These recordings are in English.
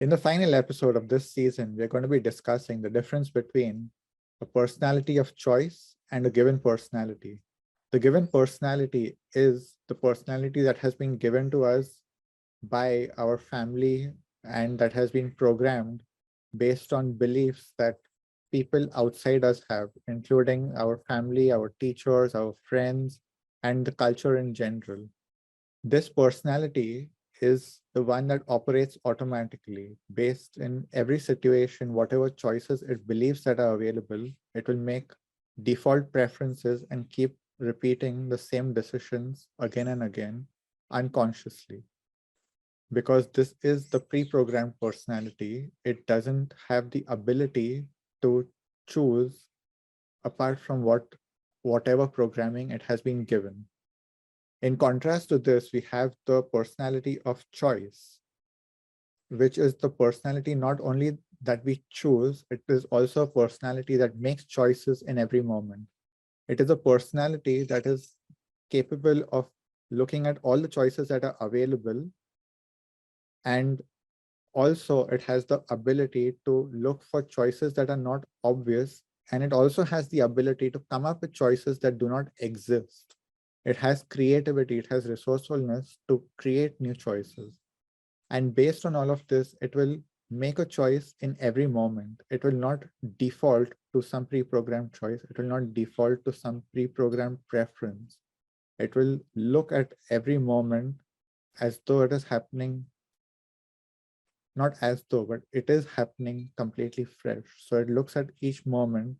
In the final episode of this season, we're going to be discussing the difference between a personality of choice and a given personality. The given personality is the personality that has been given to us by our family and that has been programmed based on beliefs that people outside us have, including our family, our teachers, our friends, and the culture in general. This personality is the one that operates automatically based in every situation, whatever choices it believes that are available, it will make default preferences and keep repeating the same decisions again and again unconsciously. Because this is the pre-programmed personality, it doesn't have the ability to choose apart from whatever programming it has been given. In contrast to this, we have the personality of choice, which is the personality not only that we choose, it is also a personality that makes choices in every moment. It is a personality that is capable of looking at all the choices that are available, and also it has the ability to look for choices that are not obvious, and it also has the ability to come up with choices that do not exist. It has creativity, it has resourcefulness to create new choices. And based on all of this, it will make a choice in every moment. It will not default to some pre-programmed choice. It will not default to some pre-programmed preference. It will look at every moment as though it is happening, not as though, but it is happening completely fresh. So it looks at each moment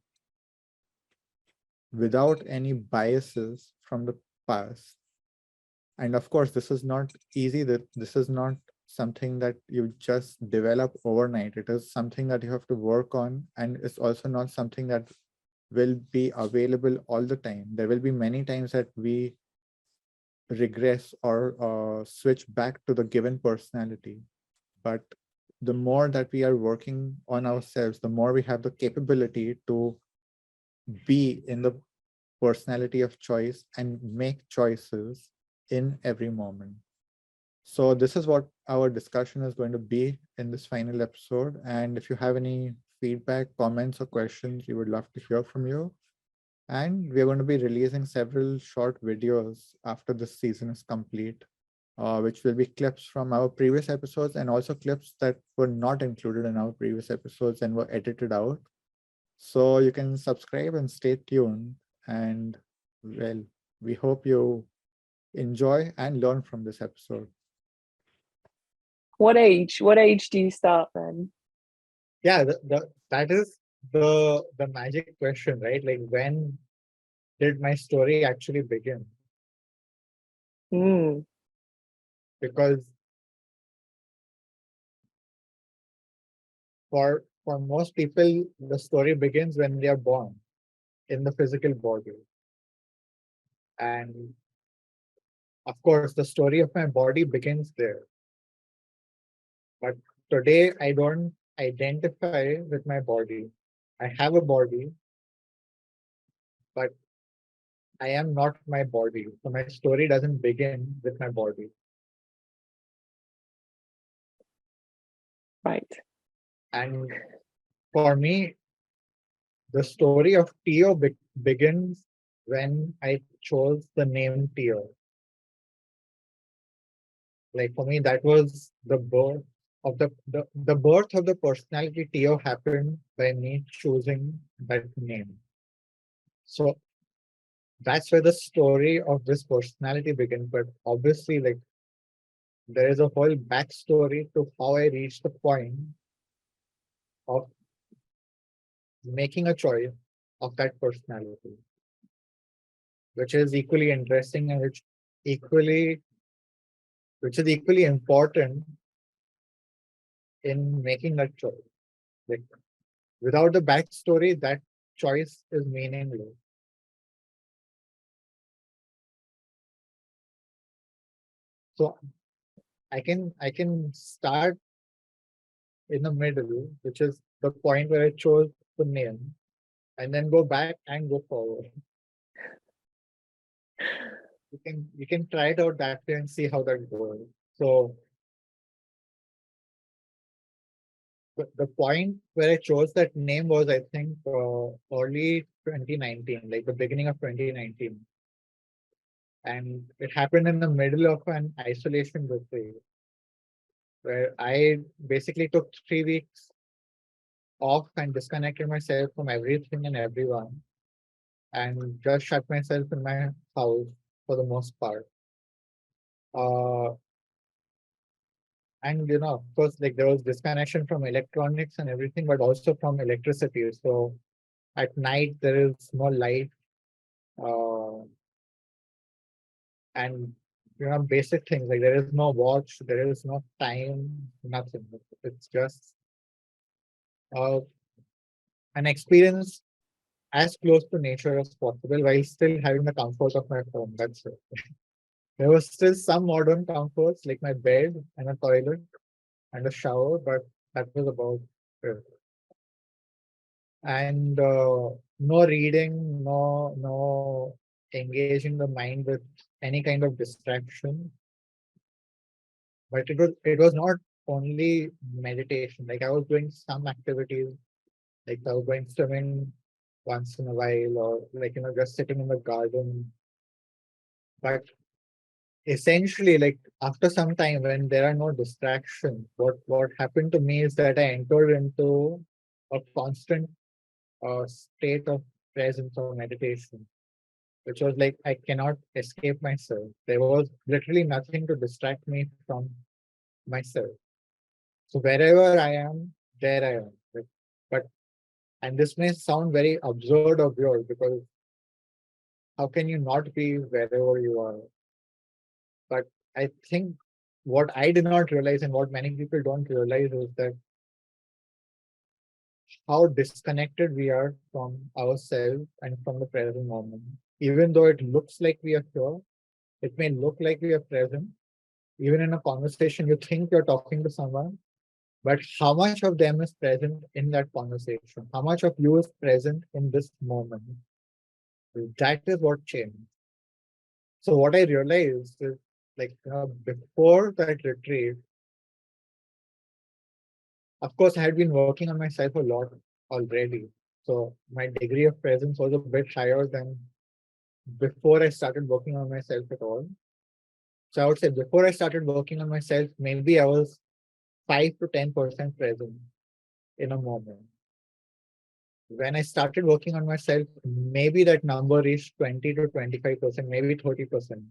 without any biases from the past. And of course, this is not easy. That this is not something that you just develop overnight. It is something that you have to work on, and it's also not something that will be available all the time. There will be many times that we regress or switch back to the given personality. But the more that we are working on ourselves, the more we have the capability to be in the personality of choice and make choices in every moment. So this is what our discussion is going to be in this final episode. And if you have any feedback, comments, or questions, we would love to hear from you. And we're going to be releasing several short videos after this season is complete, which will be clips from our previous episodes and also clips that were not included in our previous episodes and were edited out. So you can subscribe and stay tuned. And well, we hope you enjoy and learn from this episode. What age? What age do you start then? Yeah, that is the magic question, right? Like, when did my story actually begin? Mm, Because for most people, the story begins when they are born in the physical body. And of course, the story of my body begins there. But today, I don't identify with my body. I have a body, but I am not my body. So my story doesn't begin with my body. right. And for me, the story of Ti0 begins when I chose the name Ti0. Like, for me, that was the birth of the birth of the personality Ti0 happened by me choosing that name. So that's where the story of this personality begins. But obviously, like, there is a whole backstory to how I reached the point of making a choice of that personality, which is equally interesting and equally which is equally important in making that choice. Like, without the backstory, that choice is meaningless. So I can start in the middle, which is the point where I chose the name, and then go back and go forward. You can try it out that way and see how that goes. So the point where I chose that name was, I think, early 2019, like the beginning of 2019. And it happened in the middle of an isolation retreat where I basically took 3 weeks off and disconnected myself from everything and everyone and just shut myself in my house for the most part. Uh, and of course, like there was disconnection from electronics and everything, but also from electricity. So at night there is no light, uh, and basic things like there is no watch, there is no time, nothing. It's just uh, an experience as close to nature as possible while still having the comfort of my home. That's it. There was still some modern comforts like my bed and a toilet and a shower, but that was about it. And no reading, no engaging the mind with any kind of distraction. But it was not only meditation. Like I was doing some activities, like I was going swimming once in a while, or like just sitting in the garden. But essentially, like after some time when there are no distractions, what happened to me is that I entered into a constant state of presence or meditation, which was like I cannot escape myself. There was literally nothing to distract me from myself. So wherever I am, there I am. But and this may sound very absurd or weird because how can you not be wherever you are? But I think what I did not realize and what many people don't realize is that how disconnected we are from ourselves and from the present moment. Even though it looks like we are here, it may look like we are present. Even in a conversation, you think you're talking to someone, but how much of them is present in that conversation? How much of you is present in this moment? That is what changed. So what I realized is like before that retreat, of course, I had been working on myself a lot already. So my degree of presence was a bit higher than before I started working on myself at all. So I would say before I started working on myself, maybe I was 5 to 10% present in a moment. When I started working on myself, maybe that number reached 20 to 25%, maybe 30%.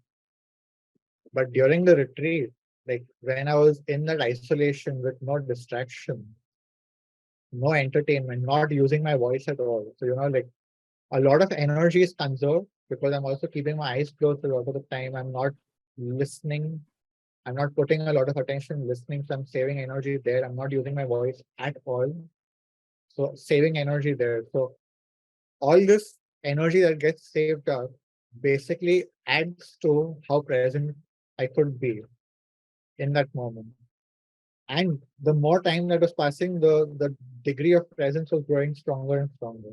But during the retreat, like when I was in that isolation with no distraction, no entertainment, not using my voice at all. So, like a lot of energy is conserved because I'm also keeping my eyes closed a lot of the time. I'm not listening. I'm not putting a lot of attention listening. So I'm saving energy there. I'm not using my voice at all. So saving energy there. So all this energy that gets saved up basically adds to how present I could be in that moment. And the more time that was passing, the degree of presence was growing stronger and stronger.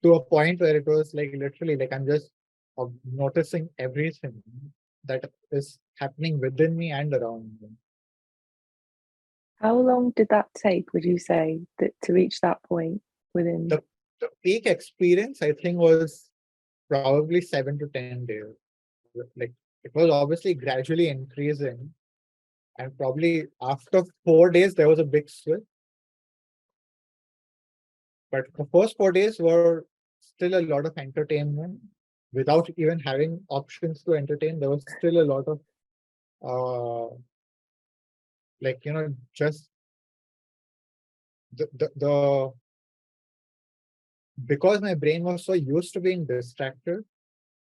To a point where it was like literally like I'm just noticing everything that is happening within me and around me. How long did that take, would you say, to reach that point within? The peak experience, I think, was probably 7 to 10 days. Like it was obviously gradually increasing, and probably after 4 days there was a big switch. But the first 4 days were still a lot of entertainment without even having options to entertain. There was still a lot of like just the because my brain was so used to being distracted,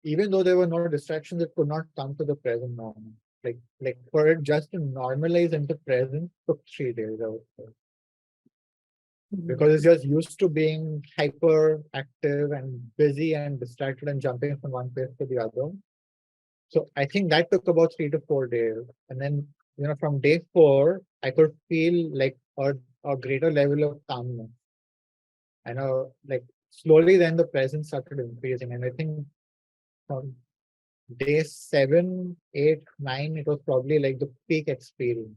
even though there were no distractions, it could not come to the present moment. Like for it just to normalize into present took 3 days, I would say. Because it's just used to being hyper active and busy and distracted and jumping from one place to the other. So I think that took about 3 to 4 days. And then, from day 4, I could feel like a greater level of calmness. I know, like slowly then the presence started increasing. And I think from day 7, 8, 9, it was probably like the peak experience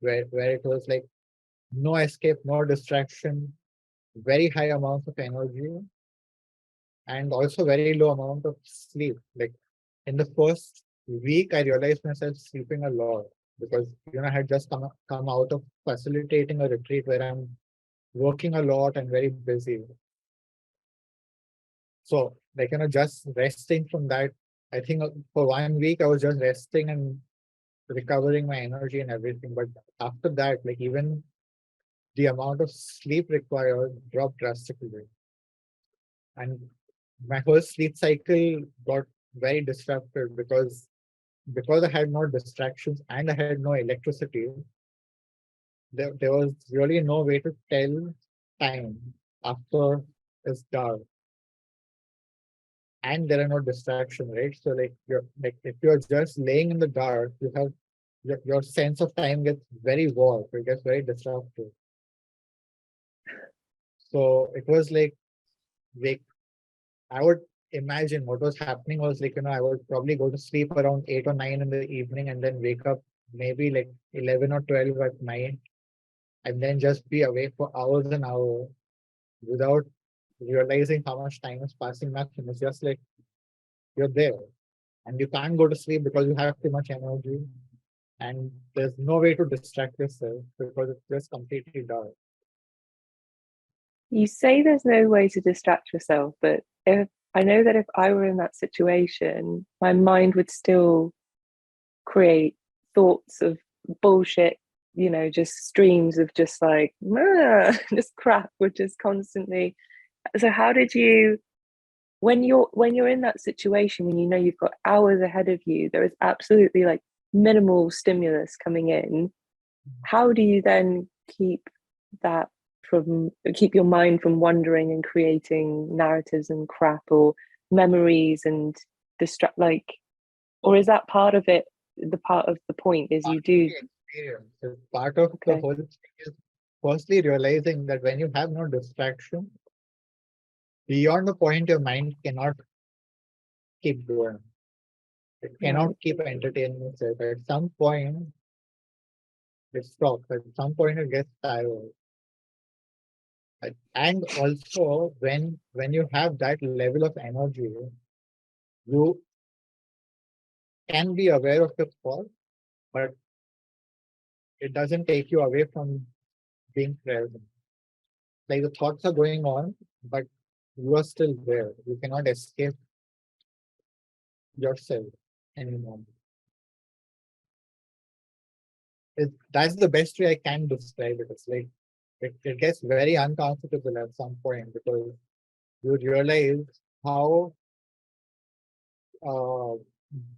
where it was like no escape, no distraction, very high amounts of energy, and also very low amount of sleep. Like in the first week, I realized myself sleeping a lot because I had just come out of facilitating a retreat where I'm working a lot and very busy. So just resting from that, I think for 1 week I was just resting and recovering my energy and everything. But after that, even the amount of sleep required dropped drastically. And my whole sleep cycle got very disrupted because I had no distractions and I had no electricity. There was really no way to tell time after it's dark. And there are no distractions, right? So if you're just laying in the dark, you have your sense of time gets very warped, it gets very disrupted. So it was like I would imagine what was happening was I would probably go to sleep around 8 or 9 in the evening and then wake up maybe 11 or 12 at night and then just be awake for hours and hours without realizing how much time is passing. Nothing. It's just you're there and you can't go to sleep because you have too much energy and there's no way to distract yourself because it's just completely dark. You say there's no way to distract yourself, but I know that if I were in that situation, my mind would still create thoughts of bullshit, just streams of just just crap, which is constantly. So how did you, when you're in that situation, when you've got hours ahead of you, there is absolutely minimal stimulus coming in, how do you then keep your mind from wandering and creating narratives and crap or memories and or is that part of it? The part of the point is you do. Part of the whole thing is firstly realizing that when you have no distraction, beyond the point your mind cannot keep going. It cannot keep entertaining itself. At some point, it stops. At some point, it gets tired. And also, when you have that level of energy, you can be aware of the thought, but it doesn't take you away from being present. The thoughts are going on, but you are still there. You cannot escape yourself anymore. That's the best way I can describe it. It's it gets very uncomfortable at some point because you realize how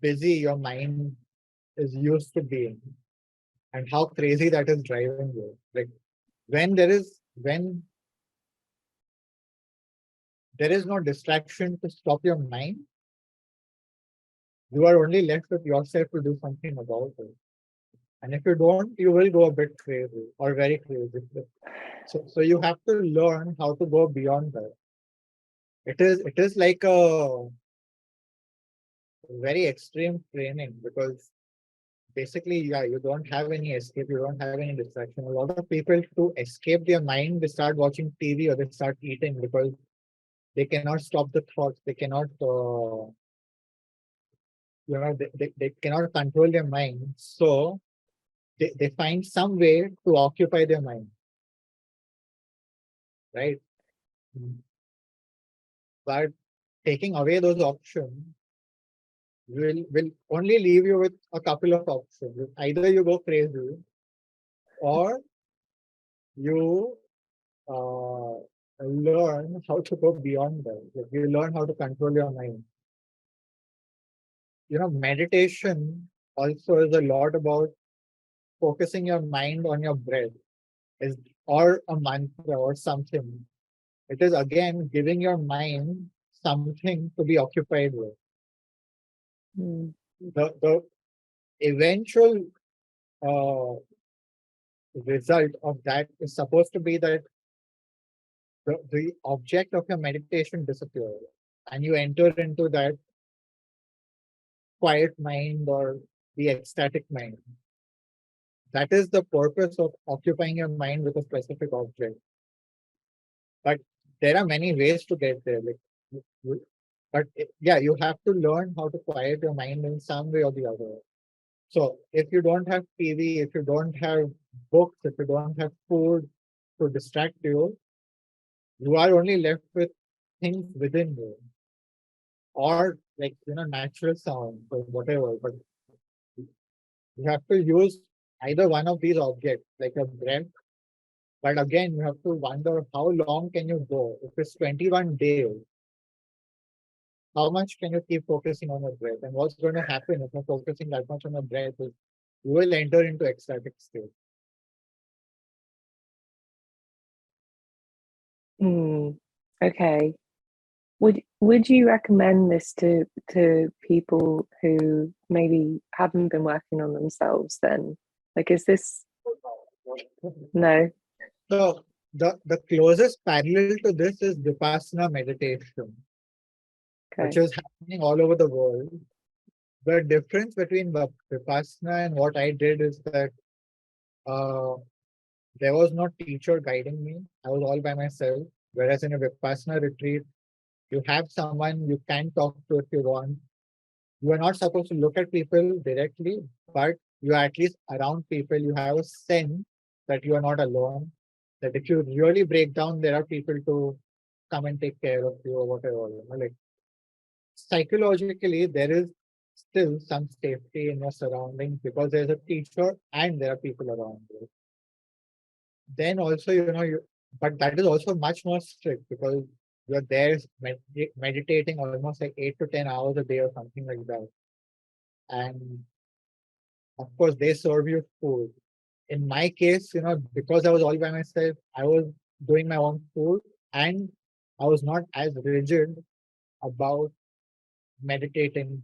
busy your mind is used to being and how crazy that is driving you. When there is no distraction to stop your mind, you are only left with yourself to do something about it. And if you don't, you will go a bit crazy or very crazy. So you have to learn how to go beyond that. It is like a very extreme training because basically, you don't have any escape, you don't have any distraction. A lot of people, to escape their mind, they start watching TV or they start eating because they cannot stop the thoughts. They cannot, they cannot control their mind. So they find some way to occupy their mind, right? But taking away those options will only leave you with a couple of options. Either you go crazy or you learn how to go beyond that. You learn how to control your mind. Meditation also is a lot about focusing your mind on your breath, or a mantra or something. It is again giving your mind something to be occupied with. The eventual result of that is supposed to be that the object of your meditation disappears and you enter into that quiet mind or the ecstatic mind. That is the purpose of occupying your mind with a specific object. But there are many ways to get there. But yeah, you have to learn how to quiet your mind in some way or the other. So if you don't have TV, if you don't have books, if you don't have food to distract you, you are only left with things within you, or like natural sound or whatever. But you have to use either one of these objects, like a breath. But again, you have to wonder how long can you go? If it's 21 days, how much can you keep focusing on your breath? And what's going to happen if you're focusing that much on your breath is you will enter into ecstatic state. Okay. Would you recommend this to people who maybe haven't been working on themselves then? Like, is this no? So the closest parallel to this is Vipassana meditation, which Okay. is happening all over the world. The difference between Vipassana and what I did is that uh, there was no teacher guiding me. I was all by myself. Whereas in a Vipassana retreat, you have someone you can talk to if you want. You are not supposed to look at people directly, but you are at least around people. You have a sense that you are not alone. That if you really break down, there are people to come and take care of you or whatever. Like psychologically, there is still some safety in your surroundings because there's a teacher and there are people around you. Then also, but that is also much more strict because you're there meditating almost like 8 to 10 hours a day or something like that. And of course, they serve you food. In my case, because I was all by myself, I was doing my own food and I was not as rigid about meditating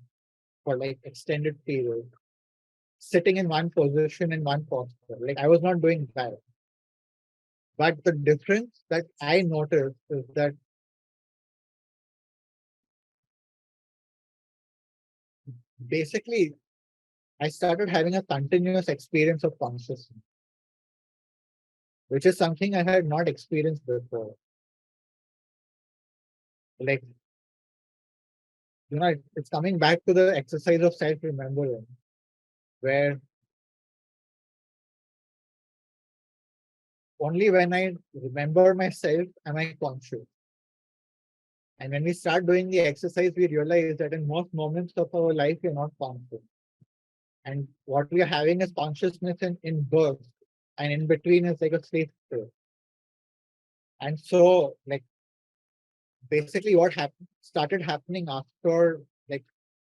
for like extended period, sitting in one position in one posture. Like I was not doing that. But the difference that I noticed is that basically I started having a continuous experience of consciousness, which is something I had not experienced before. Like, it's coming back to the exercise of self-remembering, where only when I remember myself am I conscious. And when we start doing the exercise, we realize that in most moments of our life, we're not conscious. And what we are having is consciousness in bursts, and in between is like a sleep state. And so, like, basically what started happening after like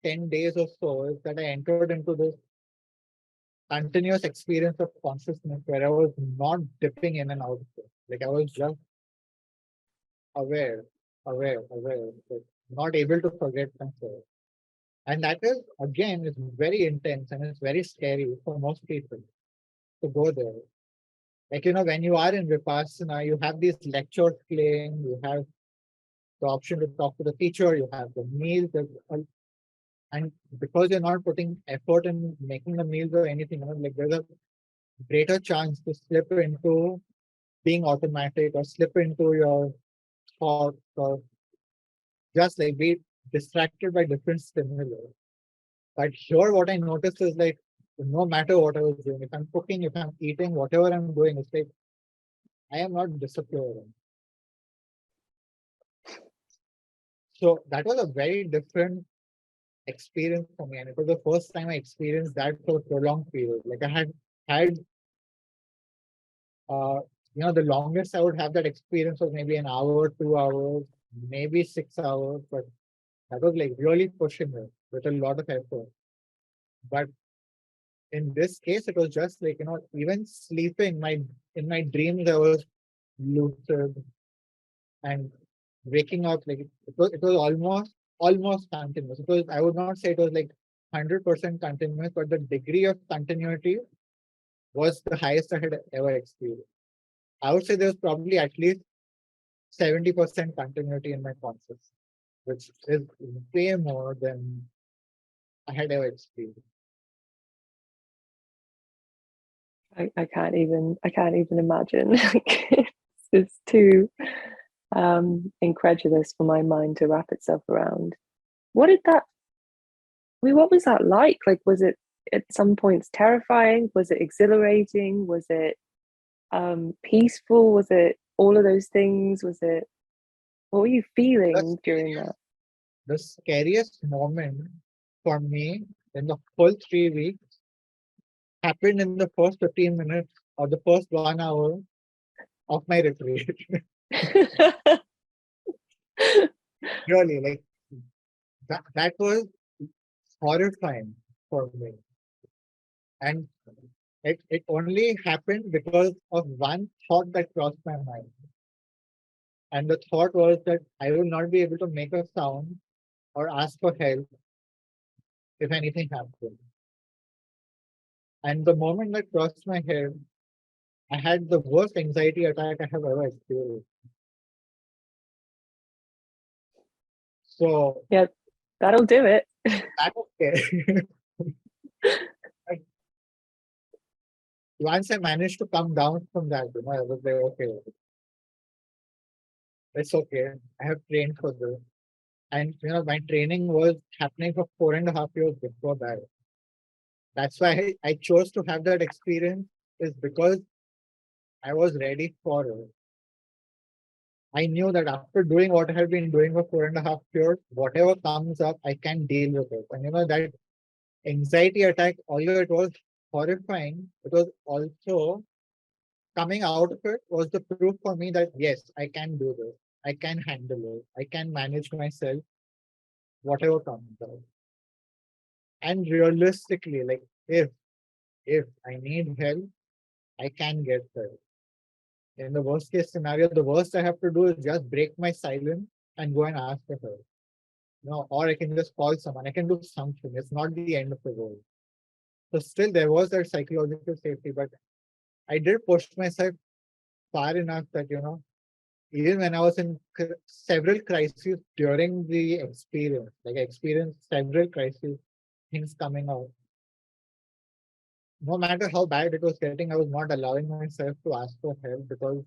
10 days or so is that I entered into this continuous experience of consciousness where I was not dipping in and out of it. Like I was just aware, like not able to forget myself. And that is, again, is very intense and it's very scary for most people to go there. Like, when you are in Vipassana, you have these lectures playing, you have the option to talk to the teacher, you have the meals, and because you're not putting effort in making the meals or anything, like there's a greater chance to slip into being automatic or slip into your thoughts or just like be distracted by different stimuli. But here, what I noticed is like, no matter what I was doing, if I'm cooking, if I'm eating, whatever I'm doing, it's like I am not disappearing. So that was a very different experience for me, and it was the first time I experienced that for a prolonged period. Like I had, the longest I would have that experience was maybe an hour, 2 hours, maybe 6 hours, but that was like really pushing it with a lot of effort. But in this case, it was just like, even sleeping, in my dreams, I was lucid and waking up, like it was almost continuous. I would not say it was like 100% continuous, but the degree of continuity was the highest I had ever experienced. I would say there was probably at least 70% continuity in my consciousness, which is way more than I had ever experienced. I can't even imagine. It's too incredulous for my mind to wrap itself around. What did that what was that like? Like, was it at some points terrifying? Was it exhilarating? Was it peaceful? Was it all of those things? What were you feeling during that? The scariest moment for me in the full 3 weeks happened in the first 15 minutes or the first 1 hour of my retreat. Really, like that was horrifying for me. And it only happened because of one thought that crossed my mind. And the thought was that I will not be able to make a sound or ask for help if anything happens. And the moment that crossed my head, I had the worst anxiety attack I have ever experienced. So Yeah, that'll do it. that was scary. Once I managed to come down from that, I was like, okay, it's okay. I have trained for this. And my training was happening for 4.5 years before that. That's why I chose to have that experience, is because I was ready for it. I knew that after doing what I have been doing for 4.5 years, whatever comes up, I can deal with it. And that anxiety attack, although it was horrifying, it was also coming out of it was the proof for me that yes, I can do this. I can handle it. I can manage myself, whatever comes out. And realistically, like if I need help, I can get help. In the worst case scenario, the worst I have to do is just break my silence and go and ask for help. Or I can just call someone. I can do something. It's not the end of the world. So still there was that psychological safety, but I did push myself far enough that, even when I was in several crises during the experience, like I experienced several crises, things coming out. No matter how bad it was getting, I was not allowing myself to ask for help, because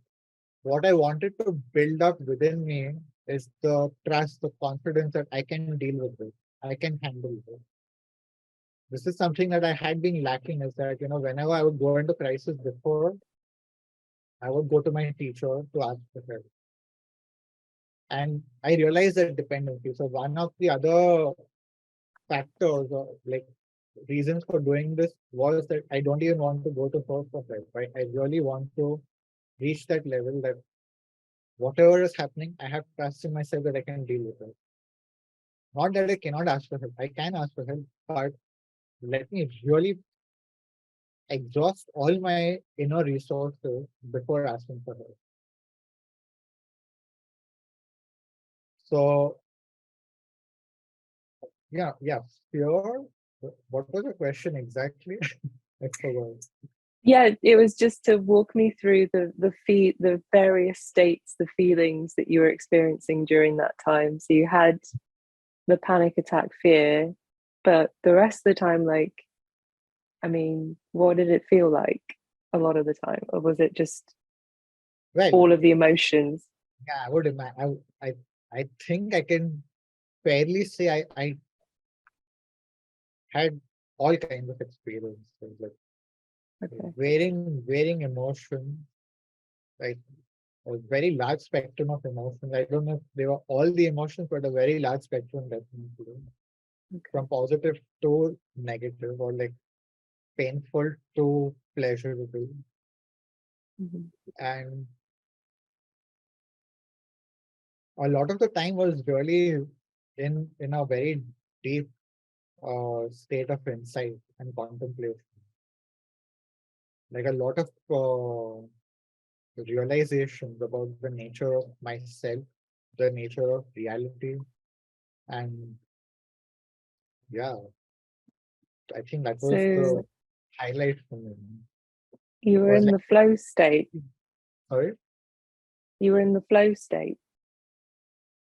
what I wanted to build up within me is the trust, the confidence that I can deal with it. I can handle it. This is something that I had been lacking, is that, whenever I would go into crisis before, I would go to my teacher to ask for help. And I realized that dependency. So one of the other factors or like reasons for doing this was that I don't even want to go to her for help. Right? I really want to reach that level that whatever is happening, I have trust in myself that I can deal with it. Not that I cannot ask for help. I can ask for help, but let me really exhaust all my inner resources before asking for help. So yeah, fear. What was the question exactly? I forgot. Yeah, it was just to walk me through the various states, the feelings that you were experiencing during that time. So you had the panic attack fear, but the rest of the time, like, I mean, what did it feel like a lot of the time? Or was it just Well, all of the emotions? yeah, I would imagine. I think I can fairly say I had all kinds of experiences, like Okay. varying emotions, like a very large spectrum of emotions. I don't know if they were all the emotions, but a very large spectrum, definitely. Okay. From positive to negative, or like painful to pleasurable. Mm-hmm. And a lot of the time was really in a very deep state of insight and contemplation. Like a lot of realizations about the nature of myself, the nature of reality, and yeah, I think that was So the highlight for me. you It were was in like, the flow state. sorry, You were in the flow state.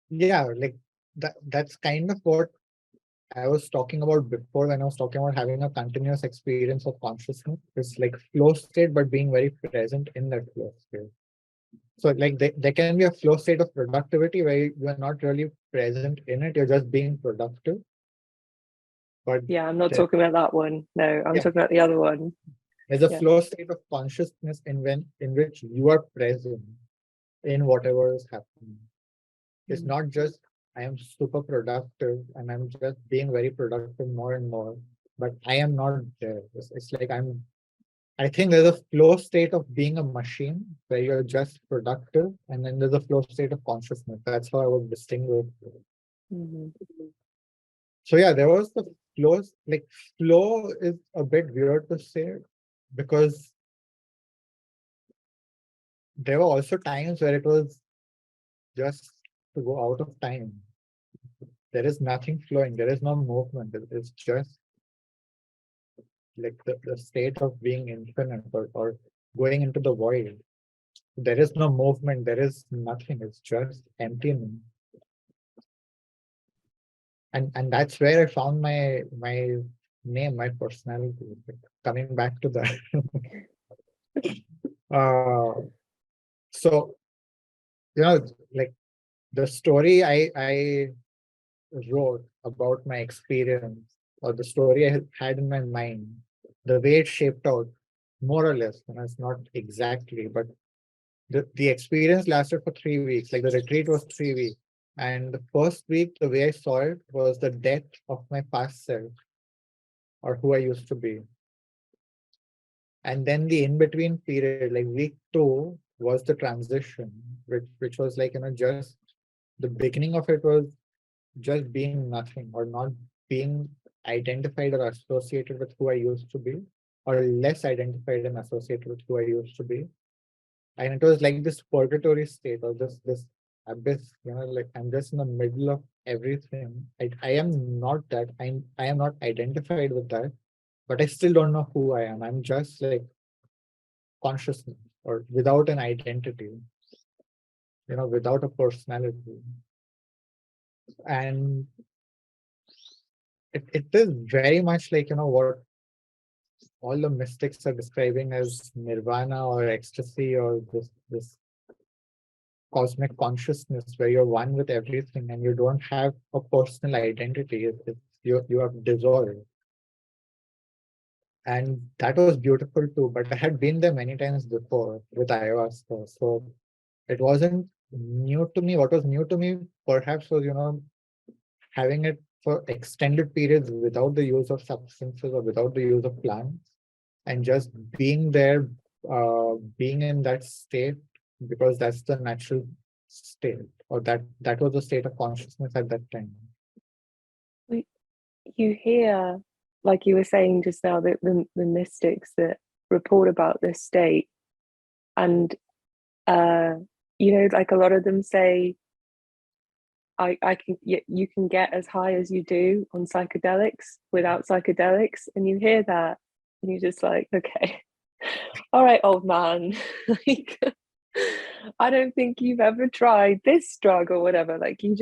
yeah, like that's kind of what I was talking about before when I was talking about having a continuous experience of consciousness. It's like flow state, but being very present in that flow state. So like there can be a flow state of productivity where you're not really present in it, you're just being productive. But Yeah, I'm not there- talking about that one. No, I'm Yeah. talking about the other one. there's a Yeah. flow state of consciousness in which you are present in whatever is happening. It's Mm. not just I am super productive and I'm just being very productive more and more, but I am not there. It's like I think there's a flow state of being a machine where you're just productive, and then there's a flow state of consciousness. That's how I would distinguish. Mhm. So yeah, there was the flows. Like flow is a bit weird to say because there were also times where it was just to go out of time. There is nothing flowing. There is no movement. It's just like the state of being infinite or going into the void. There is no movement. There is nothing. It's just emptiness. And that's where I found my name, my personality. Coming back to that. So like the story I wrote about my experience, or the story I had in my mind, the way it shaped out, more or less, it's not exactly, but the experience lasted for 3 weeks. Like the retreat was 3 weeks. And the first week, the way I saw it was the death of my past self, or who I used to be. And then the in-between period, like week 2, was the transition, which was like, just the beginning of it was just being nothing, or not being identified or associated with who I used to be, or less identified and associated with who I used to be. And it was like this purgatory state, or this abyss, like I'm just in the middle of everything. I am not that. I am not identified with that, but I still don't know who I am. I'm just like consciousness, or without an identity, without a personality. And it is very much like, what all the mystics are describing as nirvana or ecstasy, or this cosmic consciousness where you're one with everything and you don't have a personal identity. You have dissolved. And that was beautiful too, but I had been there many times before with ayahuasca. So it wasn't new to me. What was new to me perhaps was, having it for extended periods without the use of substances or without the use of plants, and just being there, being in that state, because that's the natural state, or that was the state of consciousness at that time. You hear, like you were saying just now, the mystics that report about this state, and like a lot of them say, you can get as high as you do on psychedelics without psychedelics, and you hear that and you're just like, okay, all right, old man, like I don't think you've ever tried this drug or whatever. Like you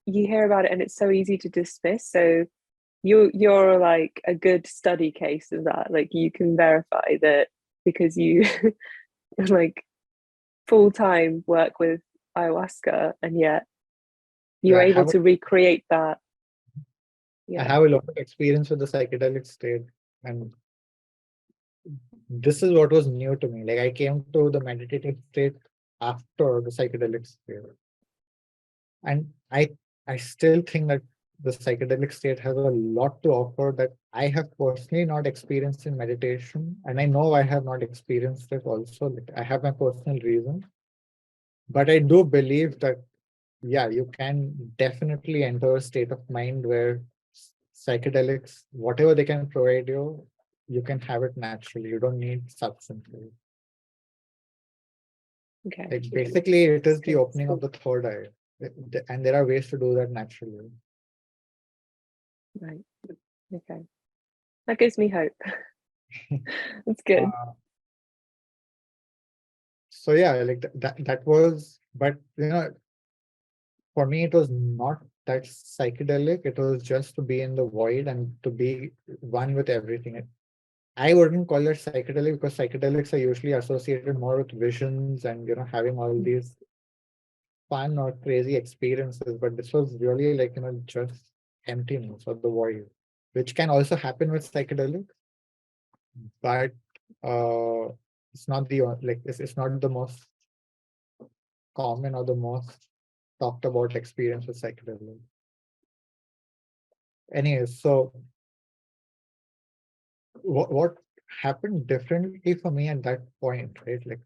hear about it and it's so easy to dismiss. So you're like a good study case of that. Like you can verify that because you like full-time work with ayahuasca, and yet you're I able have to recreate that. I Yeah. have a lot of experience with the psychedelic state, and this is what was new to me. Like I came to the meditative state after the psychedelic state, and I still think that the psychedelic state has a lot to offer that I have personally not experienced in meditation, and I know I have not experienced it also. Like I have my personal reasons, but I do believe that yeah, you can definitely enter a state of mind where psychedelics, whatever they can provide you, you can have it naturally. You don't need substances. Okay. Like basically, it is the Cool. opening of the third eye, and there are ways to do that naturally. Right. Okay. That gives me hope. That's good. So yeah, like that was, but for me, it was not that's psychedelic. It was just to be in the void and to be one with everything. I wouldn't call it psychedelic because psychedelics are usually associated more with visions and having all these fun or crazy experiences. But this was really like just emptiness or the void, which can also happen with psychedelics, but uh, it's not the like it's not the most common or the most talked about experience with psychedelics. Anyways, so what happened differently for me at that point, right? Like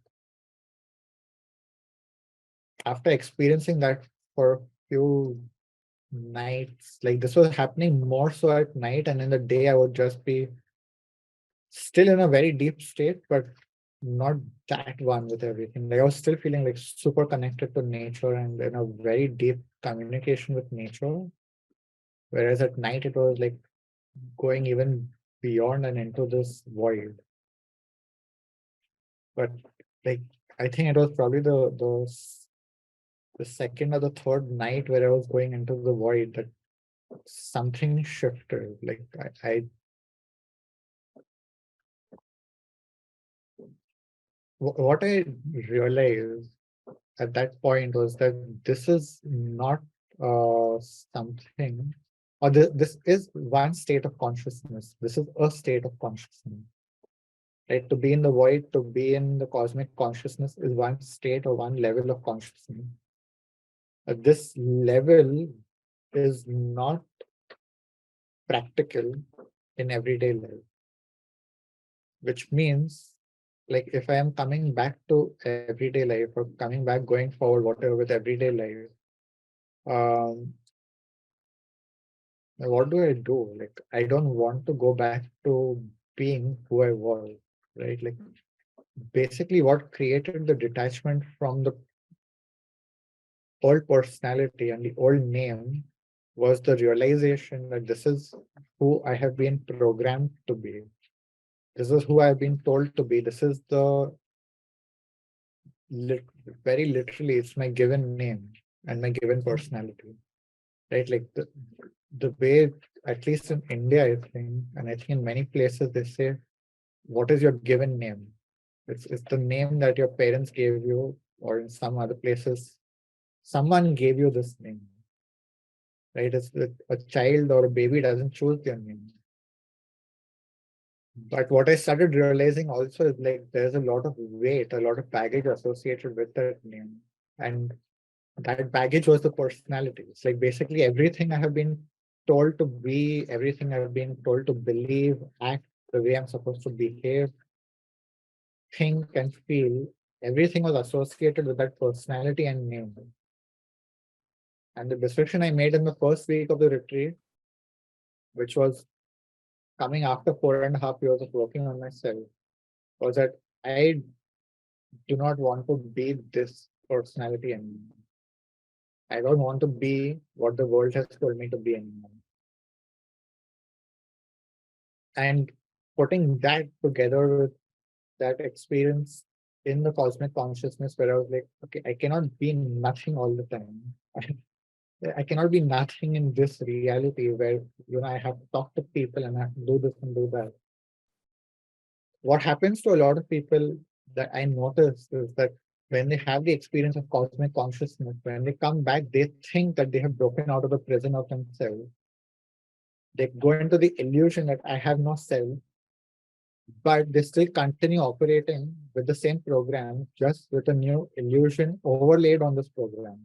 after experiencing that for a few nights, like this was happening more so at night, and in the day I would just be still in a very deep state, but not that one with everything. Like I was still feeling like super connected to nature and in a very deep communication with nature. Whereas at night it was like going even beyond and into this void. But like I think it was probably the second or the third night where I was going into the void that something shifted. Like what I realized at that point was that this is not something, or this is one state of consciousness. This is a state of consciousness. Right? To be in the void, to be in the cosmic consciousness is one state or one level of consciousness. This level is not practical in everyday life, which means like if I am coming back to everyday life or coming back going forward, whatever with everyday life, what do I do? Like I don't want to go back to being who I was, right? Like basically what created the detachment from the old personality and the old name was the realization that this is who I have been programmed to be. This is who I've been told to be. This is the lit very literally, it's my given name and my given personality, right? Like the way, at least in India, I think, and I think in many places, they say, what is your given name? It's the name that your parents gave you, or in some other places, someone gave you this name, right? It's a child or a baby doesn't choose their name. But what I started realizing also is like there's a lot of weight, a lot of baggage associated with that name. And that baggage was the personality. It's like basically everything I have been told to be, everything I've been told to believe, act the way I'm supposed to behave, think and feel, everything was associated with that personality and name. And the decision I made in the first week of the retreat, which was coming after 4.5 years of working on myself, was that I do not want to be this personality anymore. I don't want to be what the world has told me to be anymore. And putting that together with that experience in the cosmic consciousness where I was like, okay, I cannot be nothing all the time. I cannot be nothing in this reality where I have to talk to people and I have to do this and do that. What happens to a lot of people that I notice is that when they have the experience of cosmic consciousness, when they come back, they think that they have broken out of the prison of themselves. They go into the illusion that I have no self, but they still continue operating with the same program, just with a new illusion overlaid on this program.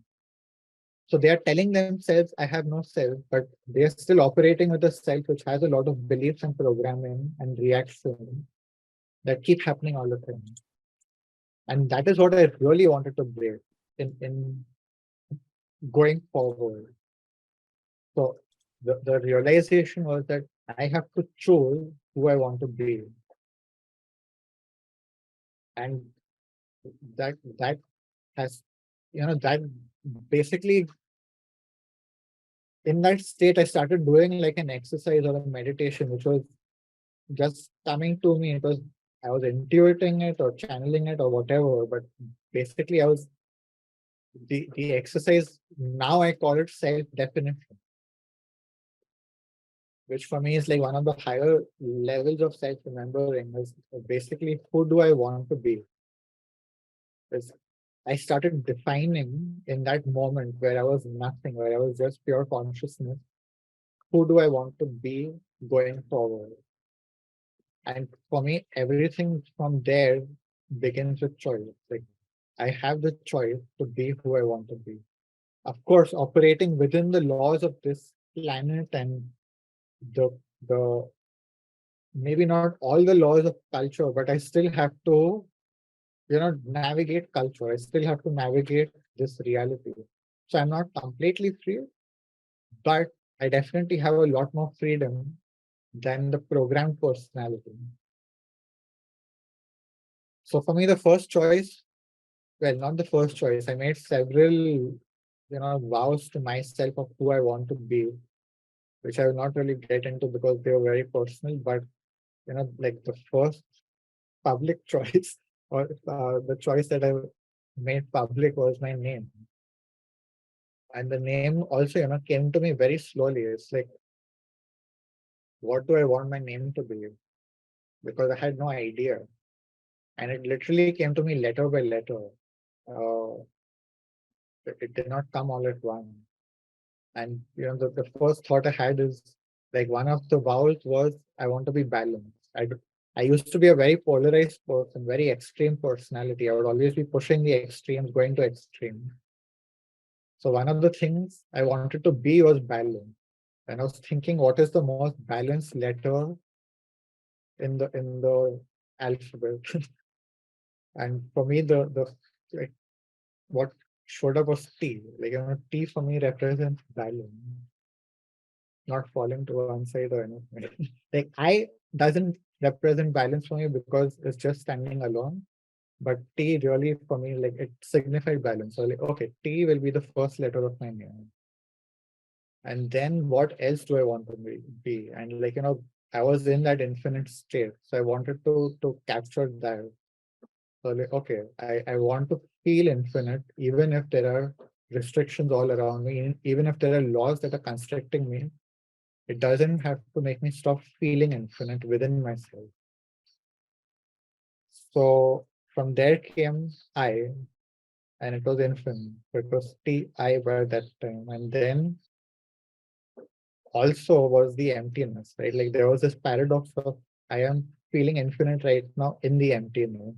So they are telling themselves, I have no self, but they are still operating with a self which has a lot of beliefs and programming and reaction that keep happening all the time. And that is what I really wanted to break in going forward. So the realization was that I have to choose who I want to be. And that has, that basically in that state, I started doing like an exercise or a meditation, which was just coming to me. I was intuiting it or channeling it or whatever, but basically I was the exercise, now I call it self-definition, which for me is like one of the higher levels of self-remembering, is basically who do I want to be? Is I started defining in that moment where I was nothing, where I was just pure consciousness, who do I want to be going forward? And for me, everything from there begins with choice. Like I have the choice to be who I want to be. Of course, operating within the laws of this planet and the the maybe not all the laws of culture, but I still have to, navigate culture. I still have to navigate this reality. So I'm not completely free, but I definitely have a lot more freedom than the programmed personality. So for me, the first choice, well, not the first choice. I made several, vows to myself of who I want to be, which I will not really get into because they were very personal. But like the first public choice, or the choice that I made public, was my name. And the name also, came to me very slowly. It's like, what do I want my name to be? Because I had no idea. And it literally came to me letter by letter. Uh, it did not come all at once. And the first thought I had is, like, one of the vows was, I want to be balanced. I used to be a very polarized person, very extreme personality. I would always be pushing the extremes, going to extreme. So one of the things I wanted to be was balance. And I was thinking, what is the most balanced letter in the alphabet? And for me, the like what showed up was T. Like, T for me represents balance, not falling to one side or anything. Like I doesn't represent balance for me because it's just standing alone. But T really for me, like, it signified balance. So like, okay, T will be the first letter of my name. And then what else do I want to be? And like, I was in that infinite state. So I wanted to capture that. So like, okay, I want to feel infinite, even if there are restrictions all around me, even if there are laws that are constricting me. It doesn't have to make me stop feeling infinite within myself. So from there came I, and it was infinite. It was Ti by that time. And then also was the emptiness, right? Like there was this paradox of, I am feeling infinite right now in the emptiness.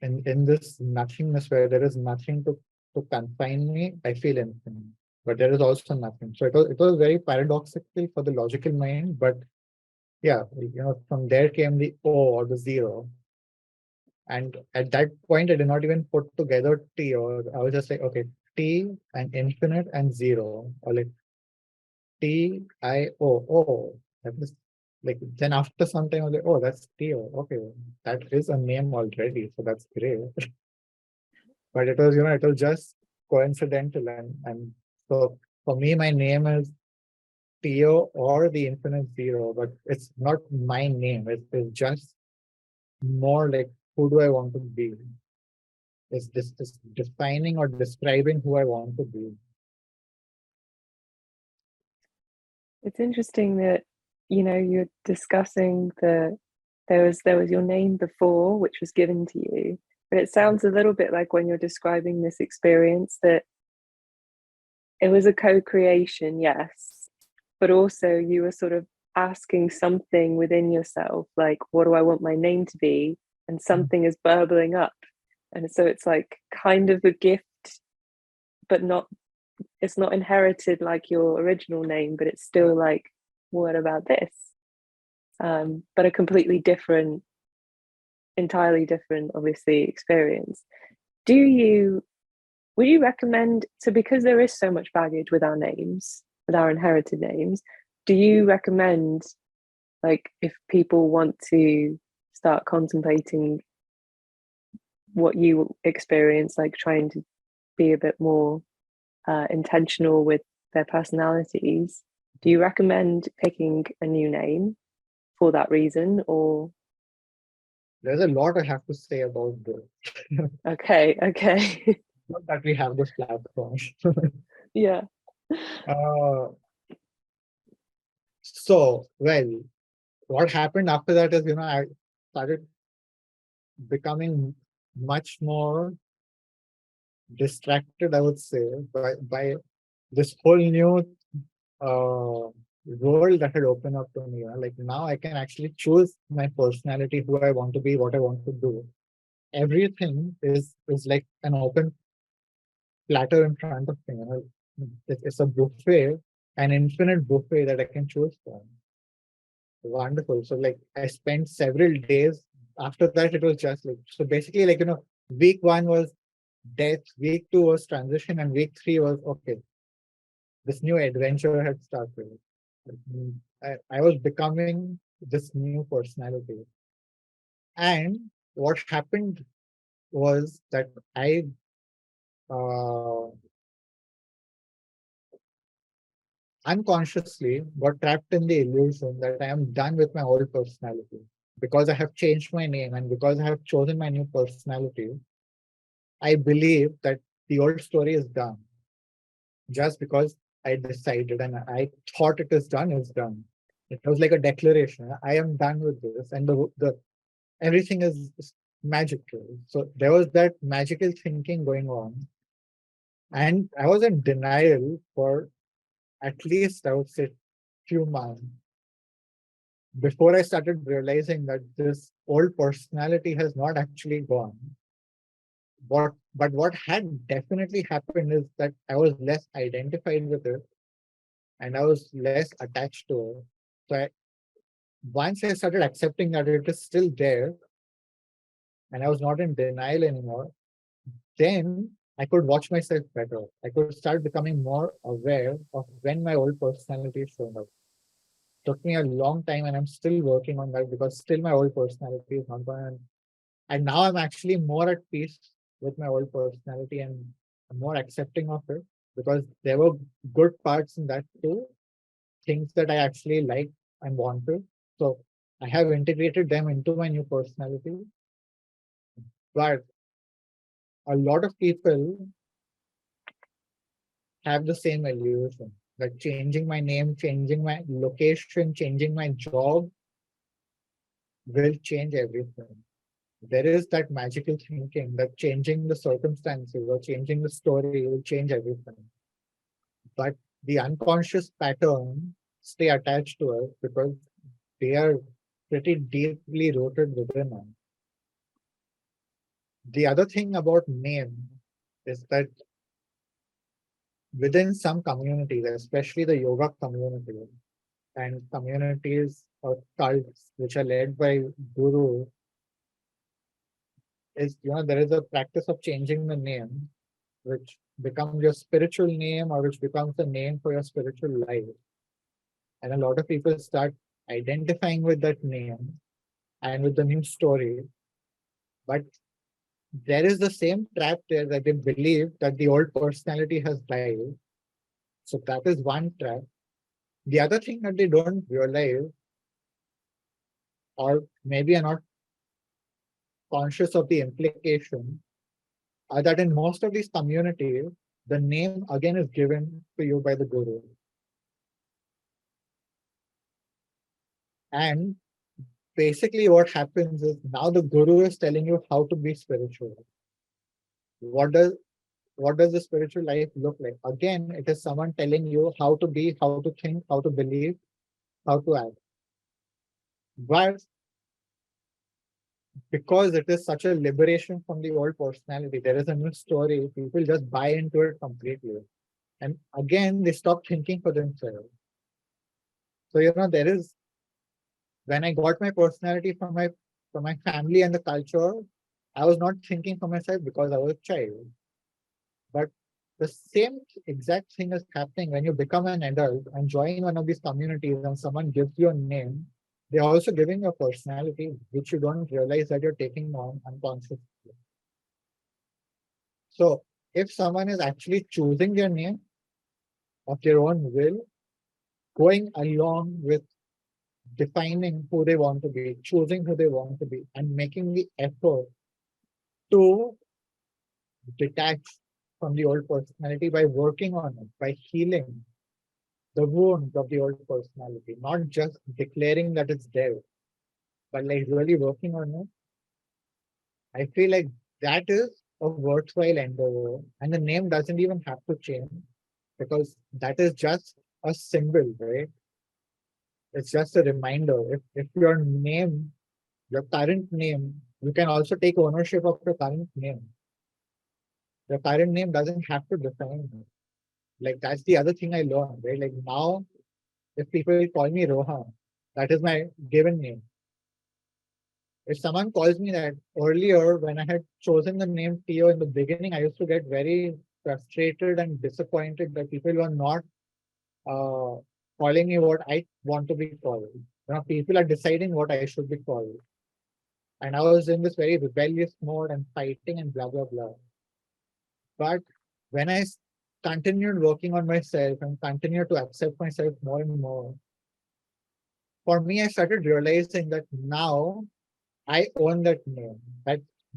In this nothingness where there is nothing to confine me, I feel infinite. But there is also nothing. So it was very paradoxical for the logical mind, but yeah, from there came the O, or the zero. And at that point, I did not even put together T, or I was just like, okay, T and infinite and zero, or like T-I-O. That is like, then after some time, I was like, oh, that's T-O. Okay, that is a name already. So that's great. But it was just coincidental. And so for me, my name is T-O or the infinite zero, but it's not my name. It's just more like, who do I want to be? Is defining or describing who I want to be. It's interesting that you're discussing there was your name before, which was given to you, but it sounds a little bit like when you're describing this experience that it was a co-creation, yes, but also you were sort of asking something within yourself, like, what do I want my name to be? And something is burbling up, and so it's like kind of a gift, but not, it's not inherited like your original name, but it's still like, what about this? But a completely different, entirely different, obviously, experience. Would you recommend, so because there is so much baggage with our names, with our inherited names, do you recommend, like, if people want to start contemplating what you experience, like trying to be a bit more intentional with their personalities, do you recommend picking a new name for that reason, or There's a lot I have to say about this. Okay. Not that we have this platform. Yeah. uh, so, well, what happened after that is, I started becoming much more distracted, I would say, by this whole new world that had opened up to me. Like now I can actually choose my personality, who I want to be, what I want to do. Everything is like an open platter in front of me. It's a buffet, an infinite buffet that I can choose from. Wonderful. So like I spent several days after that. It was just like, so basically, like, week one was death, week two was transition, and week three was okay. This new adventure had started. I was becoming this new personality. And what happened was that I uh, unconsciously got trapped in the illusion that I am done with my old personality. Because I have changed my name and because I have chosen my new personality, I believe that the old story is done. Just because I decided and I thought it is done, it's done. It was like a declaration. I am done with this, and the everything is magical. So there was that magical thinking going on, and I was in denial for at least, I would say, few months before I started realizing that this old personality has not actually gone. But what had definitely happened is that I was less identified with it and I was less attached to it. So once I started accepting that it is still there and I was not in denial anymore, then I could watch myself better. I could start becoming more aware of when my old personality is showing up. Took me a long time and I'm still working on that because still my old personality is not gone. And now I'm actually more at peace with my old personality and I'm more accepting of it because there were good parts in that too, things that I actually like and wanted. So I have integrated them into my new personality. But a lot of people have the same illusion that changing my name, changing my location, changing my job will change everything. There is that magical thinking that changing the circumstances or changing the story will change everything. But the unconscious pattern stay attached to us because they are pretty deeply rooted within us. The other thing about name is that within some communities, especially the yoga community and communities or cults which are led by gurus, is there is a practice of changing the name, which becomes your spiritual name or which becomes the name for your spiritual life. And a lot of people start identifying with that name and with the new story. But there is the same trap there that they believe that the old personality has died. So that is one trap. The other thing that they don't realize, or maybe are not conscious of the implication, are that in most of these communities, the name again is given to you by the guru. And basically what happens is now the guru is telling you how to be spiritual. What does the spiritual life look like? Again, it is someone telling you how to be, how to think, how to believe, how to act. But because it is such a liberation from the old personality, there is a new story, people just buy into it completely. And again, they stop thinking for themselves. So, there is, when I got my personality from my family and the culture, I was not thinking for myself because I was a child. But the same exact thing is happening when you become an adult and join one of these communities and someone gives you a name. They're also giving you a personality, which you don't realize that you're taking on unconsciously. So if someone is actually choosing their name of their own will, going along with defining who they want to be, choosing who they want to be, and making the effort to detach from the old personality by working on it, by healing the wounds of the old personality, not just declaring that it's there, but like really working on it. I feel like that is a worthwhile endeavor, and the name doesn't even have to change because that is just a symbol, right? It's just a reminder. If your name, your current name, you can also take ownership of your current name. Your current name doesn't have to define you. Like that's the other thing I learned, right? Like now, if people call me Rohan, that is my given name. If someone calls me that earlier, when I had chosen the name Ti0 in the beginning, I used to get very frustrated and disappointed that people were not uh, calling me what I want to be called. You know, people are deciding what I should be called. And I was in this very rebellious mode and fighting and blah, blah, blah. But when I continued working on myself and continued to accept myself more and more, for me, I started realizing that now I own that name.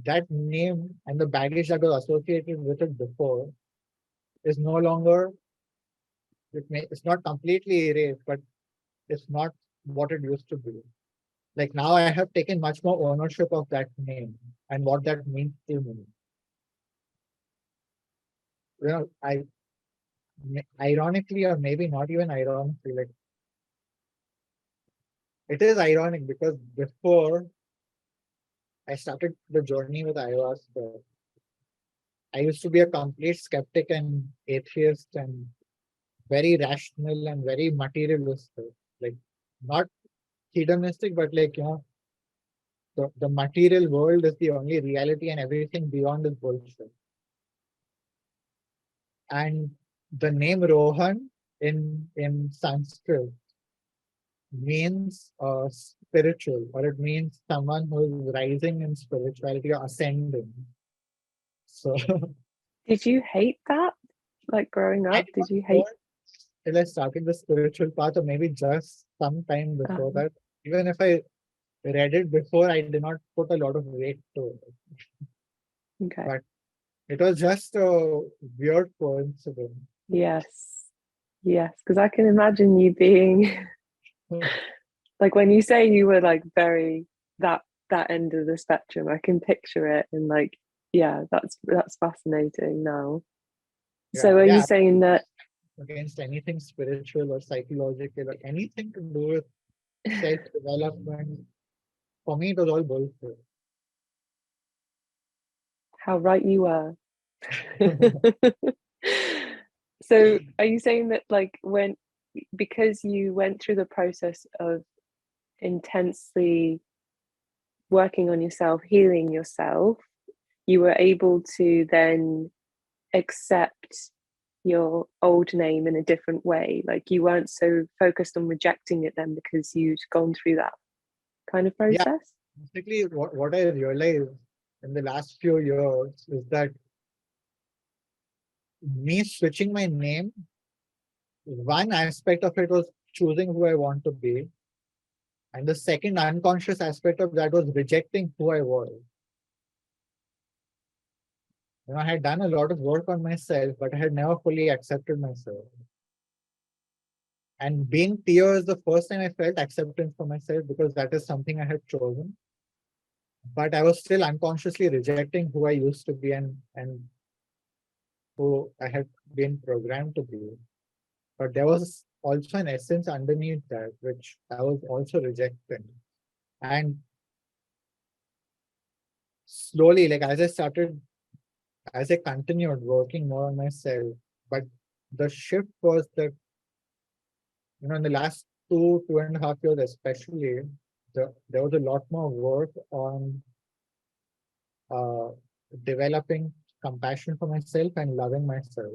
That name and the baggage that was associated with it before is no longer, it's not completely erased, but it's not what it used to be. Like now I have taken much more ownership of that name and what that means to me. You know, ironically, or maybe not even ironically, like it is ironic because before I started the journey with ayahuasca, I used to be a complete skeptic and atheist and very rational and very materialistic. Like not hedonistic, but like, you know, the material world is the only reality and everything beyond is bullshit. And the name Rohan in Sanskrit means spiritual, or it means someone who is rising in spirituality or ascending. So Did you hate that? Like growing I up, did did not you know hate? it till I started the spiritual path, or maybe just some time before Um, that. Even if I read it before, I did not put a lot of weight to it. okay. But it was just a weird coincidence. Yes. Yes. Because I can imagine you being like when you say you were like very that end of the spectrum, I can picture it and like, yeah, that's fascinating now. So Yeah, are you yeah, saying that against anything spiritual or psychological or anything to do with self-development. For me, it was all bullshit. how right you were? So are you saying that like when because you went through the process of intensely working on yourself, healing yourself, you were able to then accept your old name in a different way? Like you weren't so focused on rejecting it then because you'd gone through that kind of Yeah, process? basically, what I realized in the last few years is that me switching my name, one aspect of it was choosing who I want to be. And the second unconscious aspect of that was rejecting who I was. You know, I had done a lot of work on myself, but I had never fully accepted myself. And being Ti0 is the first time I felt acceptance for myself because that is something I had chosen. But I was still unconsciously rejecting who I used to be and who I had been programmed to be. But there was also an essence underneath that, which I was also rejecting. And slowly, like as I continued working more on myself, but the shift was that, you know, in the last 2.5 years, especially, there was a lot more work on uh, developing compassion for myself and loving myself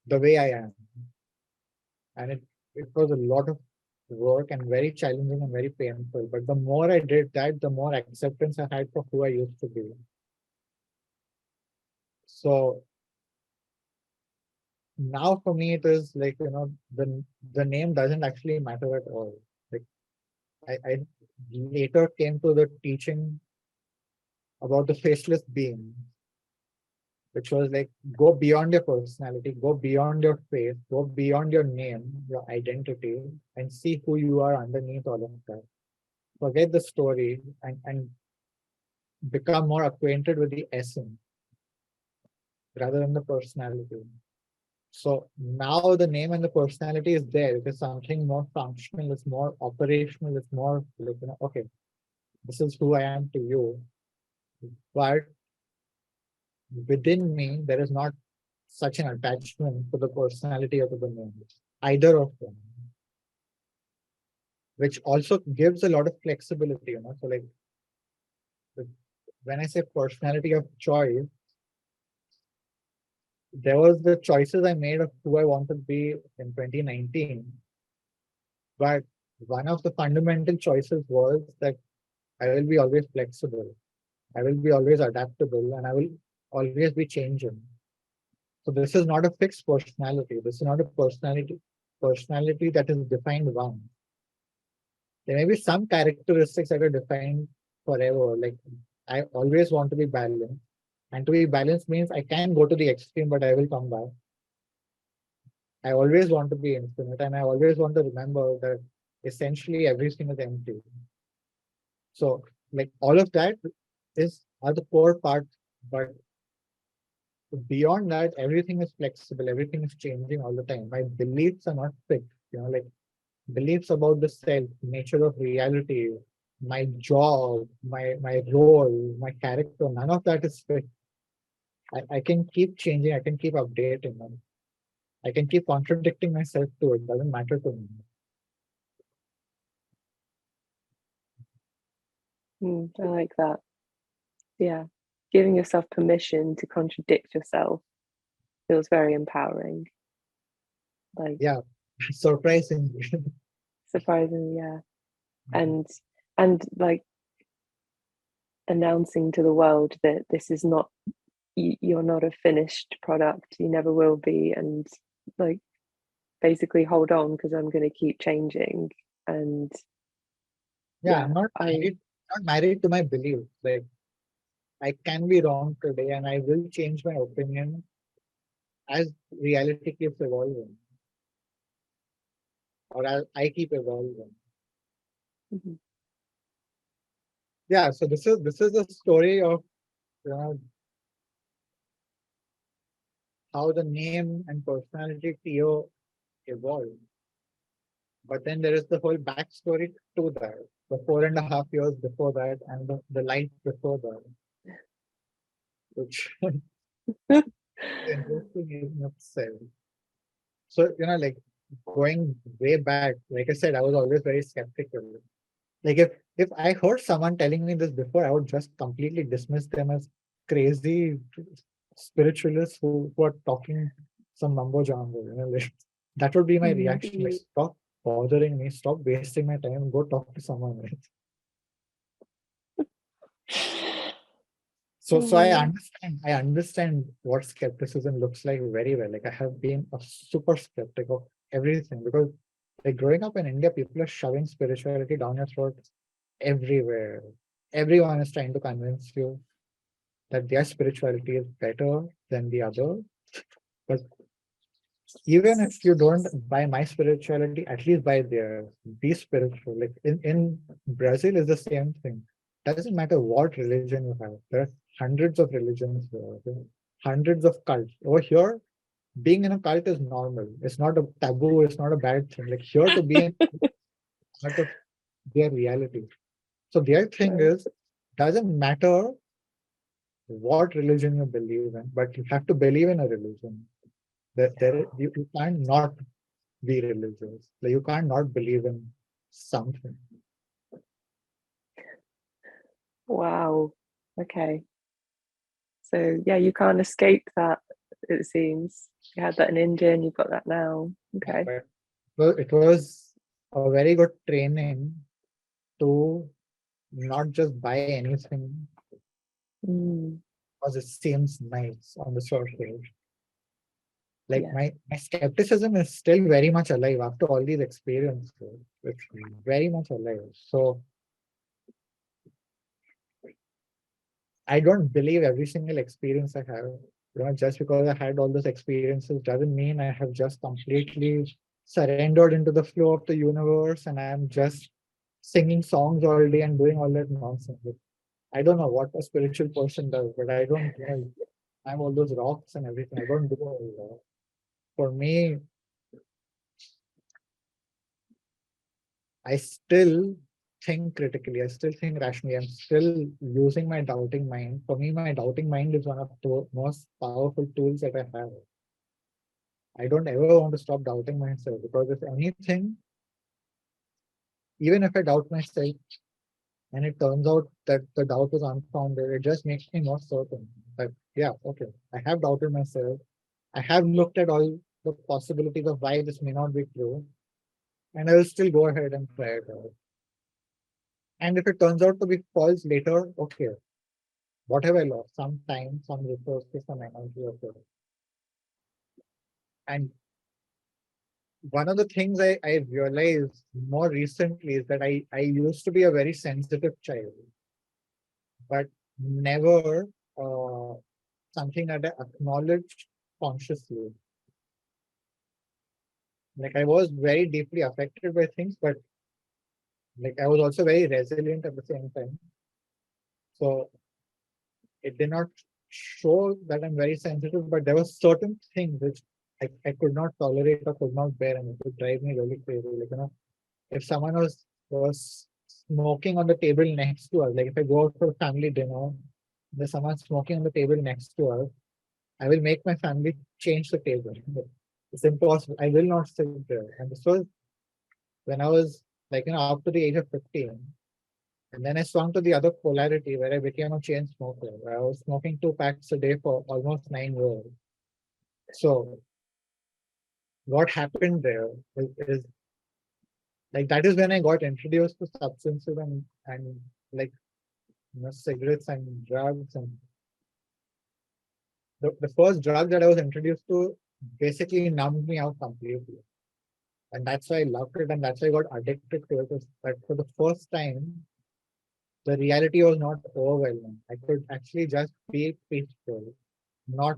the way I am. And it was a lot of work and very challenging and very painful. But the more I did that, the more acceptance I had for who I used to be. So now for me, it is like, you know, the name doesn't actually matter at all. Like I later came to the teaching about the faceless being, which was like, go beyond your personality, go beyond your face, go beyond your name, your identity, and see who you are underneath all of that. Forget the story and become more acquainted with the essence rather than the personality. So now the name and the personality is there. It is something more functional, it's more operational, it's more like, okay, this is who I am to you. But within me, there is not such an attachment to the personality or to the name, either of them, which also gives a lot of flexibility. So like when I say personality of choice, there was the choices I made of who I want to be in 2019. But one of the fundamental choices was that I will be always flexible. I will be always adaptable, and I will always be changing. So this is not a fixed personality. This is not a personality that is defined once. There may be some characteristics that are defined forever. Like I always want to be balanced. And to be balanced means I can go to the extreme, but I will come back. I always want to be infinite, and I always want to remember that essentially everything is empty. So like all of that are the core parts, but beyond that, everything is flexible, everything is changing all the time. My beliefs are not fixed, like beliefs about the self, nature of reality, my job, my role, my character, none of that is fixed. I can keep changing, I can keep updating them. I can keep contradicting myself too. It doesn't matter to me. I like that. Yeah. Giving yourself permission to contradict yourself feels very empowering. Like, yeah, surprisingly. surprisingly, yeah. And like announcing to the world that this is not, you're not a finished product, you never will be, and like basically hold on because I'm going to keep changing. And yeah, I'm not married to my beliefs. Like I can be wrong today, and I will change my opinion as reality keeps evolving, or as I keep evolving. Mhm. Yeah, so this is the story of how the name and personality Ti0 evolved. But then there is the whole backstory to that, the 4.5 years before that, and the life before that, which is interesting in itself. So, like going way back, like I said, I was always very skeptical. Like if I heard someone telling me this before, I would just completely dismiss them as crazy spiritualists who are talking some mumbo jumbo. Like, that would be my reaction. Like, stop bothering me, stop wasting my time, go talk to someone else. So I understand what skepticism looks like very well. Like I have been a super skeptic of everything because like growing up in India, people are shoving spirituality down your throat everywhere. Everyone is trying to convince you that their spirituality is better than the other. But even if you don't buy my spirituality, at least buy theirs. Be spiritual. Like in Brazil is the same thing. Doesn't matter what religion you have. There are hundreds of religions there. Okay? Hundreds of cults. Over here, being in a cult is normal. It's not a taboo. It's not a bad thing. Like here to be in part of their reality. So their thing is, doesn't matter what religion you believe in, but you have to believe in a religion. You can't not be religious. Like you can't not believe in something. Wow. Okay. So yeah, you can't escape that, it seems. You had that in India and you've got that now. Okay. But well, it was a very good training to not just buy anything because it seems nice on the surface. Like Yeah. my skepticism is still very much alive after all these experiences. It's very much alive. So I don't believe every single experience I have. Just because I had all those experiences doesn't mean I have just completely surrendered into the flow of the universe and I am just singing songs all day and doing all that nonsense. I don't know what a spiritual person does, but I don't, I have all those rocks and everything. I don't do all that. For me, I still think critically. I still think rationally. I'm still using my doubting mind. For me, my doubting mind is one of the most powerful tools that I have. I don't ever want to stop doubting myself because if anything, even if I doubt myself and it turns out that the doubt is unfounded, it just makes me more certain that, yeah, okay, I have doubted myself. I have looked at all the possibilities of why this may not be true, and I will still go ahead and try it out. And if it turns out to be false later, okay, what have I lost? Some time, some resources, some energy, okay. And one of the things I realized more recently is that I used to be a very sensitive child, but never something that I acknowledged consciously. Like I was very deeply affected by things, but like I was also very resilient at the same time. So it did not show that I'm very sensitive, but there were certain things which I could not tolerate or could not bear, and it would drive me really crazy. Like, if someone was smoking on the table next to us, like if I go out for a family dinner, there's someone smoking on the table next to us, I will make my family change the table. It's impossible. I will not sit there. And this was when I was like, up to the age of 15. And then I swung to the other polarity where I became a chain smoker. I was smoking 2 packs a day for almost 9 years. So what happened there is like that is when I got introduced to substances and like cigarettes and drugs. And the first drug that I was introduced to basically numbed me out completely. And that's why I loved it and that's why I got addicted to it. But for the first time, the reality was not overwhelming. I could actually just be peaceful, not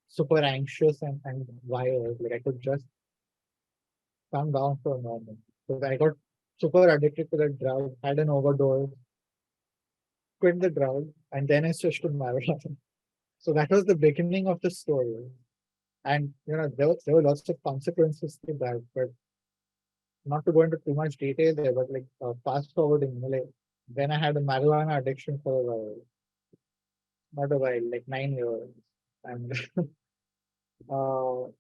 super anxious and wired. Like I could just calm down for a moment. So I got super addicted to the drug, had an overdose, quit the drug, and then I switched to marijuana. So that was the beginning of the story. And there were lots of consequences to that, but not to go into too much detail there, but like fast forwarding, like then I had a marijuana addiction for a while, not a while, like 9 years. And uh,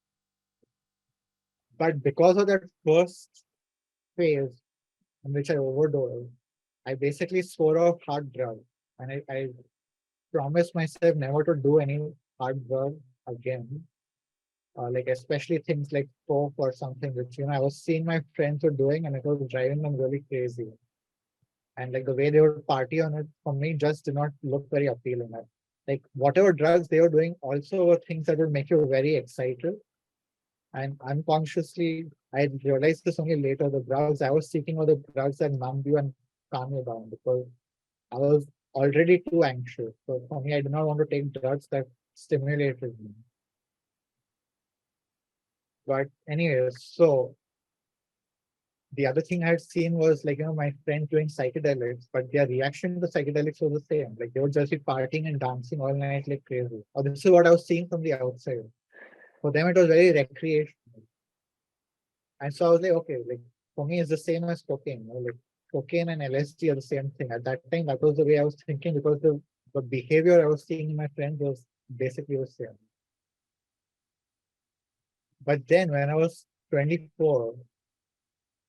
but because of that first phase in which I overdosed, I basically swore off hard drugs. And I promised myself never to do any hard work again. Like especially things like coke or something, which I was seeing my friends were doing, and it was driving them really crazy. And like the way they would party on it, for me, just did not look very appealing. Like whatever drugs they were doing, also were things that would make you very excited. And unconsciously, I realized this only later. The drugs I was seeking were the drugs that numb you and calm you down because I was already too anxious. So for me, I did not want to take drugs that stimulated me. But anyways, so the other thing I had seen was like, my friends doing psychedelics, but their reaction to psychedelics was the same. Like they would just be partying and dancing all night like crazy. Or this is what I was seeing from the outside. For them, it was very recreational. And so I was like, okay, like for me, it's the same as cocaine. Like cocaine and LSD are the same thing. At that time, that was the way I was thinking because the behavior I was seeing in my friends was basically the same. But then when I was 24,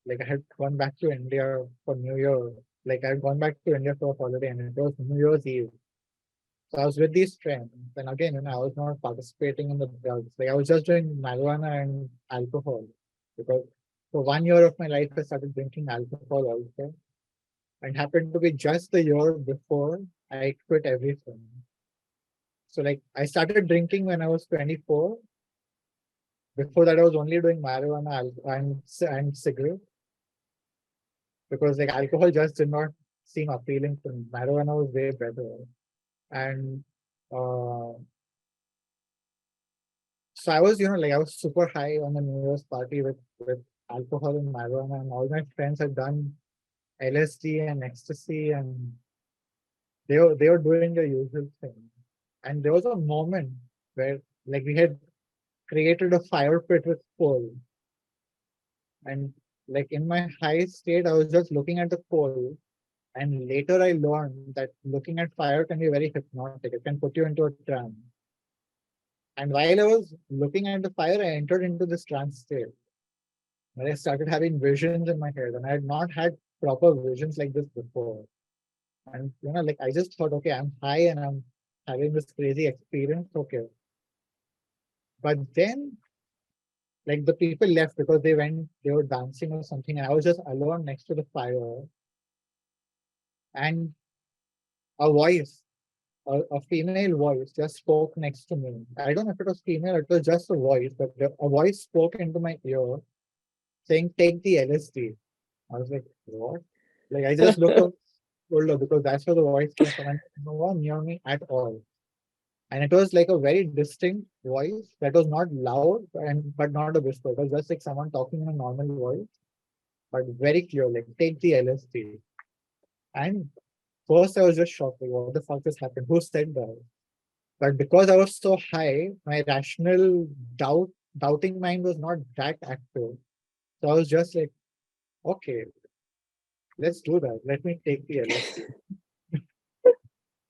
like I had gone back to India for New Year. Like I had gone back to India for a holiday and it was New Year's Eve. So I was with these friends. And again, I was not participating in the drugs. Like I was just doing marijuana and alcohol. Because for 1 year of my life, I started drinking alcohol also. And happened to be just the year before I quit everything. So like I started drinking when I was 24. before that I was only doing marijuana and cigarette, because like alcohol just did not seem appealing to me. Marijuana was way better. And uh, so I was, like I was super high on the New Year's party with alcohol and marijuana, and all my friends had done LSD and ecstasy, and they were doing the usual thing. And there was a moment where like we had created a fire pit with coal, and like in my high state, I was just looking at the coal, and later I learned that looking at fire can be very hypnotic. It can put you into a trance. And while I was looking at the fire, I entered into this trance state where I started having visions in my head, and I had not had proper visions like this before. And like I just thought, okay, I'm high and I'm having this crazy experience. Okay. But then like the people left because they were dancing or something, and I was just alone next to the fire. And a voice, a female voice just spoke next to me. I don't know if it was female, it was just a voice, but a voice spoke into my ear saying, "Take the LSD." I was like, what? Like I just looked up shoulder because that's where the voice came from, and no one near me at all. And it was like a very distinct voice that was not loud and but not a whisper. It was just like someone talking in a normal voice, but very clear, like take the LSD. And first I was just shocked, like what the fuck just happened? Who said that? But because I was so high, my rational doubting mind was not that active. So I was just like, okay, let's do that. Let me take the LSD.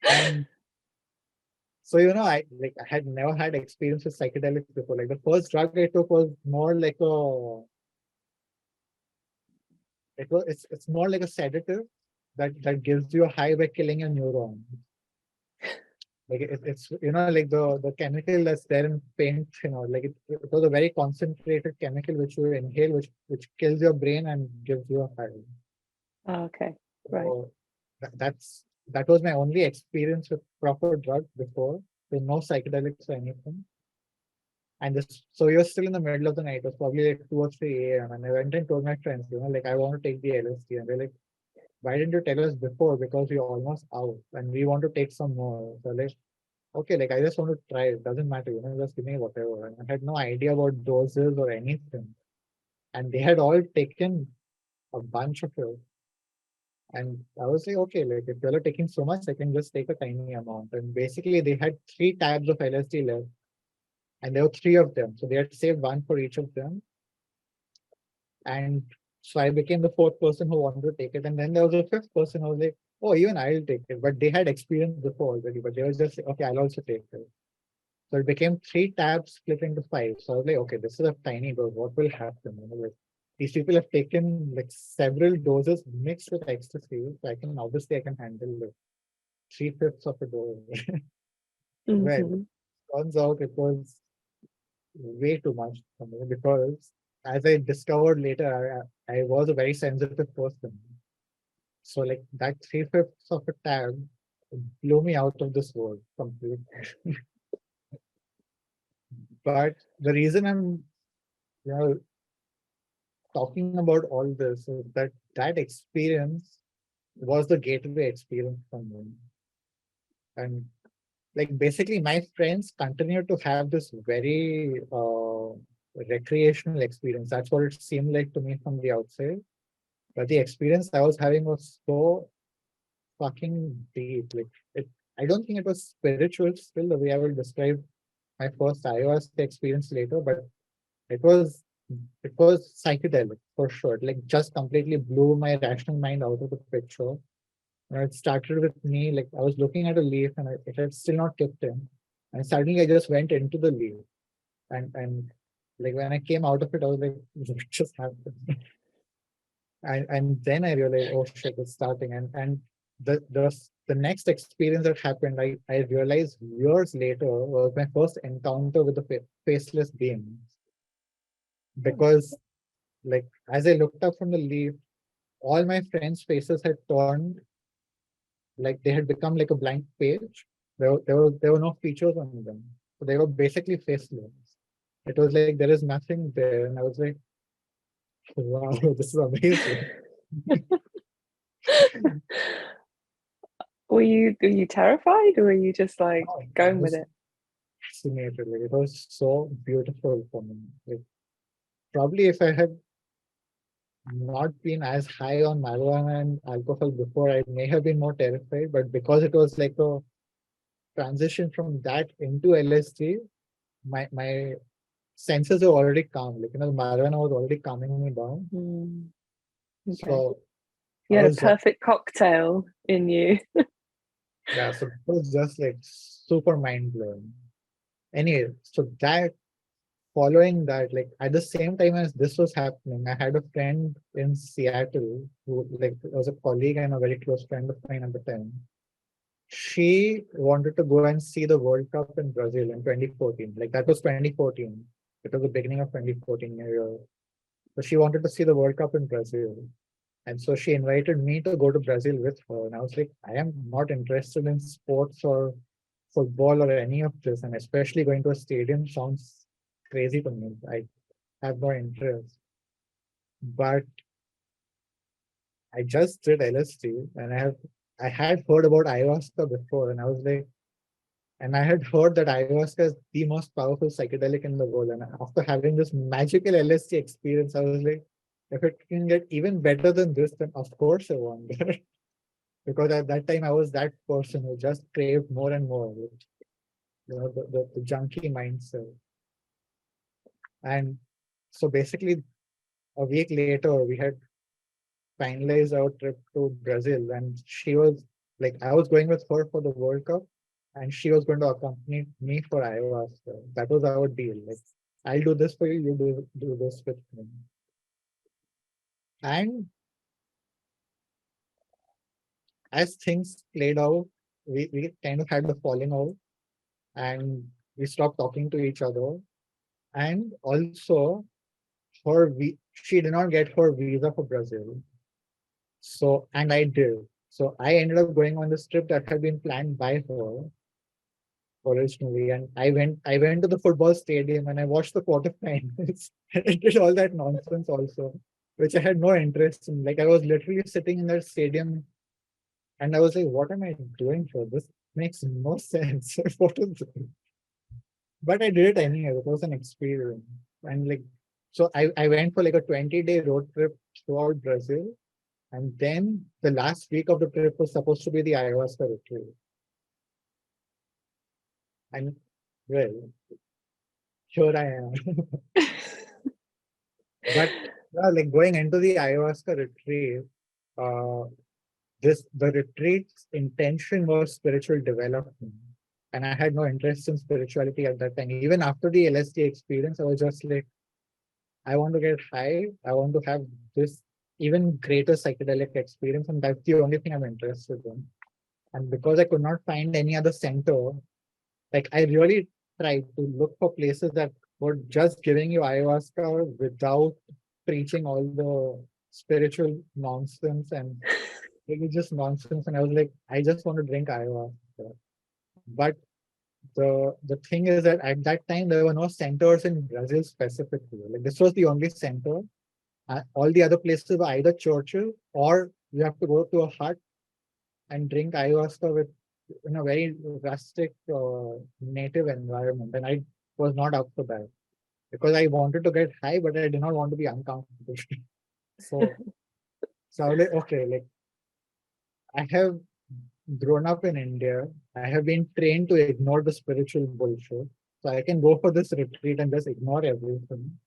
And so I had never had experience with psychedelics before. Like the first drug I took was more like it's more like a sedative that gives you a high by killing your neurons. Like it's like the chemical that's there in paint, like it was a very concentrated chemical which you inhale, which kills your brain and gives you a high. Oh, okay, right. So that was my only experience with proper drug before. So no psychedelics or anything. And so you're still in the middle of the night. It was probably like 2 or 3 a.m. And I went and told my friends, like I want to take the LSD. And they're like, why didn't you tell us before? Because we're almost out and we want to take some more. So like, okay, like I just want to try it. Doesn't matter, just give me whatever. And I had no idea about doses or anything. And they had all taken a bunch of it. And I was like, okay, like if you're taking so much, I can just take a tiny amount. And basically they had 3 tabs of LSD left. And there were 3 of them. So they had saved one for each of them. And so I became the 4th person who wanted to take it. And then there was a 5th person who was like, oh, even I'll take it. But they had experience before already, but they were just like, okay, I'll also take it. So it became 3 tabs split into 5. So I was like, okay, this is a tiny dose. What will happen? Like, these people have taken like several doses mixed with ecstasy. So I can handle like 3/5 of a dose. Well, Mhm. turns out it was way too much for me because as I discovered later, I was a very sensitive person. So like that 3/5 of a tab blew me out of this world completely. But the reason I'm you know talking about all this is that experience was the gateway experience for me. And like basically my friends continue to have this very recreational experience. That's what it seemed like to me from the outside. But the experience I was having was so fucking deep. Like I don't think it was spiritual still the way I will describe my first iOS experience later, but it was it was psychedelic for sure. It, like just completely blew my rational mind out of the picture. And it started with me, like I was looking at a leaf and it had still not kicked in. And suddenly I just went into the leaf. And like when I came out of it, I was like, what just happened? And then I realized, oh shit, it's starting. And the next experience that happened, I realized years later was my first encounter with the faceless beings. Because like as I looked up from the leaf, all my friends' faces had turned like they had become like a blank page. There were no features on them. So they were basically faceless. It was like there is nothing there, and I was like, wow, this is amazing. Were you terrified, or were you just like Wow, I going with was it? fascinated. Like, it was so beautiful for me. Like, probably if I had not been as high on marijuana and alcohol before, I may have been more terrified. But because it was like a transition from that into LSD, my senses were already calm. Like, marijuana was already calming me down. Hmm, okay. So You I had a was just, perfect cocktail in you. yeah, so it was just like super mind blowing. Anyway, so that following that, like at the same time as this was happening, I had a friend in Seattle who like was a colleague and a very close friend of mine at the time. She wanted to go and see the World Cup in Brazil in 2014. Like that was 2014. It was the beginning of 2014 year. So she wanted to see the World Cup in Brazil. And so she invited me to go to Brazil with her. And I was like, I am not interested in sports or football or any of this. And especially going to a stadium sounds crazy to me. I have no interest. But I just did LSD and I had heard about ayahuasca before, and I was like, and I had heard that ayahuasca is the most powerful psychedelic in the world. And after having this magical LSD experience, I was like, if it can get even better than this, then of course I want it. Because at that time I was that person who just craved more and more, the junkie mindset. And so basically, a week later, we had finalized our trip to Brazil, and she was like, I was going with her for the World Cup, and she was going to accompany me for ayahuasca. That was our deal. Like, I'll do this for you, you do this with me. And as things played out, we kind of had the falling out, and we stopped talking to each other. And also, she did not get her visa for Brazil. So, and I did. So I ended up going on this trip that had been planned by her originally, and I went to the football stadium and I watched the quarterfinals. I did all that nonsense also, which I had no interest in. Like I was literally sitting in that stadium and I was like, what am I doing for this? Makes no sense. What is this? But I did it anyway. It was an experience. And like so I went for like a 20-day road trip throughout Brazil. And then the last week of the trip was supposed to be the ayahuasca retreat. And well, here I am. But like going into the ayahuasca retreat, uh, the retreat's intention was spiritual development. And I had no interest in spirituality at that time. Even after the LSD experience, I was just like, I want to get high. I want to have this even greater psychedelic experience. And that's the only thing I'm interested in. And because I could not find any other center, like I really tried to look for places that were just giving you ayahuasca without preaching all the spiritual nonsense and religious nonsense. And I was like, I just want to drink ayahuasca. But the thing is that at that time there were no centers in Brazil specifically. Like this was the only center. All the other places were either churches or you have to go to a hut and drink ayahuasca with in a very rustic native environment. And I was not up for that because I wanted to get high, but I did not want to be uncomfortable. so so I was like, okay, like I have grown up in India. I have been trained to ignore the spiritual bullshit. So I can go for this retreat and just ignore everything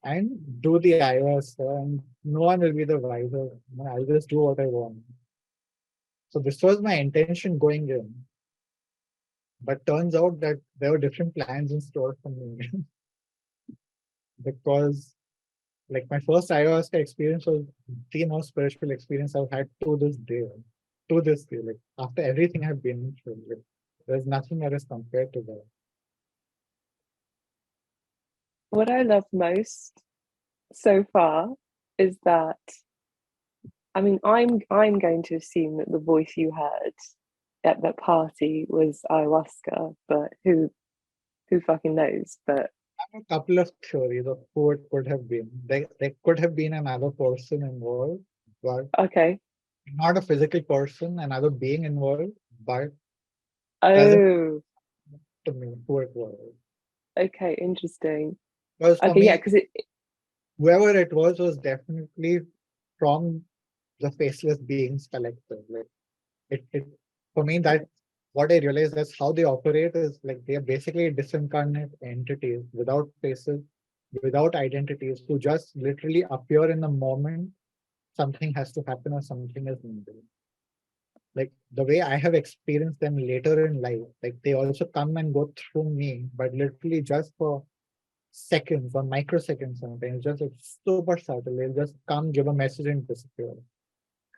and do the ayahuasca and no one will be the wiser. I'll just do what I want. So this was my intention going in. But turns out that there were different plans in store for me because like my first ayahuasca experience was the most spiritual experience I've had to this day. To this day, like after everything I've been through, like, there's nothing that is compared to that. What I love most so far is that, I mean, I'm going to assume that the voice you heard at that party was ayahuasca, but who fucking knows? But have a couple of theories of who it could have been. There could have been another person involved, but Okay. not a physical person, another being involved, but doesn't Oh, to me who it was. okay, interesting. Because for Okay, yeah, me, because it whoever it was definitely from the faceless beings collective. Like it for me that what I realized is how they operate is like they are basically disincarnate entities without faces, without identities, who just literally appear in the moment something has to happen or something is needed. Like the way I have experienced them later in life, like they also come and go through me, but literally just for seconds or microseconds sometimes, just like super subtle. They'll just come, give a message and disappear.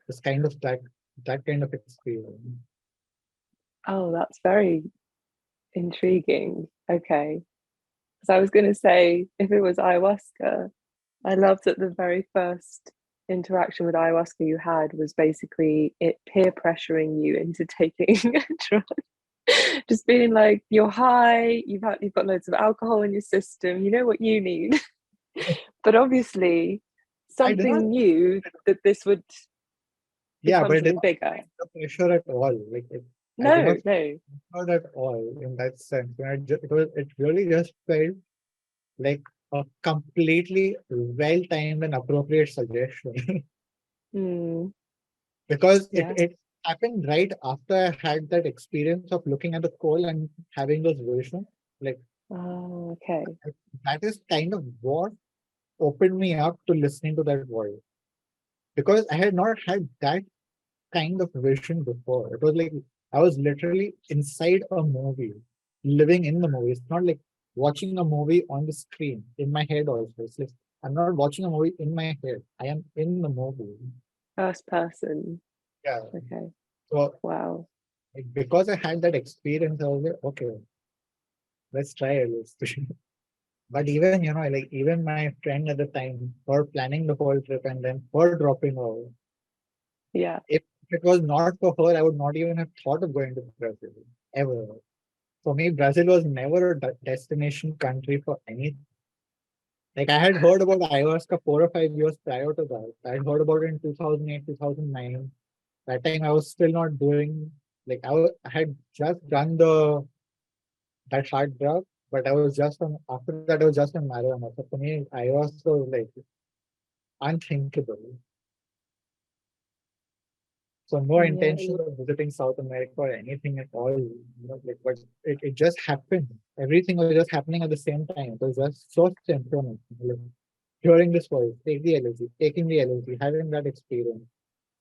It's kind of that kind of experience. oh, that's very intriguing. Okay. Because I was going to say, if it was ayahuasca, I loved that the very first interaction with ayahuasca you had was basically it peer pressuring you into taking a drug. Just being like, you're high, you've got loads of alcohol in your system, you know what you need. But obviously, I did not, something knew that this would yeah, become but I did something not bigger. feel the pressure at all. I did No, not no. feel that at all in that sense. It really just felt like a completely well-timed and appropriate suggestion. Hmm. Because Yeah. it happened right after I had that experience of looking at the coal and having those visions. Like Oh, okay. that is kind of what opened me up to listening to that voice. Because I had not had that kind of vision before. It was like I was literally inside a movie, living in the movie. It's not like watching a movie on the screen in my head also. It's like I'm not watching a movie in my head. I am in the movie. First person. Yeah. Okay. So Wow. like, because I had that experience, I was like, okay, let's try it. But even, like even my friend at the time, for planning the whole trip and then for dropping out, Yeah. if it was not for her, I would not even have thought of going to Brazil ever. For me, Brazil was never a destination country for anything. Like I had heard about ayahuasca 4 or 5 years prior to that. I had heard about it in 2008, 2009. That time I was still not doing, like I had just done that hard drug, but I was just on, after that I was just on marijuana. So for me, ayahuasca was like unthinkable. So no Yeah. intention of visiting South America or anything at all. But it just happened. Everything was just happening at the same time. It was just so synchronous. Like, hearing this voice, take the LSD, taking the LSD, having that experience,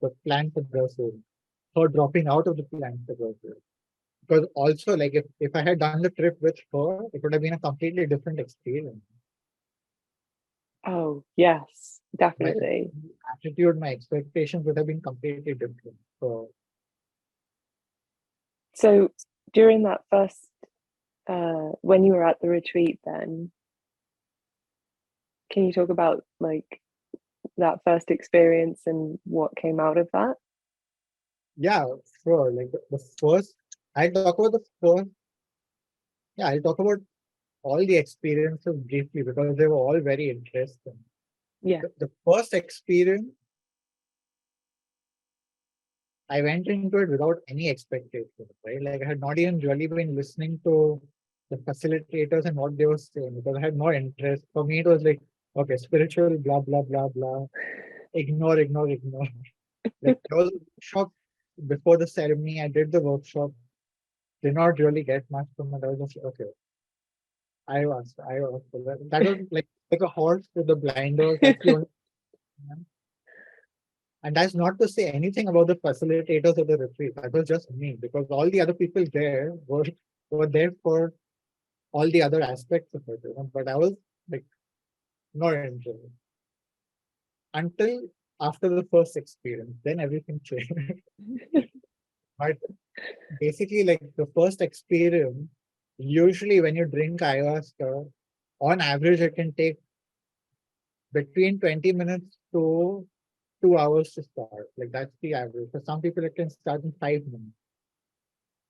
the plan for Brazil, her dropping out of the plan for Brazil. Because also, like if I had done the trip with her, it would have been a completely different experience. Oh, yes, My definitely. attitude, my expectations would have been completely different. So So during that first, when you were at the retreat, then can you talk about like that first experience and what came out of that? yeah, sure. Like the first, I'll talk about the first. Yeah, I'll talk about all the experiences briefly because they were all very interesting. Yeah. The first experience, I went into it without any expectation, right? Like I had not even really been listening to the facilitators and what they were saying because I had no interest. For me, it was like, okay, spiritual, blah, blah, blah, blah. Ignore, ignore, ignore. Like there was a workshop before the ceremony. I did the workshop. Did not really get much from it. I was just okay. I was. That was like a horse with the blinders. That's the only. And that's not to say anything about the facilitators of the retreat. That was just me because all the other people there were there for all the other aspects of it. But I was like not interested until after the first experience. Then everything changed. But basically, like the first experience, usually when you drink ayahuasca, on average, it can take between 20 minutes to 2 hours to start. Like that's the average. For some people, it can start in 5 minutes.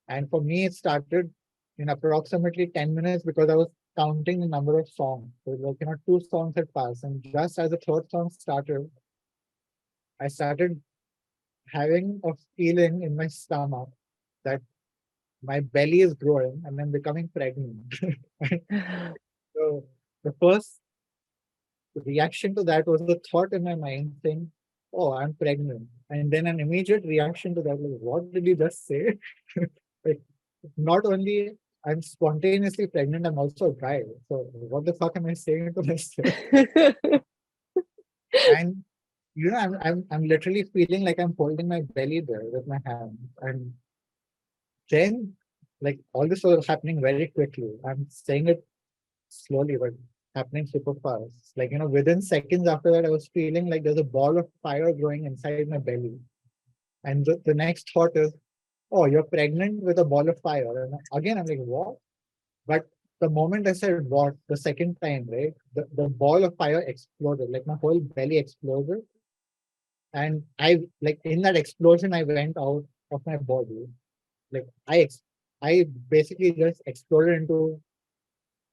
And for me, it started in approximately 10 minutes because I was counting the number of songs. So like, 2 songs had passed, and just as the third song started, I started having a feeling in my stomach that my belly is growing and I'm becoming pregnant. So the first reaction to that was the thought in my mind saying, "Oh, I'm pregnant," and then an immediate reaction to that was, "What did you just say?" Like, not only I'm spontaneously pregnant, I'm also dry. So what the fuck am I saying to myself? And I'm literally feeling like I'm holding my belly there with my hand, and then like all this was happening very quickly. I'm saying it slowly, but happening super fast. Like, within seconds after that, I was feeling like there's a ball of fire growing inside my belly. And the next thought is, "Oh, you're pregnant with a ball of fire." And again, I'm like, "What?" But the moment I said what, the second time, right, the ball of fire exploded. Like my whole belly exploded. And like in that explosion, I went out of my body. Like I basically just exploded into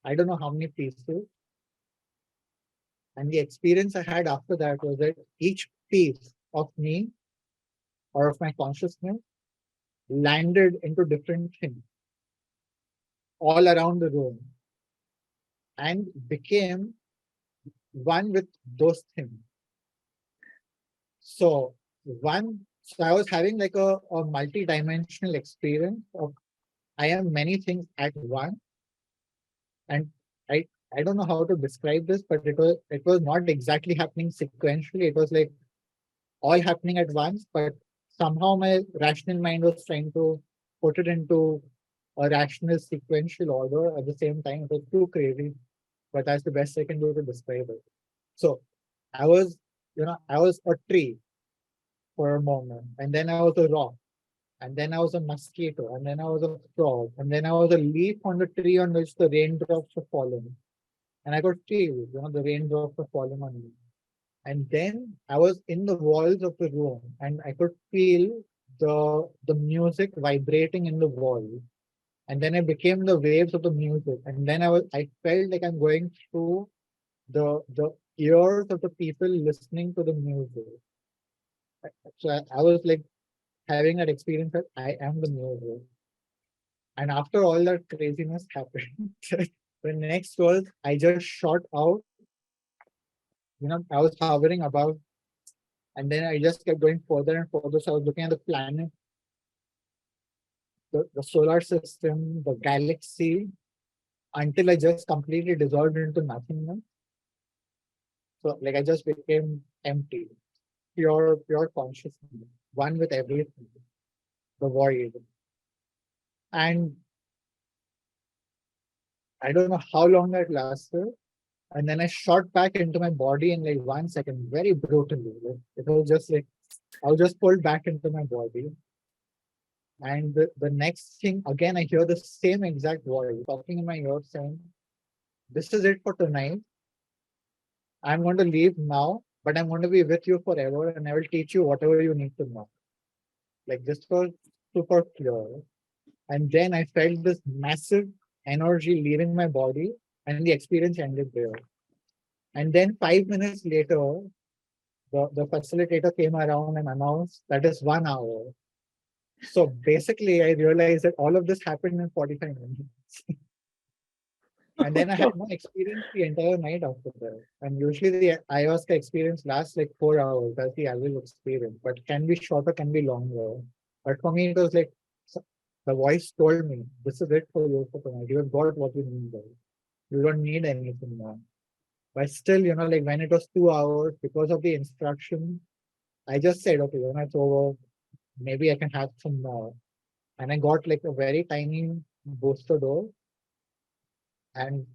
I don't know how many pieces. And the experience I had after that was that each piece of me or of my consciousness landed into different things all around the room and became one with those things. So I was having like a multi-dimensional experience of I am many things at once. And I I don't know how to describe this, but it was not exactly happening sequentially. It was like all happening at once, but somehow my rational mind was trying to put it into a rational sequential order at the same time. It was too crazy, but that's the best I can do to describe it. So I was, I was a tree for a moment, and then I was a rock, and then I was a mosquito, and then I was a frog, and then I was a leaf on the tree on which the raindrops were falling. And I could feel, the raindrops were falling on me. And then I was in the walls of the room and I could feel the music vibrating in the wall. And then I became the waves of the music. And then I felt like I'm going through the ears of the people listening to the music. So I was like having that experience that I am the music. And after all that craziness happened, the next was I just shot out. I was hovering above. And then I just kept going further and further. So I was looking at the planet, the solar system, the galaxy, until I just completely dissolved into nothingness. So like I just became empty, pure consciousness, one with everything, the void. And I don't know how long that lasted. And then I shot back into my body in like 1 second, very brutally. Like, it was just like I was just pulled back into my body. And the next thing, again, I hear the same exact voice talking in my ear saying, "This is it for tonight. I'm going to leave now, but I'm going to be with you forever and I will teach you whatever you need to know." Like this was super clear. And then I felt this massive energy leaving my body and the experience ended there. And then 5 minutes later, the facilitator came around and announced that is 1 hour. So basically, I realized that all of this happened in 45 minutes. And then I had no experience the entire night after that. And usually the ayahuasca experience lasts like 4 hours. That's the average experience, but can be shorter, can be longer. But for me, it was like the voice told me, "This is it for you for tonight. You have got what you need. Guys. You don't need anything more." But still, like when it was 2 hours, because of the instruction, I just said, "Okay, when it's over, maybe I can have some more." And I got like a very tiny booster dose. And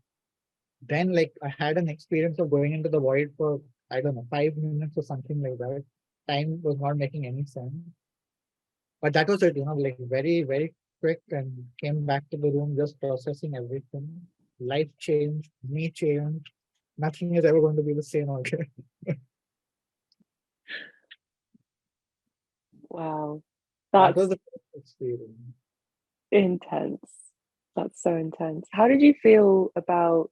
then like I had an experience of going into the void for, I don't know, 5 minutes or something like that. Time was not making any sense. But that was it, like very, very quick, and came back to the room just processing everything. Life changed, me changed. Nothing is ever going to be the same again. Wow, That that's was the first experience. intense. That's so intense. How did you feel about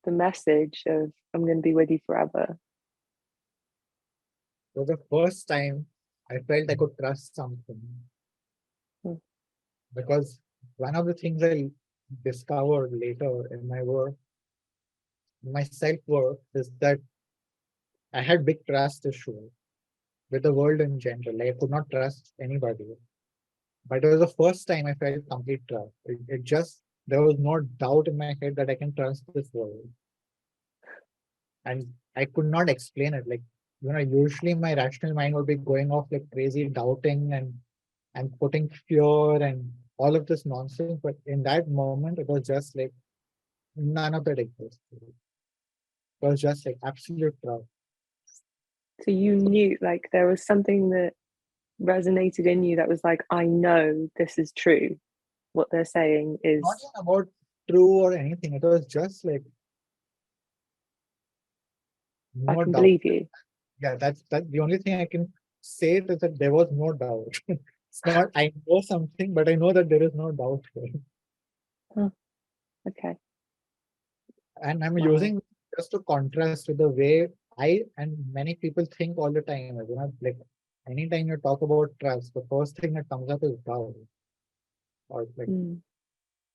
the message of I'm going to be with you forever? It was the first time I felt I could trust something. Hmm. Because one of the things I discovered later in my work, my self-work, is that I had big trust issues with the world in general. Like, I could not trust anybody. But it was the first time I felt complete trust. It just, there was no doubt in my head that I can trust this world. And I could not explain it. Like, usually my rational mind would be going off like crazy, doubting and putting fear and all of this nonsense. But in that moment, it was just like none of that existed. It was just like absolute trust. So you knew, like, there was something that resonated in you that was like, I know this is true. What they're saying is, Not even about true or anything. It was just like I no can doubt. believe you. Yeah, that's the only thing I can say is that there was no doubt. It's not I know something, but I know that there is no doubt here. Huh. Okay. And I'm Wow. using just to contrast with the way I and many people think all the time. Like anytime you talk about trust, the first thing that comes up is doubt. Or like, Mm.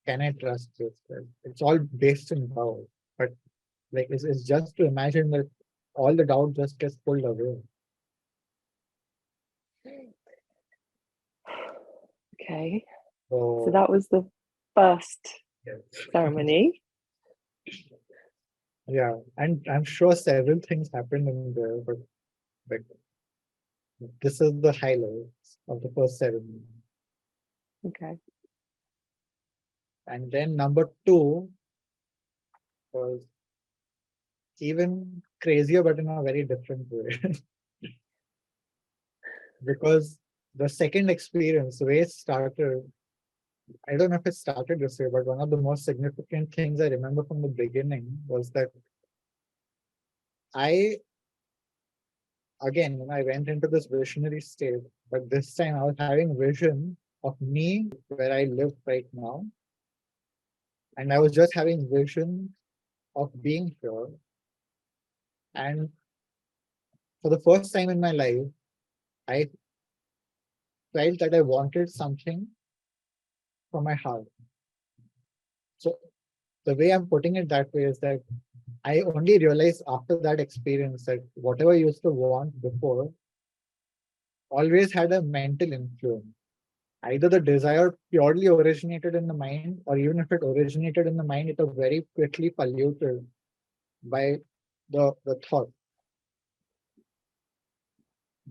can I trust this? It's all based in doubt. But like it's just to imagine that all the doubt just gets pulled away. Okay. So So that was the first yes. ceremony. Yeah, and I'm sure several things happened in there, but like this is the highlights of the first ceremony. Okay. And then number two was even crazier, but in a very different way. Because the second experience, the way it started, I don't know if it started this way, but one of the most significant things I remember from the beginning was that I, again, when I went into this visionary state, but this time I was having vision of me where I live right now. And I was just having vision of being here. And for the first time in my life, I felt that I wanted something from my heart. So the way I'm putting it that way is that I only realized after that experience that whatever I used to want before always had a mental influence. Either the desire purely originated in the mind, or even if it originated in the mind, it was very quickly polluted by the thought.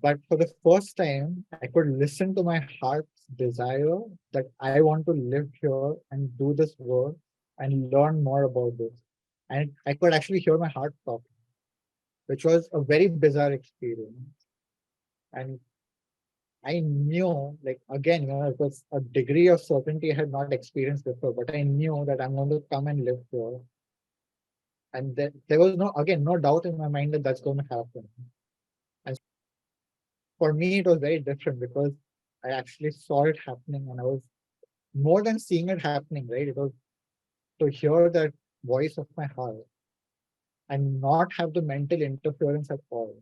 But for the first time, I could listen to my heart's desire that I want to live here and do this work and learn more about this. And I could actually hear my heart talk, which was a very bizarre experience. And I knew, like, again, it was a degree of certainty I had not experienced before, but I knew that I'm going to come and live here. And there was no doubt in my mind that that's going to happen. And for me, it was very different because I actually saw it happening and I was more than seeing it happening, right? It was to hear that voice of my heart and not have the mental interference at all.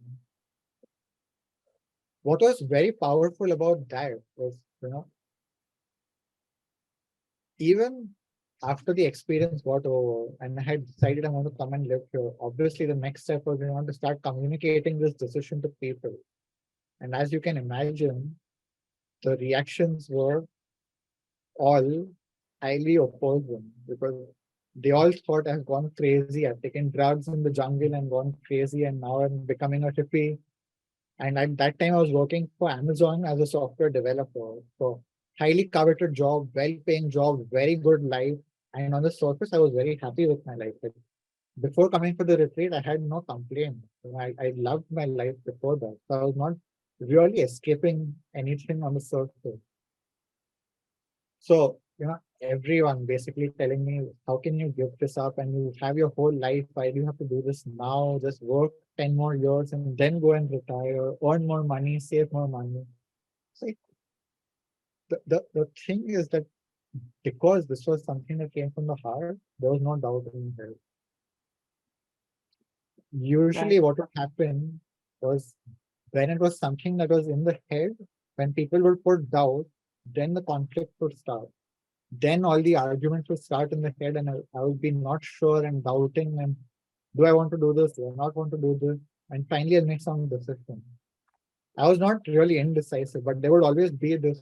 What was very powerful about that was, even after the experience got over and I had decided I want to come and live here, obviously the next step was to start communicating this decision to people. And as you can imagine, the reactions were all highly opposing because they all thought I've gone crazy. I've taken drugs in the jungle and gone crazy, and now I'm becoming a hippie. And at that time, I was working for Amazon as a software developer. So highly coveted job, well-paying job, very good life. And on the surface, I was very happy with my life. Like, before coming for the retreat, I had no complaint. I loved my life before that. So I was not really escaping anything on the surface. So, everyone basically telling me, how can you give this up and you have your whole life? Why do you have to do this now? Just work 10 more years and then go and retire, earn more money, save more money. So the thing is that because this was something that came from the heart, there was no doubt in my head. Usually, Right. what would happen was when it was something that was in the head, when people would put doubt, then the conflict would start. Then all the arguments would start in the head, and I would be not sure and doubting. And do I want to do this? Do I not want to do this? And finally, I'll make some decision. I was not really indecisive, but there would always be this,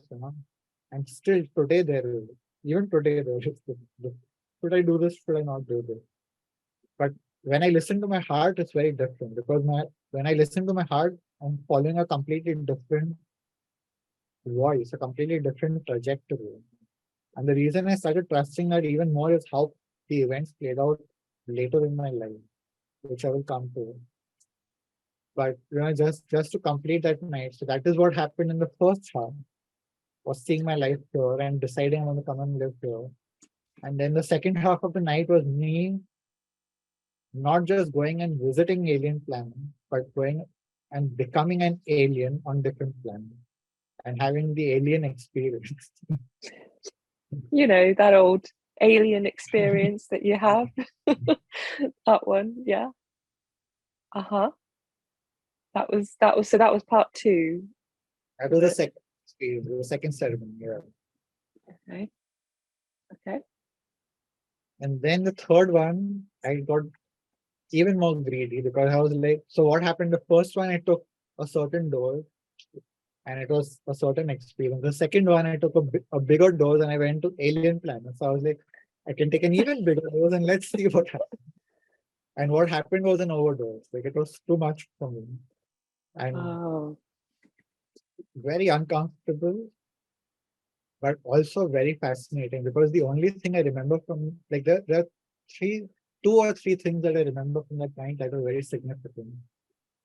and still today there is, even today there is this, should I do this? Should I not do this? But when I listen to my heart, it's very different because when I listen to my heart, I'm following a completely different voice, a completely different trajectory. And the reason I started trusting that even more is how the events played out later in my life, which I will come to. But just to complete that night, so that is what happened in the first half, was seeing my life here and deciding I want to come and live here. And then the second half of the night was me not just going and visiting alien planets, but going and becoming an alien on different planets and having the alien experience. You know, that old alien experience that you have. That one, yeah. Uh-huh. That was so that was part 2. That was the second experience, the second ceremony. Yeah. Okay. Okay. And then the third one, I got even more greedy because I was like, so what happened? The first one, I took a certain dose and it was a certain experience. The second one, I took a bigger dose and I went to alien planets. So I was like, I can take an even bigger dose and let's see what happens. And what happened was an overdose. Like it was too much for me and Oh, very uncomfortable, but also very fascinating because the only thing I remember from like there are two or three things that I remember from that night that were very significant.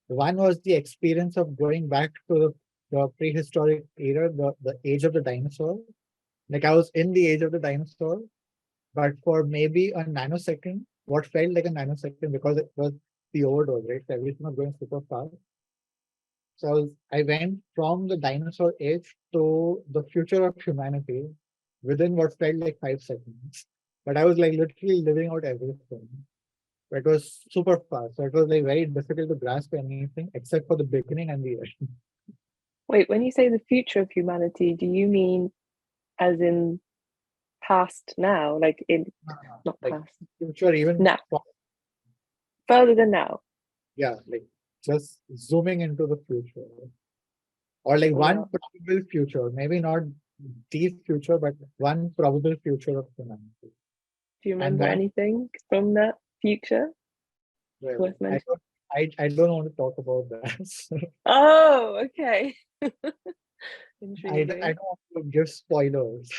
One was the experience of going back to the prehistoric era, the age of the dinosaur. Like I was in the age of the dinosaur, but for maybe a nanosecond, what felt like a nanosecond because it was the overdose, right? So everything was going super fast. So I went from the dinosaur age to the future of humanity within what felt like 5 seconds. But I was like literally living out everything. It was super fast. So it was like very difficult to grasp anything except for the beginning and the end. wait, when you say the future of humanity, do you mean as in past now? Like in not Like past. future even Now. Further than now. yeah, like just zooming into the future. Or like one Wow. probable future, maybe not the future, but one probable future of humanity. Do you And remember that anything from that future well, worth mentioning? I don't want to talk about that. Oh, okay. I Intriguing. don't want to give spoilers.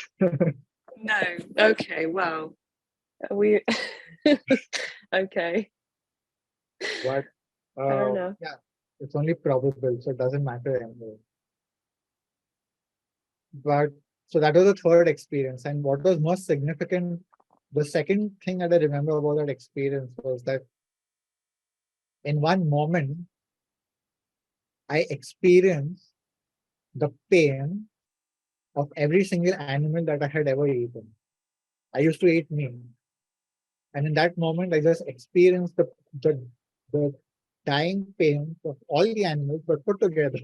No. Okay, well. We okay. But Fair enough. yeah, it's only probable, so it doesn't matter anymore. But so that was the third experience. And what was most significant, the second thing that I remember about that experience was that in one moment, I experienced the pain of every single animal that I had ever eaten. I used to eat meat. And in that moment, I just experienced the dying pains of all the animals, but put together.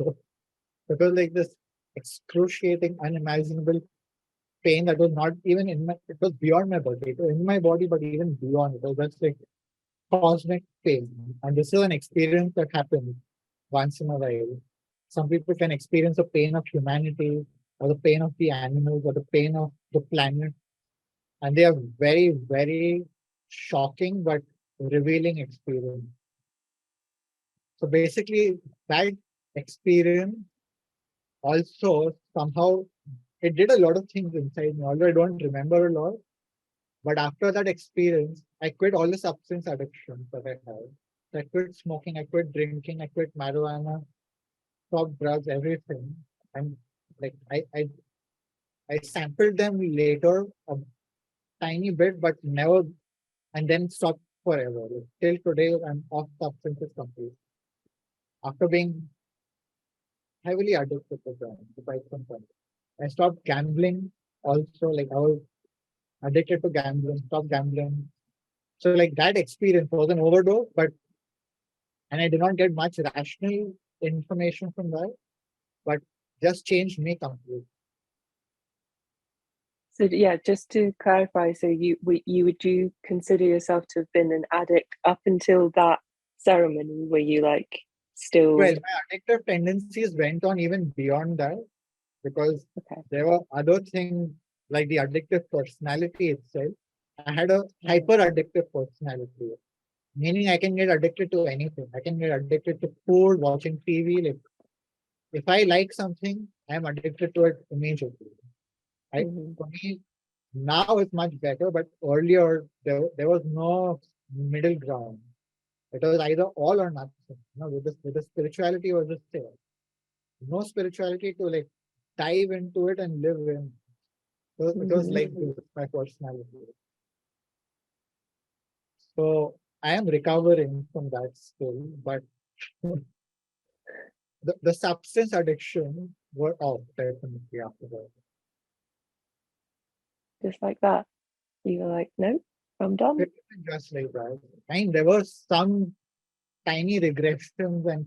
It was like this excruciating, unimaginable pain that was not even in my, it was beyond my body. It was in my body, but even beyond. It was just like cosmic pain. And this is an experience that happens once in a while. Some people can experience the pain of humanity, or the pain of the animals, or the pain of the planet. And they are very, very shocking but revealing experience. So basically, that experience also somehow it did a lot of things inside me. Although I don't remember a lot, but after that experience, I quit all the substance addictions that I had. I quit smoking, I quit drinking, I quit marijuana, stopped drugs, everything. And like I sampled them later a tiny bit, but never, and then stopped forever. Like, till today, I'm off substances completely. After being heavily addicted to them for quite some time. I stopped gambling also. Like I was addicted to gambling, stopped gambling. So like that experience was an overdose, and I did not get much rational information from that, but just changed me completely. So yeah, just to clarify, so would you consider yourself to have been an addict up until that ceremony? Were you like still Well, my addictive tendencies went on even beyond that because okay? there were other things like the addictive personality itself. I had a hyper addictive personality, meaning I can get addicted to anything. I can get addicted to food, watching TV. Like if I like something, I'm addicted to it immediately. Right? Mhm. For me, now it's much better, but earlier there was no middle ground. It was either all or nothing. With the spirituality was just there. No spirituality to like dive into it and live in. So it was like this, my personality. So I am recovering from that still, but the substance addiction were off definitely after that. Just like that, you were like, no, I'm done. It wasn't just like that. I mean, there were some tiny regressions and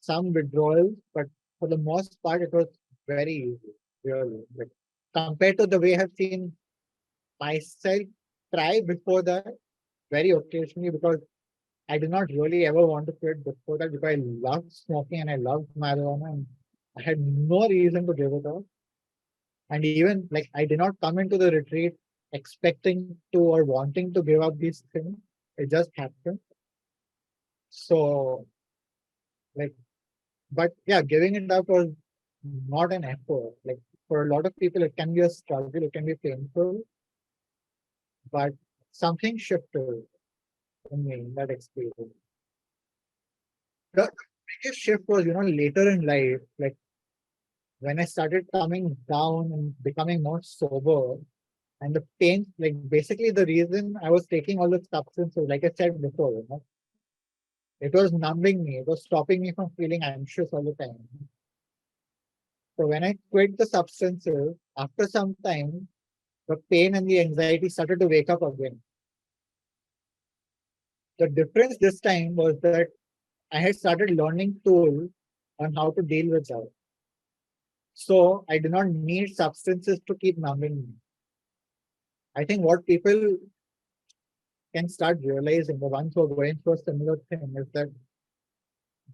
some withdrawals, but for the most part, it was very easy, really. Like, compared to the way I've seen myself try before that, very occasionally, because I did not really ever want to quit before that because I loved smoking and I loved marijuana and I had no reason to give it up. And even like I did not come into the retreat expecting to or wanting to give up these things. It just happened. So like, but yeah, giving it up was not an effort. Like for a lot of people, it can be a struggle, it can be painful, but something shifted in me in that experience. The biggest shift was, later in life, like when I started coming down and becoming more sober, and the pain, like basically the reason I was taking all the substances, like I said before, it was numbing me, it was stopping me from feeling anxious all the time. So when I quit the substances, after some time, the pain and the anxiety started to wake up again. The difference this time was that I had started learning tools on how to deal with that. So I do not need substances to keep numbing me. I think what people can start realizing, the ones who are going through a similar thing, is that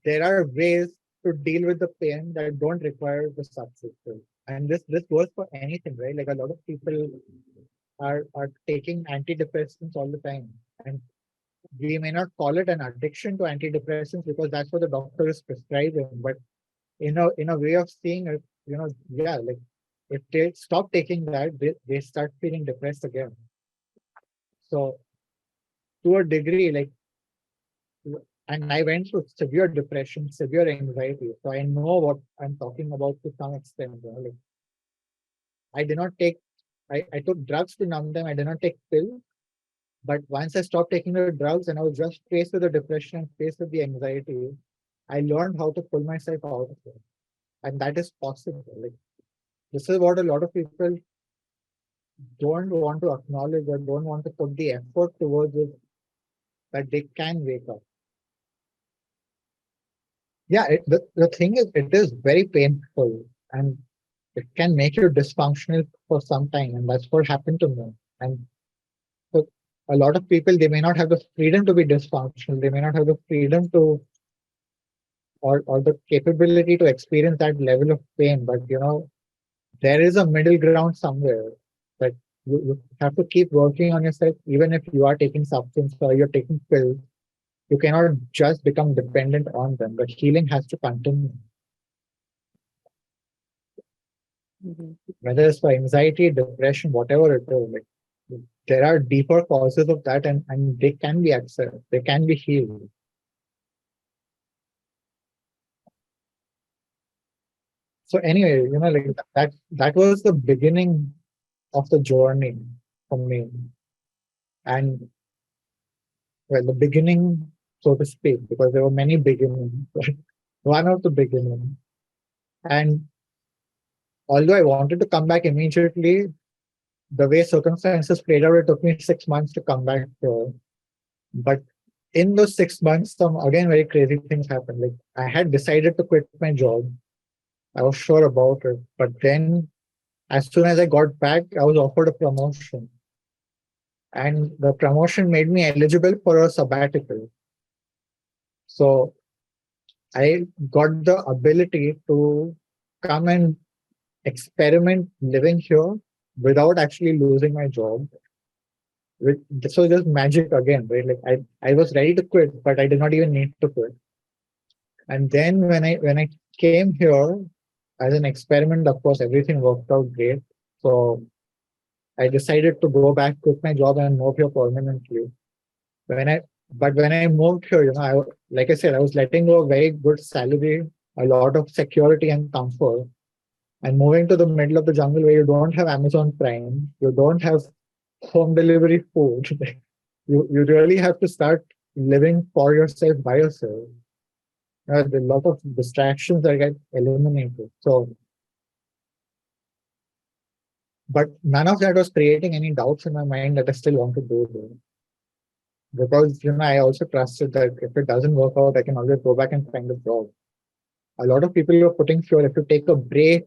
there are ways to deal with the pain that don't require the substances. And this goes for anything, right? Like a lot of people are taking antidepressants all the time. And we may not call it an addiction to antidepressants because that's what the doctor is prescribing. But in a way of seeing it, yeah, like if they stop taking that, they start feeling depressed again. So to a degree, like, and I went through severe depression, severe anxiety. So I know what I'm talking about to some extent. Like I did not take, I took drugs to numb them. I did not take pills. But once I stopped taking the drugs and I was just faced with the depression and faced with the anxiety, I learned how to pull myself out of it. And that is possible. Like this is what a lot of people don't want to acknowledge or don't want to put the effort towards it, that they can wake up. Yeah, the thing is, it is very painful and it can make you dysfunctional for some time. And that's what happened to me. And so a lot of people, they may not have the freedom to be dysfunctional. They may not have the freedom to, or the capability to experience that level of pain. But, there is a middle ground somewhere that you have to keep working on yourself, even if you are taking substance or you're taking pills. You cannot just become dependent on them. The healing has to continue. Mhm. Whether it's for anxiety, depression, whatever it is, like, there are deeper causes of that, and they can be accessed, they can be healed. So anyway, like that was the beginning of the journey for me. And well, the beginning, so to speak, because there were many beginnings, one of the beginnings. And although I wanted to come back immediately, the way circumstances played out, it took me 6 months to come back here. But in those 6 months, some again very crazy things happened. Like I had decided to quit my job. I was sure about it. But then as soon as I got back, I was offered a promotion. And the promotion made me eligible for a sabbatical. So I got the ability to come and experiment living here without actually losing my job. This was just magic again, right? Like I was ready to quit, but I did not even need to quit. And then when I came here as an experiment, of course, everything worked out great. So I decided to go back, quit my job, and move here permanently. When I moved here, like I said, I was letting go a very good salary, a lot of security and comfort, and moving to the middle of the jungle where you don't have Amazon Prime, you don't have home delivery food. You really have to start living for yourself by yourself. There are a lot of distractions that get eliminated. So, but none of that was creating any doubts in my mind that I still want to do this. Because I also trusted that if it doesn't work out, I can always go back and find a job. A lot of people were putting fear. If you take a break,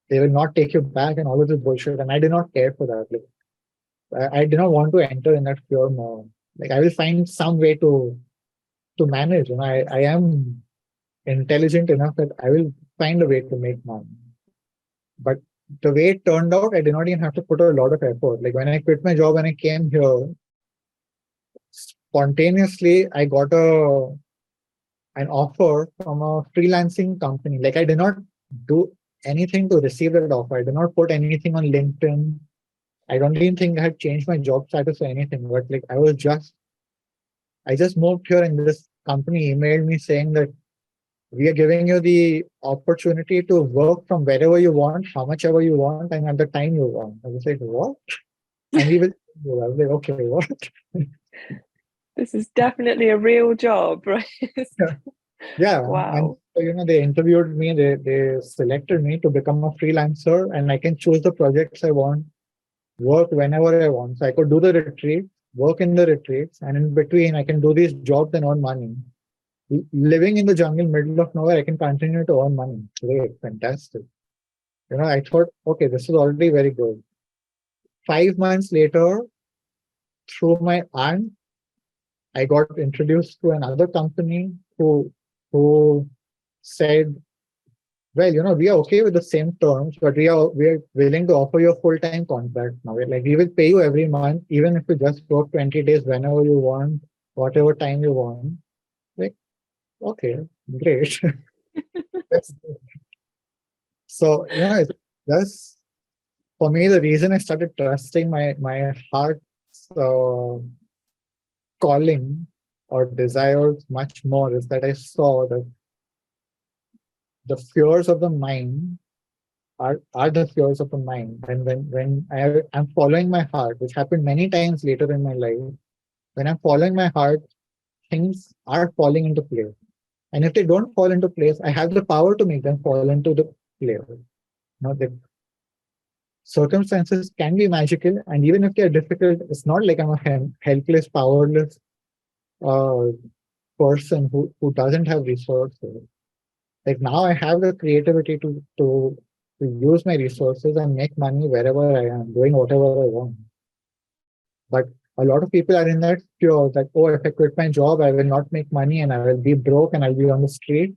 they will not take you back and all of this bullshit. And I did not care for that. Like I did not want to enter in that fear mode. Like I will find some way to manage. I am intelligent enough that I will find a way to make money. But the way it turned out, I did not even have to put a lot of effort. Like when I quit my job and I came here, spontaneously I got an offer from a freelancing company. Like I did not do anything to receive that offer. I did not put anything on LinkedIn. I don't even think I had changed my job status or anything. But like I just moved here and this company emailed me saying that we are giving you the opportunity to work from wherever you want, how much ever you want, and at the time you want. I was like, what? And we will. I was like, okay, what? This is definitely a real job, right? Yeah. Wow. And so, they interviewed me, they selected me to become a freelancer, and I can choose the projects I want, work whenever I want. So I could do the retreat, work in the retreats, and in between I can do these jobs and earn money. Living in the jungle, middle of nowhere, I can continue to earn money. Great, fantastic. I thought, okay, this is already very good. 5 months later, through my aunt, I got introduced to another company who said, well, we are okay with the same terms, but we are willing to offer you a full-time contract now. We're like, we will pay you every month, even if you just work 20 days whenever you want, whatever time you want. Like, okay, great. So, it's just for me, the reason I started trusting my heart's calling or desires much more is that I saw that the fears of the mind are the fears of the mind. And when I'm following my heart, which happened many times later in my life, when I'm following my heart, things are falling into place. And if they don't fall into place, I have the power to make them fall into the place. The circumstances can be magical, and even if they're difficult, it's not like I'm a helpless, powerless person who doesn't have resources. Like now I have the creativity to use my resources and make money wherever I am, doing whatever I want. But a lot of people are in that fear that, oh, if I quit my job, I will not make money and I will be broke and I'll be on the street.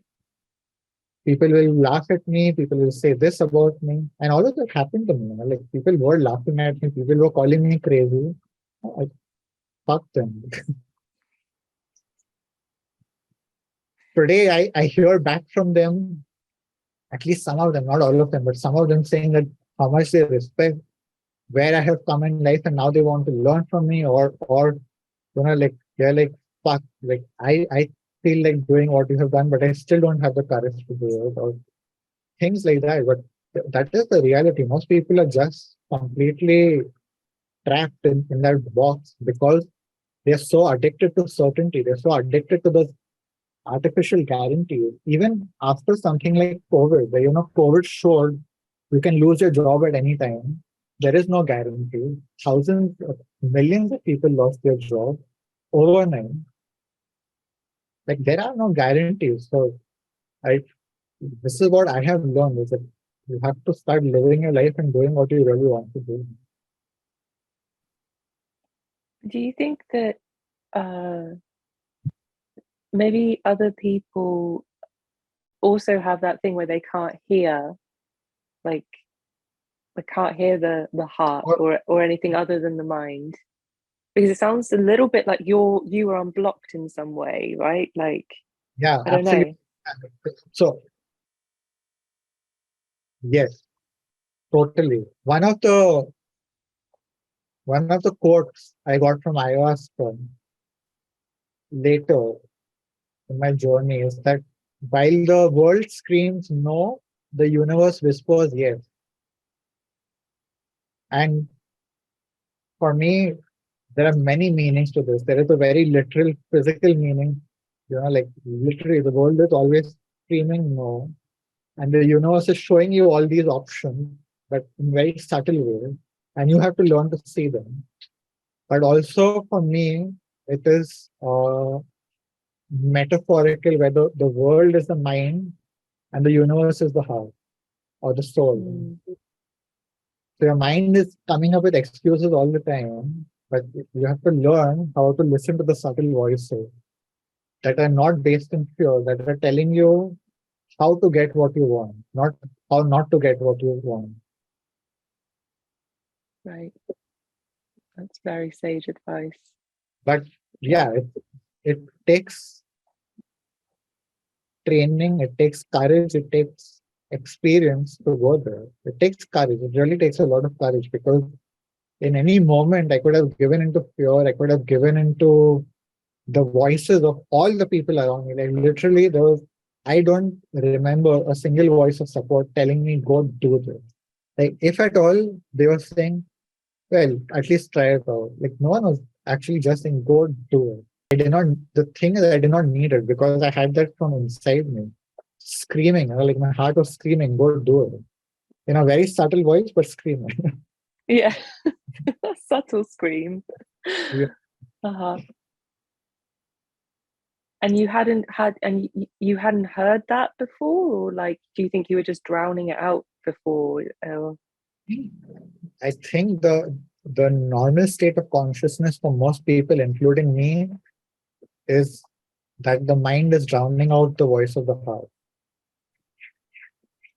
People will laugh at me. People will say this about me. And all of that happened to me. Like people were laughing at me. People were calling me crazy. Fuck them. Today, I hear back from them, at least some of them, not all of them, but some of them saying that how much they respect where I have come in life and now they want to learn from me or like they're like, fuck, like I feel like doing what you have done, but I still don't have the courage to do it or things like that. But that is the reality. Most people are just completely trapped in that box because they're so addicted to certainty. They're so addicted to the artificial guarantees. Even after something like COVID, where COVID showed you can lose your job at any time. there is no guarantee. Thousands, millions of people lost their job overnight. Like there are no guarantees. So I, this is what I have learned is that you have to start living your life and doing what you really want to do. Do you think that maybe other people also have that thing where they can't hear, like they can't hear the heart or anything other than the mind? Because it sounds a little bit like you were unblocked in some way, right? Like, Yeah, I don't absolutely. know. So yes, totally. One of the quotes I got from ayahuasca later in my journey is that while the world screams no, the universe whispers yes. And for me, there are many meanings to this. There is a very literal physical meaning, like literally the world is always screaming no. And the universe is showing you all these options, but in very subtle ways. And you have to learn to see them. But also for me, it is metaphorical where the world is the mind and the universe is the heart or the soul. So your mind is coming up with excuses all the time, but you have to learn how to listen to the subtle voices that are not based in fear, that are telling you how to get what you want, not how not to get what you want. Right. That's very sage advice. But yeah, it takes training, it takes courage, it takes experience to go there. It takes courage. It really takes a lot of courage because in any moment I could have given into fear, I could have given into the voices of all the people around me. Like literally I don't remember a single voice of support telling me go do this. Like if at all they were saying, well, at least try it out. Like no one was actually just saying go do it. The thing is I did not need it because I had that from inside me. Screaming, like my heart was screaming, go do it. In a very subtle voice, but screaming. Yeah. Subtle scream. Yeah. Uh-huh. And you hadn't heard that before, or like, do you think you were just drowning it out before? I think the normal state of consciousness for most people, including me, is that the mind is drowning out the voice of the heart.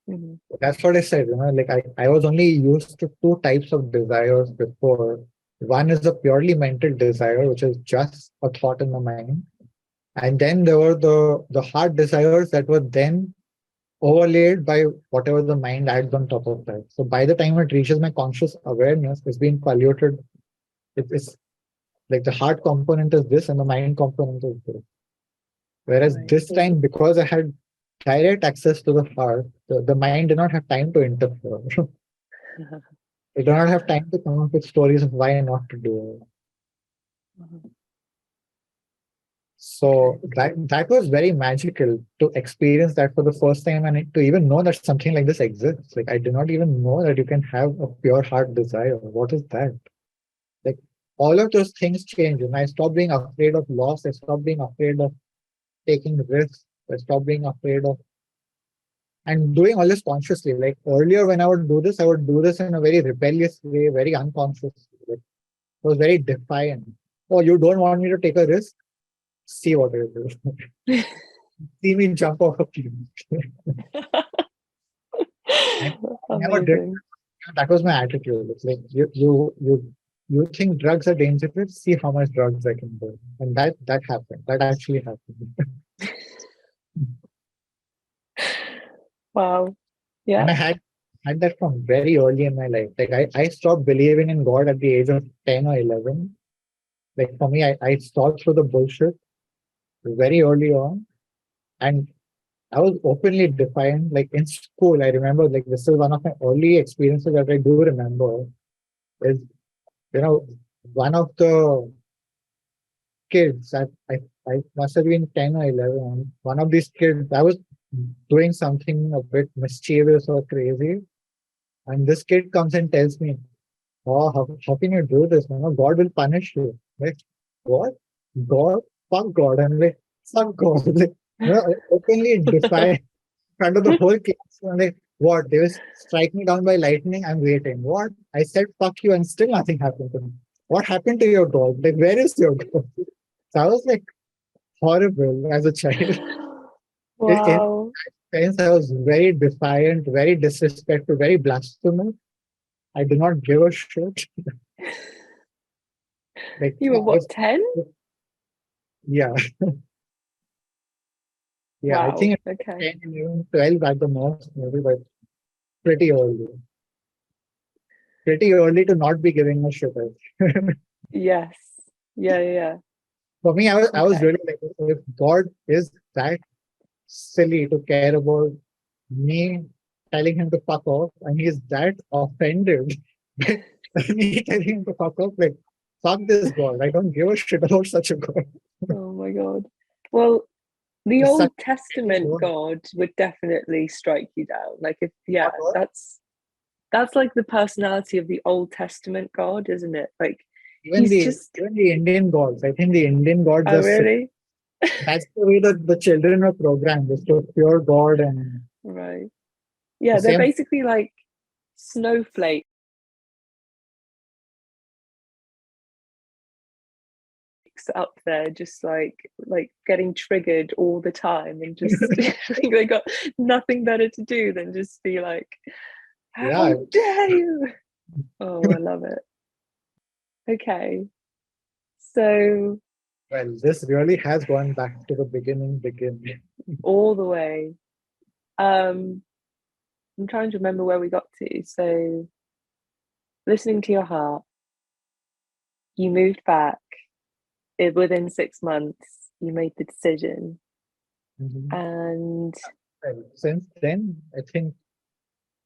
Mm-hmm. That's what I said, like I was only used to two types of desires before. One is a purely mental desire, which is just a thought in the mind. And then there were the heart desires that were then overlaid by whatever the mind adds on top of that. So by the time it reaches my conscious awareness, it's been polluted. It's like the heart component is this and the mind component is this. Whereas this time, because I had direct access to the heart, the mind did not have time to interfere. It did not have time to come up with stories of why not to do it. So that was very magical to experience that for the first time and to even know that something like this exists. Like I did not even know that you can have a pure heart desire. What is that? Like all of those things change. And I stopped being afraid of loss. I stopped being afraid of taking risks. I stopped being afraid of and doing all this consciously. Like earlier when I would do this in a very rebellious way, very unconscious. Like, it was very defiant. Oh, you don't want me to take a risk? See what I do. See me jump off a cliff. I never did. That was my attitude. It's like you think drugs are dangerous, see how much drugs I can do. And that happened. That actually happened. Wow. Yeah. And I had that from very early in my life. Like I stopped believing in God at the age of 10 or 11. Like for me, I saw through the bullshit very early on. And I was openly defiant. Like in school, I remember like this is one of my early experiences that I do remember is, one of the kids, I must have been 10 or 11. One of these kids, I was doing something a bit mischievous or crazy. And this kid comes and tells me, oh, how can you do this? You know, God will punish you. Like, what? God? Fuck God. I'm like, fuck God. Like, you know, openly defy in front of the whole class. I'm like, what? They will strike me down by lightning. I'm waiting. What? I said fuck you and still nothing happened to me. What happened to your God? Like, where is your God? So I was like horrible as a child. In Wow. sense, I was very defiant, very disrespectful, very blasphemous. I did not give a shit. Like You I were what, was, 10? yeah, yeah. I think Wow. it was Okay. 10 and even 12 at the most, maybe, but pretty early. Pretty early to not be giving a shit. Yes. Yeah, yeah, yeah. For me, I was Okay. really like, if God is that silly to care about me telling him to fuck off, and he's that offended by me telling him to fuck off, like, fuck this God. I don't give a shit about such a God. Oh my God. Well, the It's such Old a Testament God. God would definitely strike you down. Like if yeah, What? that's like the personality of the Old Testament God, isn't it? Like Even he's the just even the Indian gods, I think the Indian gods oh are really? that's the way that the children are programmed, is to fear God and Right. the Yeah, they're same. basically like snowflakes up there, just like getting triggered all the time and just like they got nothing better to do than just be like, Yeah, how dare you? Oh, I love it. Okay. So well, this really has gone back to the beginning. all the way. Um, I'm trying to remember where we got to. So listening to your heart, you moved back. Within 6 months, you made the decision. Mhm. And Well, since then, I think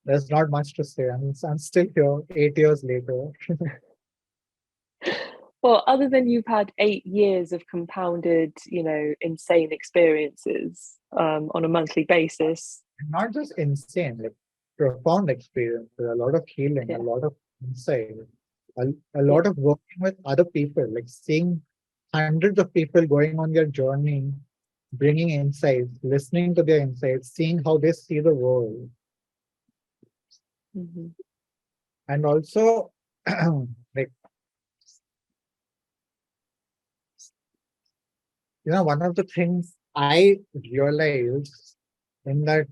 there's not much to say. I'm still here 8 years later. well, other than you've had 8 years of compounded, insane experiences on a monthly basis. Not just insane, like profound experience, a lot of healing, a Yeah. lot of insight, a Yeah. lot of working with other people, like seeing hundreds of people going on their journey, bringing insights, listening to their insights, seeing how they see the world. Mm-hmm. And also, like, one of the things I realized in that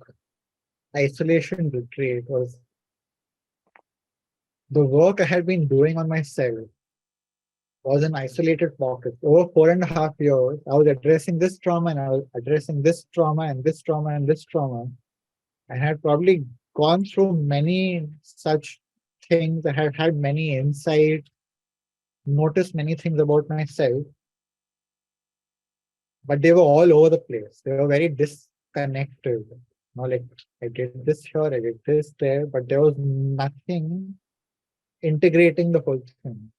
isolation retreat was the work I had been doing on myself was an isolated pocket. Over 4.5 years, I was addressing this trauma and I was addressing this trauma and this trauma and this trauma. I had probably gone through many such things. I had had many insights, noticed many things about myself, but they were all over the place. They were very disconnected. Like I did this here, I did this there, but there was nothing integrating the whole thing.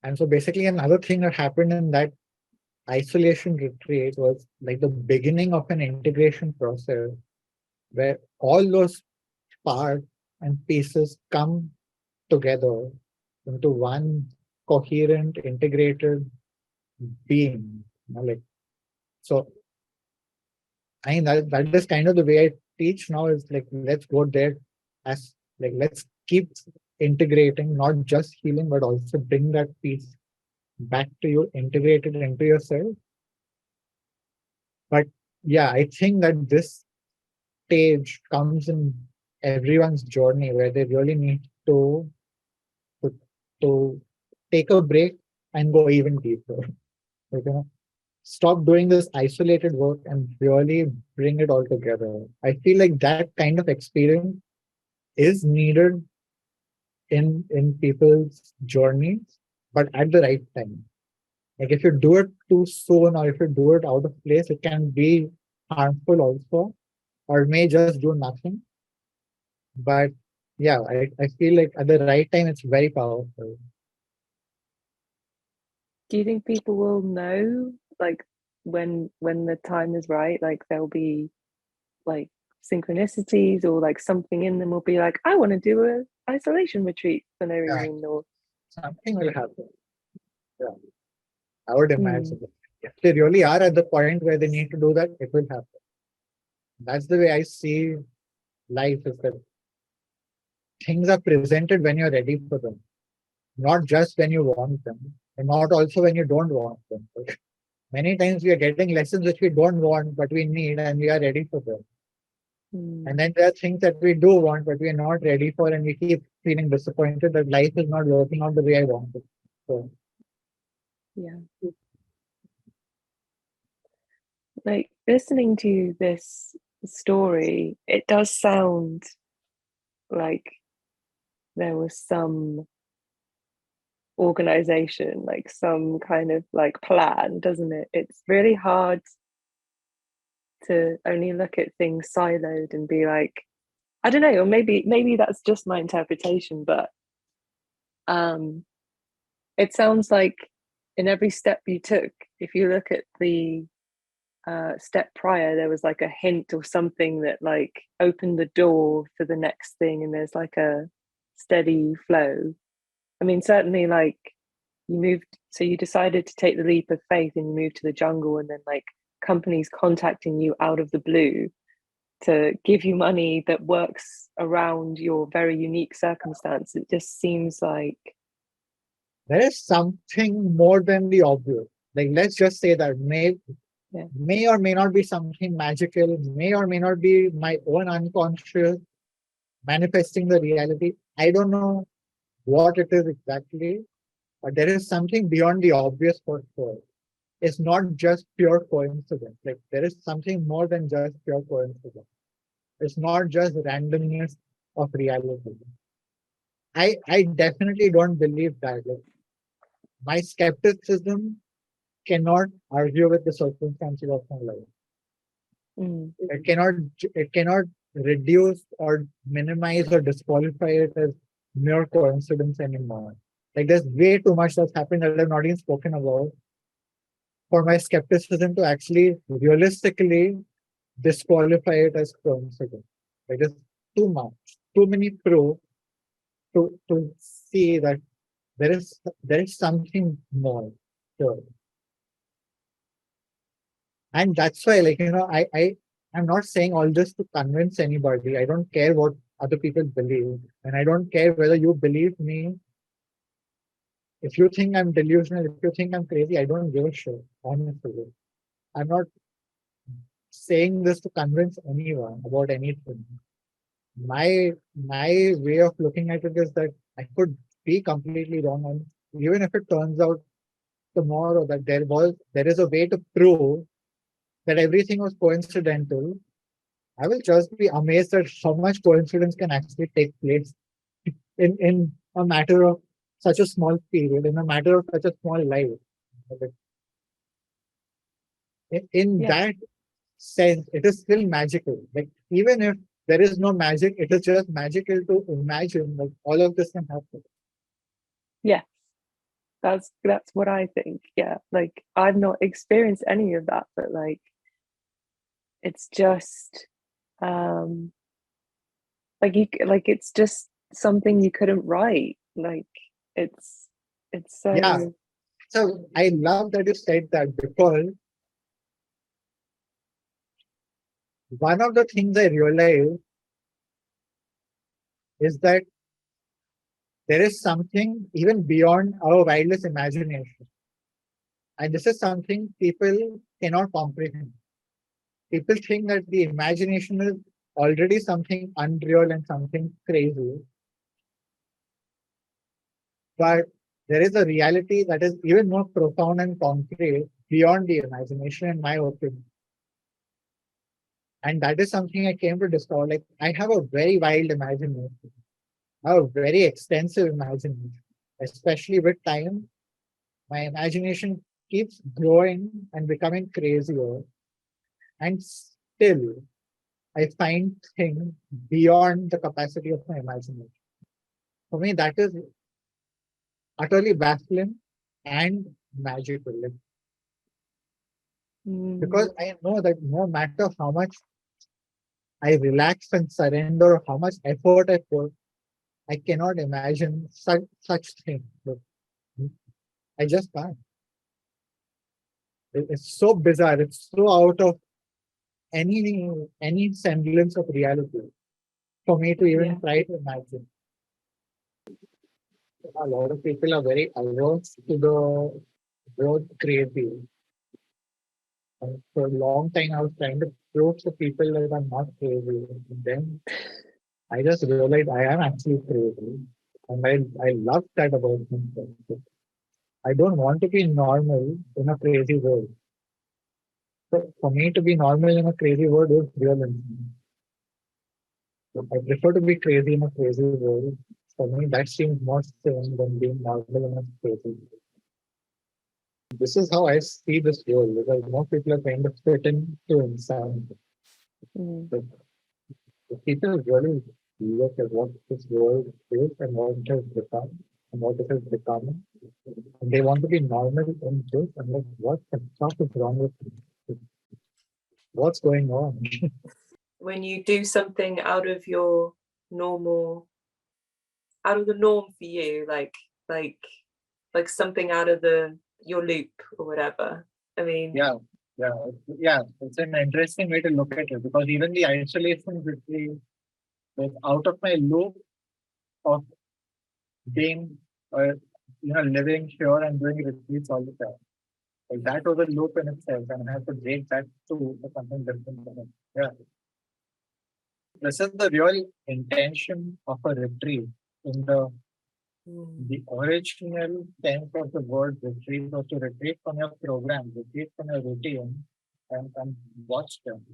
And so basically another thing that happened in that isolation retreat was like the beginning of an integration process where all those parts and pieces come together into one coherent, integrated being. Like so, I mean that is kind of the way I teach now. Is like let's go there as like let's keep integrating, not just healing, but also bring that piece back to you, integrated into yourself. But yeah, I think that this stage comes in everyone's journey where they really need to, to take a break and go even deeper. Like, stop doing this isolated work and really bring it all together. I feel like that kind of experience is needed in people's journeys, but at the right time. Like if you do it too soon or if you do it out of place, it can be harmful also, or it may just do nothing. But yeah, I feel like at the right time, it's very powerful. Do you think people will know like when the time is right? Like there'll be like synchronicities, or like something in them will be like, I want to do a isolation retreat for no Yeah. reason, or Something will happen. Yeah. I would Hmm. imagine. If they really are at the point where they need to do that, it will happen. That's the way I see life, is that things are presented when you're ready for them, not just when you want them, and not also when you don't want them. But many times we are getting lessons which we don't want, but we need, and we are ready for them. Hmm. And then there are things that we do want, but we are not ready for, and we keep feeling disappointed that life is not working out the way I want it. So, Yeah. Like listening to this story, it does sound like there was some organization, like some kind of like plan, doesn't it? It's really hard to only look at things siloed and be like, I don't know, or maybe that's just my interpretation, but it sounds like in every step you took, if you look at the step prior, there was like a hint or something that like opened the door for the next thing, and there's like a steady flow. I mean, certainly like you moved, so you decided to take the leap of faith and you moved to the jungle, and then like companies contacting you out of the blue to give you money that works around your very unique circumstance. It just seems like, there is something more than the obvious. Like, let's just say that Yeah. may or may not be something magical, may or may not be my own unconscious manifesting the reality. I don't know what it is exactly, but there is something beyond the obvious for sure. It's not just pure coincidence. Like, there is something more than just pure coincidence. It's not just randomness of reality. I definitely don't believe that. Like, my skepticism cannot argue with the circumstances of my life. mm, It cannot reduce or minimize or disqualify it as mere coincidence anymore. Like, there's way too much that's happened that I've not even spoken about for my skepticism to actually realistically disqualify it as coincidence. Like, there's too much, too many proof to see that there is something more. Sure. And that's why, like, I'm not saying all this to convince anybody. I don't care what other people believe, and I don't care whether you believe me. If you think I'm delusional, if you think I'm crazy, I don't give a shit, honestly. I'm not saying this to convince anyone about anything. My way of looking at it is that I could be completely wrong, and even if it turns out tomorrow that there is a way to prove that everything was coincidental, I will just be amazed at how much coincidence can actually take place in a matter of such a small period, in a matter of such a small life. In yeah, that sense, it is still magical. Like, even if there is no magic, it is just magical to imagine that all of this can happen. yeah. That's what I think. Yeah, like I've not experienced any of that, but like it's just um like it's just something you couldn't write. Like it's Yeah. so So I love that you said that, because one of the things I realized is that there is something even beyond our wildest imagination. And this is something people cannot comprehend. People think that the imagination is already something unreal and something crazy. But there is a reality that is even more profound and concrete beyond the imagination, in my opinion. And that is something I came to discover. Like, I have a very wild imagination, I have a very extensive imagination, especially with time. My imagination keeps growing and becoming crazier. And still, I find things beyond the capacity of my imagination. For me, that is utterly baffling and magical. Like, mm, because I know that no matter how much I relax and surrender, how much effort I put. I cannot imagine such thing. But I just can't. It's so bizarre. It's so out of any semblance of reality for me to even Yeah. try to imagine. A lot of people are very averse to the word crazy. And for a long time, I was trying to prove to people that I'm not crazy. And then I just realized I am actually crazy. And I love that about myself. I don't want to be normal in a crazy world. So for me to be normal in a crazy world is real. So I prefer to be crazy in a crazy world. For me, that seems more sane than being normal in a crazy world. This is how I see this world, because most people are trying to fit into insanity. Mm. But if people really look at what this world is and what it has become and what it has become, and they want to be normal in this, and like, what the fuck is wrong with you? What's going on? When you do something out of your normal, out of the norm for you, like something out of your loop or whatever. I mean, Yeah. It's an interesting way to look at it, because even the isolation between like out of my loop of being living here and doing retreats all the time. Like that was a loop in itself, and I have to break that to something different. Yeah. This is the real intention of a retreat. In the original sense of the word retreat was to retreat from your program, retreat from your routine, and watch them.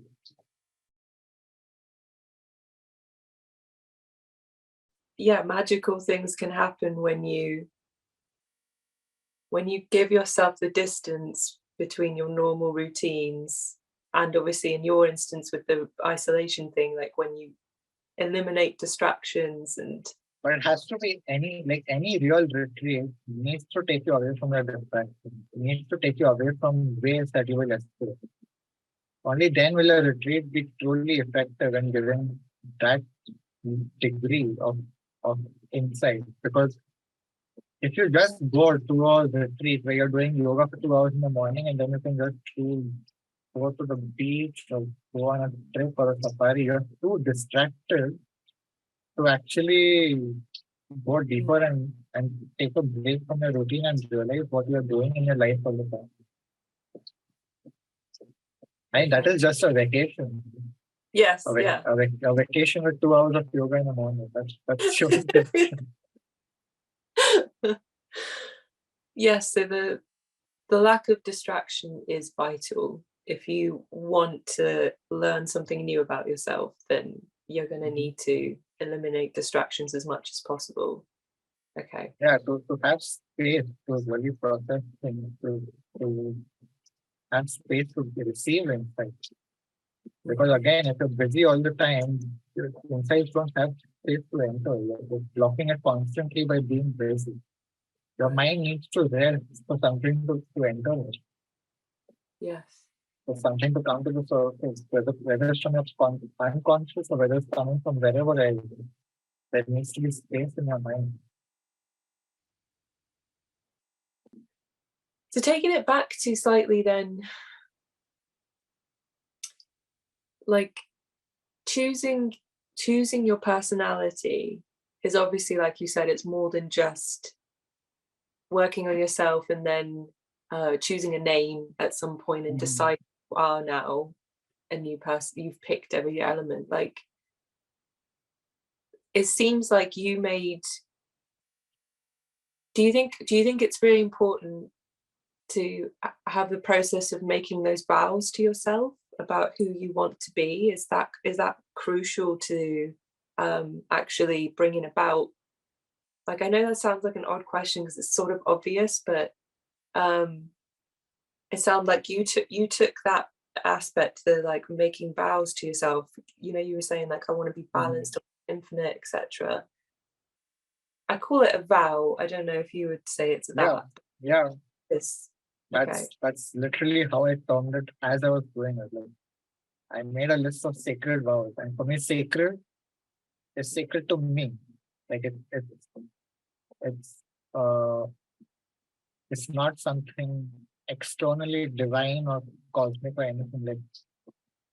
yeah, magical things can happen when you give yourself the distance between your normal routines, and obviously in your instance with the isolation thing, like when you eliminate distractions. And But it has to be any real retreat needs to take you away from your distraction. It needs to take you away from ways that you will escape. Only then will a retreat be truly effective and given that degree of insight. Because if you just go 2 hours retreat where you're doing yoga for 2 hours in the morning, and then you can just go to the beach or go on a trip or a safari, you're too distracted to actually go deeper and take a break from your routine and realize what you're doing in your life all the time. And that is just a vacation. yes, A vacation with 2 hours of yoga in the morning. That's your vacation. yes, so the lack of distraction is vital. If you want to learn something new about yourself, then you're going to need to eliminate distractions as much as possible. Okay. Yeah, to have space to really process things, to have space to receive insight. Because again, if you're busy all the time, your insights don't have space to enter. You're blocking it constantly by being busy. Your mind needs to rest for something to enter, Yes. for something to come to the surface, whether it's from your unconscious or whether it's coming from wherever else. There needs to be space in your mind. So taking it back to slightly then, like choosing your personality is obviously, like you said, it's more than just working on yourself and then choosing a name at some point and decide you are now a new person. You've picked every element. Like it seems like you made. Do you think it's really important to have the process of making those vows to yourself about who you want to be? Is that crucial to actually bringing about? Like, I know that sounds like an odd question because it's sort of obvious, but it sounds like you took that aspect, the like making vows to yourself. You know, you were saying like, I want to be balanced, infinite, etc. I call it a vow. I don't know if you would say it's that. Yeah. It's That's literally how I termed it as I was doing it. Like, I made a list of sacred vows, and for me, sacred is sacred to me. Like it's uh it's not something externally divine or cosmic or anything. Like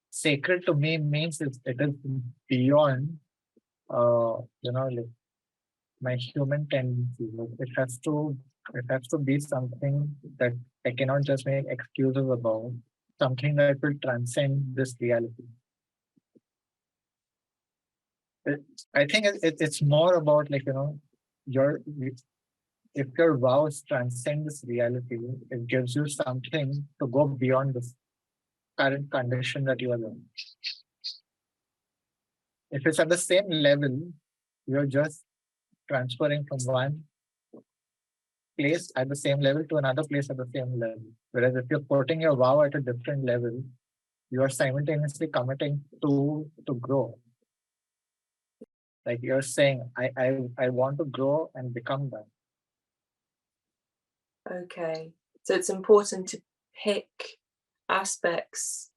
sacred to me means it is beyond like my human tendency. Like it has to be something that I cannot just make excuses about, something that will transcend this reality. I think it's more about like, your if your vows transcend this reality, it gives you something to go beyond this current condition that you are in. If it's at the same level, you're just transferring from one place at the same level to another place at the same level. Whereas if you're putting your vow at a different level, you are simultaneously committing to grow. Like you're saying, I want to grow and become that. Okay, so it's important to pick aspects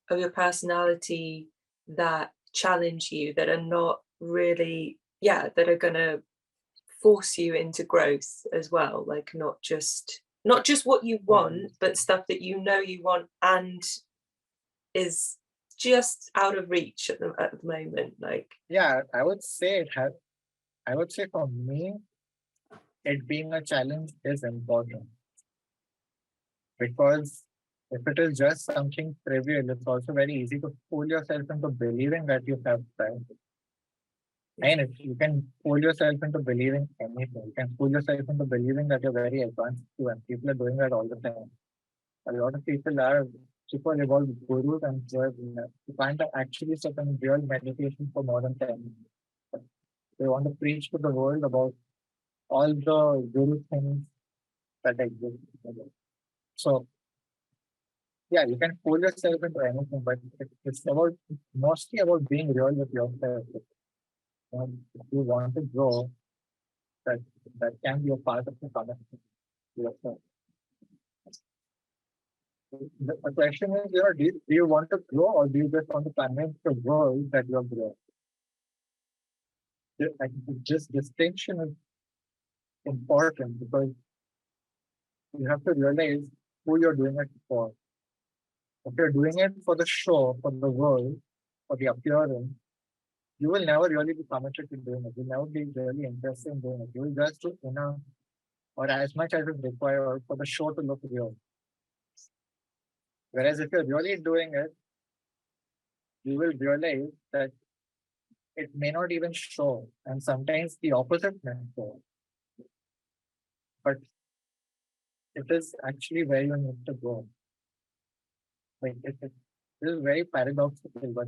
of your personality that challenge you, that are not really, that are going to force you into growth as well. Like not just what you want, but stuff that you know you want and is just out of reach at the moment. Like, yeah, I would say for me, it being a challenge is important, because if it is just something trivial, it's also very easy to fool yourself into believing that you have time. And if you can fool yourself into believing anything, you can fool yourself into believing that you're very advanced too, and people are doing that all the time. A lot of people are super evolved gurus, and you can't actually sit in real meditation for more than 10 minutes. They want to preach to the world about all the guru things that exist. So yeah, you can fool yourself into anything, but it's mostly about being real with yourself. If you want to grow, that can be a part of the connection to yourself. The question is, do you want to grow, or do you just want to convince the world that you're growing? This distinction is important, because you have to realize who you're doing it for. If you're doing it for the show, for the world, for the appearance, you will never really be committed to doing it. You'll never be really interested in doing it. You will just do enough or as much as is required for the show to look real. Whereas if you're really doing it, you will realize that it may not even show, and sometimes the opposite may show. But it is actually where you need to go. Like it is very paradoxical, but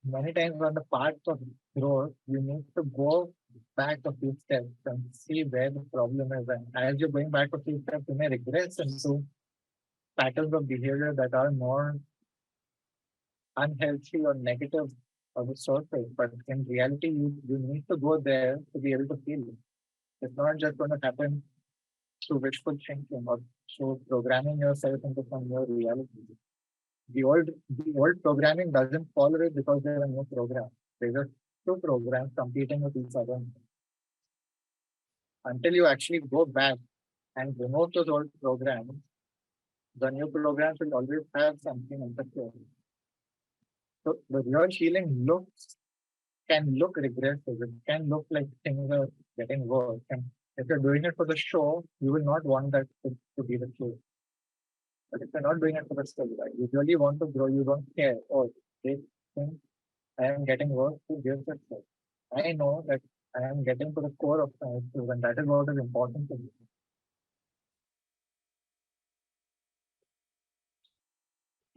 many times on the path of growth, you need to go back a few steps and see where the problem is. And as you're going back a few steps, you may regress into patterns of behavior that are more unhealthy or negative on the surface. But in reality, you need to go there to be able to feel it. It's not just going to happen through wishful thinking or through programming yourself into some new reality. The old programming doesn't follow it because there are no programs. There are two programs competing with each other. Until you actually go back and remove those old programs, the new programs will always have something interfere. So the real healing can look regressive. It can look like things are getting worse. And if you're doing it for the show, you will not want that to be the truth. But if you're not doing it for the show, right, you really want to grow, you don't care. Oh, this thing I am getting worse, who gives a shit? I know that I am getting to the core of my issues, and that is what is important to me.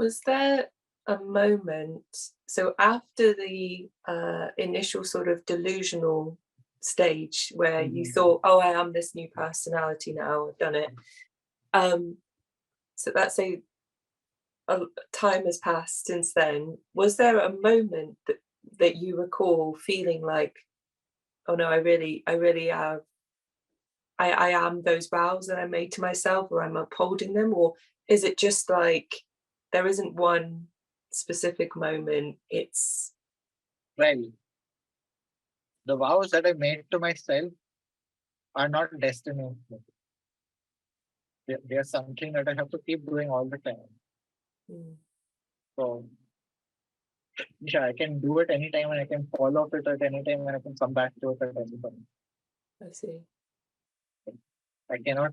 was there a moment, so after the initial sort of delusional stage where you thought, oh, I am this new personality now, I've done it, so let's say time has passed since then, was there a moment that you recall feeling like, oh no, I really have, I am those vows that I made to myself, or I'm upholding them? Or is it just like there isn't one specific moment, it's Well, the vows that I made to myself are not destiny. They are something that I have to keep doing all the time. So yeah, I can do it anytime and I can fall off it at any time and I can come back to it at any time. I see. I cannot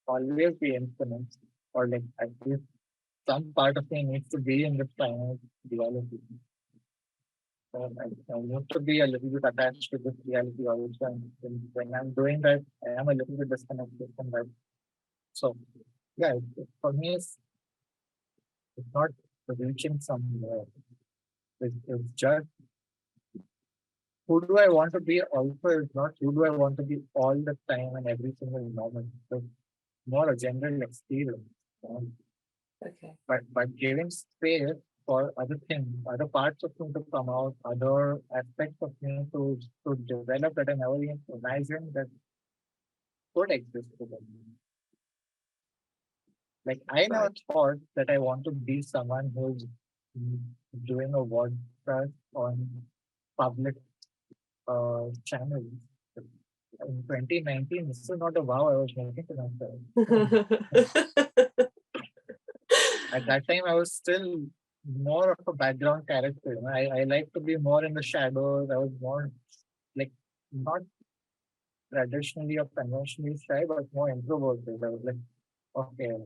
always be infinite, or like at least some part of me needs to be in this finite reality. So I need to be a little bit attached to this reality also. And when I'm doing that, I am a little bit disconnected from that. So yeah, for me, it's not reaching somewhere. It's just who do I want to be also, it's not who do I want to be all the time and every single moment. It's more a general experience. Okay. But giving space for other things, other parts of me to come out, other aspects of me to develop that I never even imagined that could exist today. Like I never thought that I want to be someone who's doing a podcast on public channels. In 2019, this is not a vow I was making to myself. At that time, I was still more of a background character. I like to be more in the shadows. I was more like not traditionally or conventionally shy, but more introverted. I was like, okay,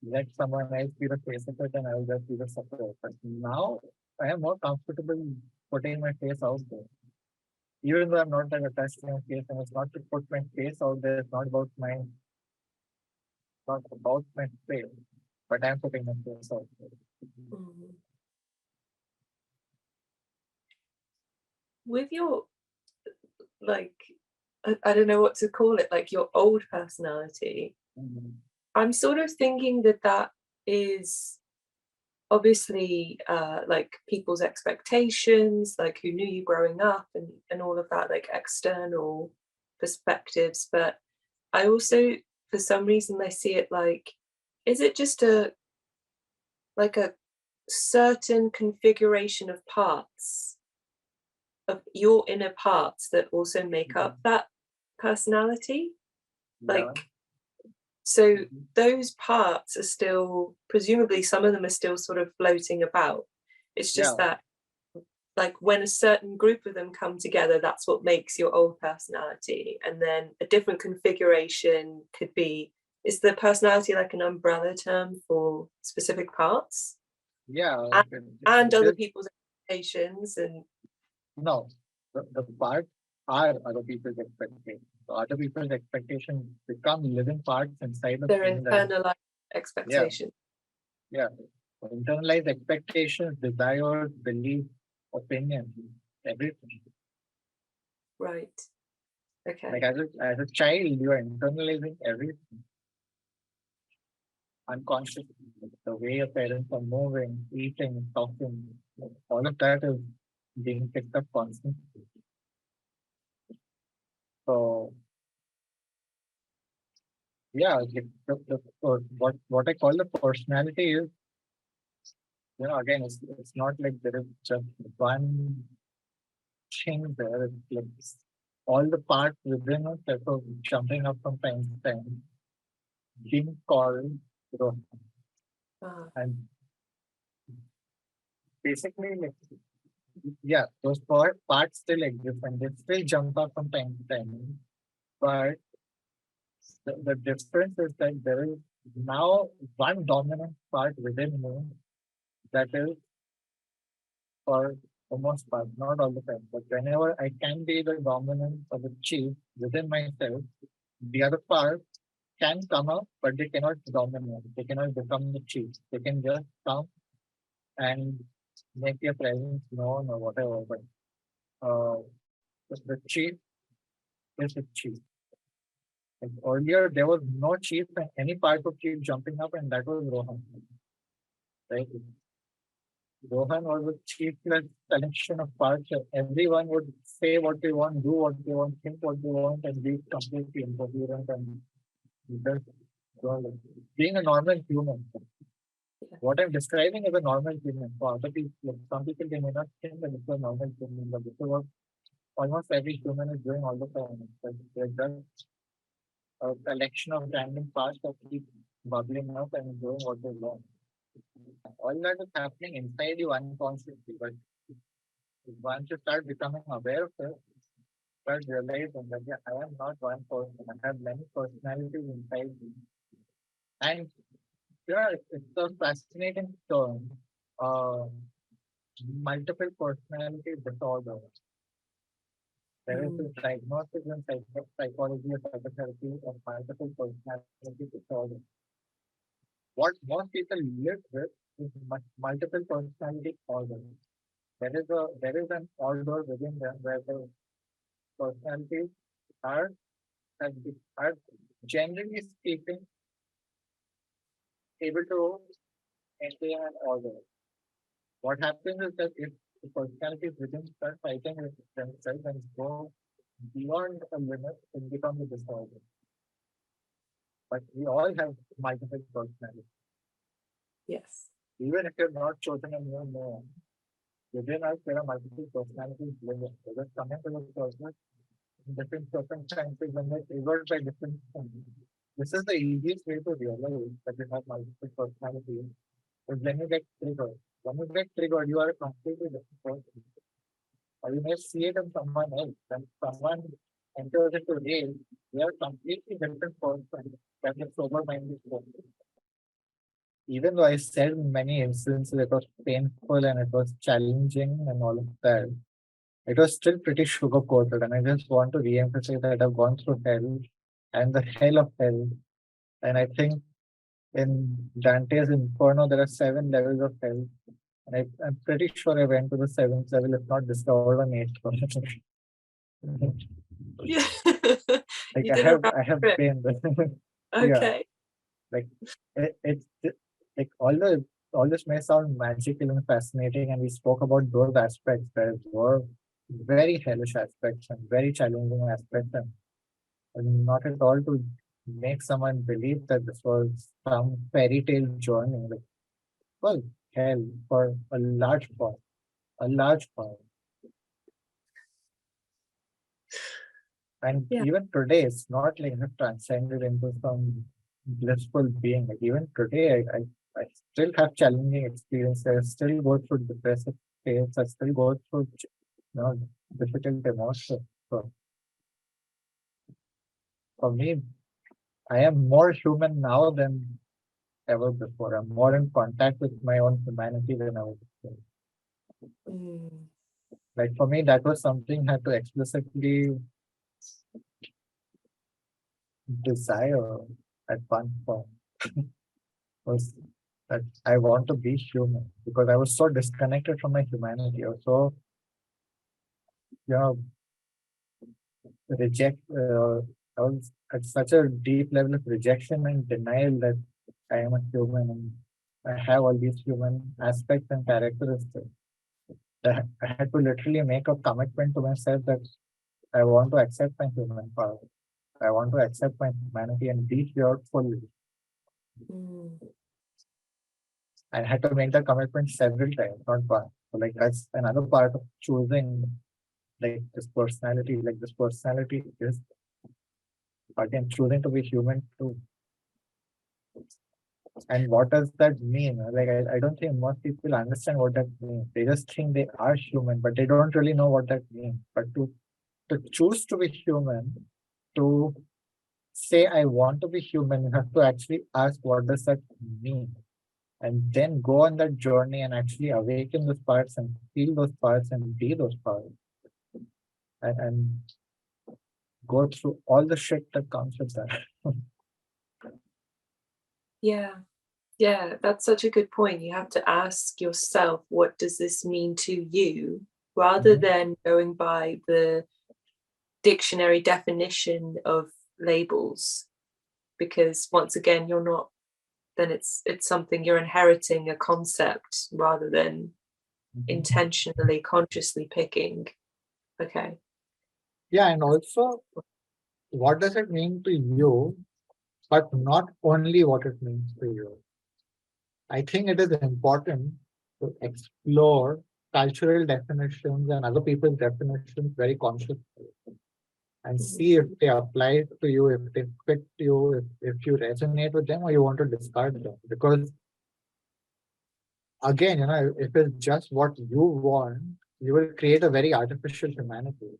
let someone else be the face of it and I will just be the support. But now I am more comfortable putting my face out there. Even though I'm not that attached to my face and it's not to put my face out there, it's not about my face, but I'm putting my face out there. With your, like, I don't know what to call it, like your old personality, I'm sort of thinking that is obviously like people's expectations, like who knew you growing up and all of that, like external perspectives. But I also, for some reason, I see it like, is it just a certain configuration of parts of your inner parts that also make up that personality? Like, so those parts are still, presumably some of them are still sort of floating about. It's just that, like, when a certain group of them come together, that's what makes your old personality. And then a different configuration could be, is the personality like an umbrella term for specific parts? Yeah. And other people's expectations and... No, the parts are other people's expectations. So other people's expectations become living parts inside of their internalized expectations. Yeah. Internalized expectations, desires, beliefs, opinions, everything. Right. Okay. Like as a child, you are internalizing everything. Unconsciously. The way your parents are moving, eating, talking, all of that is being picked up constantly. So yeah, what I call the personality is, again, it's not like there is just one thing there. It's like all the parts within us that are jumping up from time to time, being called, and basically, like, yeah, those parts still exist and they still jump up from time to time. But the difference is that there is now one dominant part within me that is, for the most part, not all the time, but whenever I can be the dominant or the chief within myself, the other parts can come up, but they cannot dominate. They cannot become the chief. They can just come and make their presence known or whatever. But the chief is the chief. Like earlier, there was no chief and any part of chief jumping up, and that was Rohan. Right? Rohan was a chief collection of parts. Everyone would say what they want, do what they want, think what they want, and be completely incoherent and just being a normal human. What I'm describing is a normal human. For other people, like some people, they may not think that it's a normal human, but this is what almost every human is doing all the time. They're just a collection of random parts that keep bubbling up and doing what they want. All that is happening inside you unconsciously, but once you start becoming aware of it, start realizing that yeah, I am not one person. I have many personalities inside me. And yeah, it's a fascinating term. Uh, Multiple personality disorder. There is this diagnosis in psychology or psychotherapy of multiple personality disorder. What most people live with is multiple personality disorder. There is an order within them where the personalities are are generally speaking able to maintain an order. What happens is that if the personalities within start fighting with themselves and go beyond a limit, it becomes a disorder. But we all have multiple personalities. Yes. Even if you're not chosen a new name, within us there are multiple personalities living. They're just coming to the surface in different circumstances when they're triggered by different things. This is the easiest way to realize that you have multiple personalities. Is when you get triggered. When you get triggered, you are a completely different person. Or you may see it in someone else. When someone enters into rage, they are a completely different person than the sober-minded person. Even though I said in many instances it was painful and it was challenging and all of that, it was still pretty sugar coated. And I just want to re-emphasize that I've gone through hell and the hell of hell. And I think in Dante's Inferno, there are 7 levels of hell. And I'm pretty sure I went to the 7th level, if not discovered on 8th one. Yeah. Like You I did a have, round I have trip. been, yeah. Okay. Like it's like all this may sound magical and fascinating, and we spoke about those aspects that were very hellish aspects and very challenging aspects, and not at all to make someone believe that this was some fairy tale journey. Like, well, hell for a large part, a large part. And Yeah. even today, it's not like I've transcended into some blissful being. Like even today, I still have challenging experiences. I still go through depressive states. I still go through, difficult emotions. So for me, I am more human now than ever before. I'm more in contact with my own humanity than ever before. Mm. Like for me, that was something I had to explicitly desire at one point. Was that I want to be human because I was so disconnected from my humanity. I was so, you know, reject. I was at such a deep level of rejection and denial that I am a human and I have all these human aspects and characteristics. That I had to literally make a commitment to myself that I want to accept my human power. I want to accept my humanity and be here fully. Mm. I had to make that commitment several times, not one. So like that's another part of choosing like this personality is again choosing to be human too. And what does that mean? Like I don't think most people understand what that means. They just think they are human, but they don't really know what that means. But to choose to be human, to say I want to be human, you have to actually ask what does that mean? And then go on that journey and actually awaken those parts and feel those parts and be those parts. And go through all the shit that comes with that. Yeah. Yeah, that's such a good point. You have to ask yourself, what does this mean to you? Rather Mhm. than going by the dictionary definition of labels. Because once again, you're not, then it's something you're inheriting, a concept, rather than intentionally, consciously picking. Okay. Yeah, and also, what does it mean to you, but not only what it means to you? I think it is important to explore cultural definitions and other people's definitions very consciously and see if they apply to you, if they fit you, if you resonate with them or you want to discard them. Because again, if it's just what you want, you will create a very artificial humanity,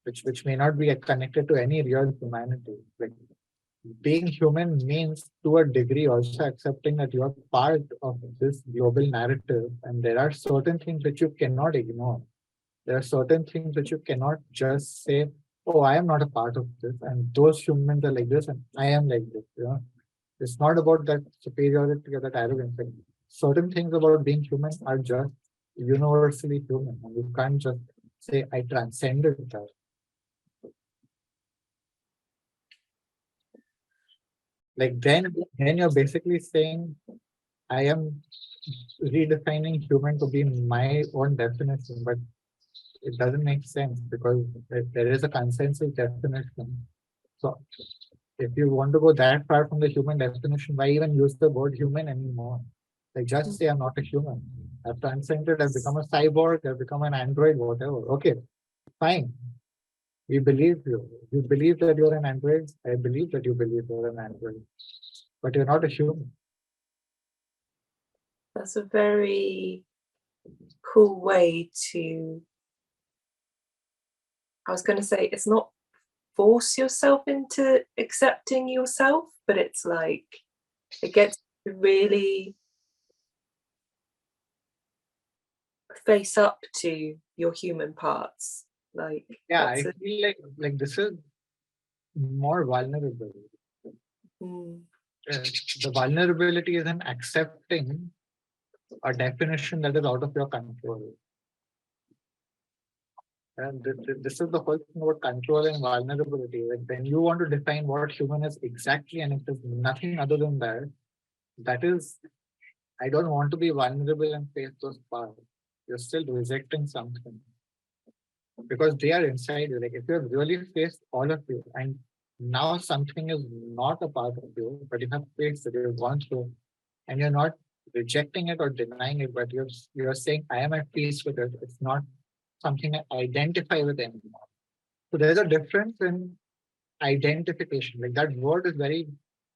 which may not be connected to any real humanity. Like being human means to a degree also accepting that you are part of this global narrative and there are certain things which you cannot ignore. There are certain things which you cannot just say, oh, I am not a part of this and those humans are like this and I am like this. It's not about that superiority or that arrogance. Like, certain things about being human are just universally human and you can't just say I transcended that. Like then you're basically saying I am redefining human to be my own definition, but it doesn't make sense because there is a consensus definition. So if you want to go that far from the human definition, why even use the word human anymore? Like just say I'm not a human. I've transcended, I've become a cyborg, I've become an android, whatever. Okay, fine. We believe you. You believe that you're an android. I believe that you believe you're an android. But you're not a human. That's a very cool way to, I was going to say, it's not force yourself into accepting yourself, but it's like, it gets to really face up to your human parts. Like, yeah, I feel like this is more vulnerable. The vulnerability is in accepting a definition that is out of your control. And this is the whole thing about control and vulnerability. Like when you want to define what human is exactly, and it is nothing other than that, that is, I don't want to be vulnerable and face those parts. You're still rejecting something because they are inside you. Like if you have really faced all of you, and now something is not a part of you, but you have faced it, you've gone through, and you're not rejecting it or denying it, but you're saying, I am at peace with it. It's not something I identify with anymore. So there's a difference in identification. Like that word is very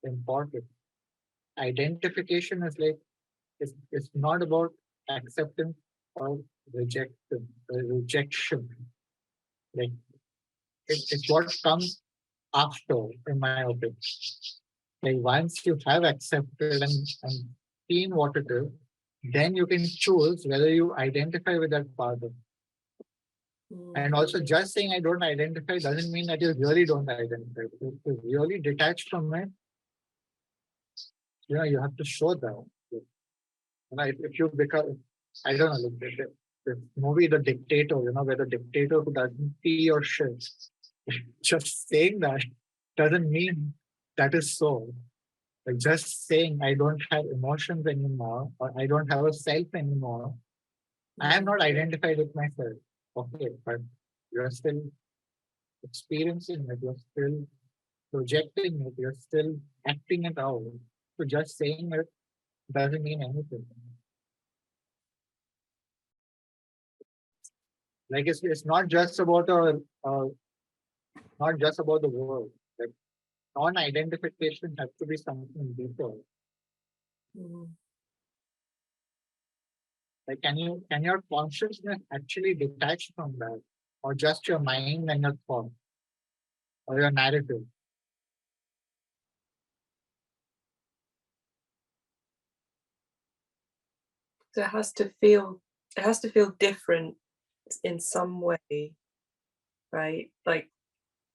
important. Identification is like, it's not about acceptance or rejection. Like it's what comes after, in my opinion. Like once you have accepted and seen what it is, then you can choose whether you identify with that part of. And also just saying I don't identify doesn't mean that you really don't identify. If you're really detached from it, you have to show that. If you become, I don't know, the movie The Dictator, where the dictator who doesn't pee or shit, just saying that doesn't mean that is so. Like just saying I don't have emotions anymore or I don't have a self anymore. I am not identified with myself. Okay, but you're still experiencing it, you're still projecting it, you're still acting it out. So just saying it doesn't mean anything. Like it's not just about not just about the world. Like non-identification has to be something deeper. Like can your consciousness actually detach from that, or just your mind and your thought, or your narrative? So it has to feel different in some way, right? Like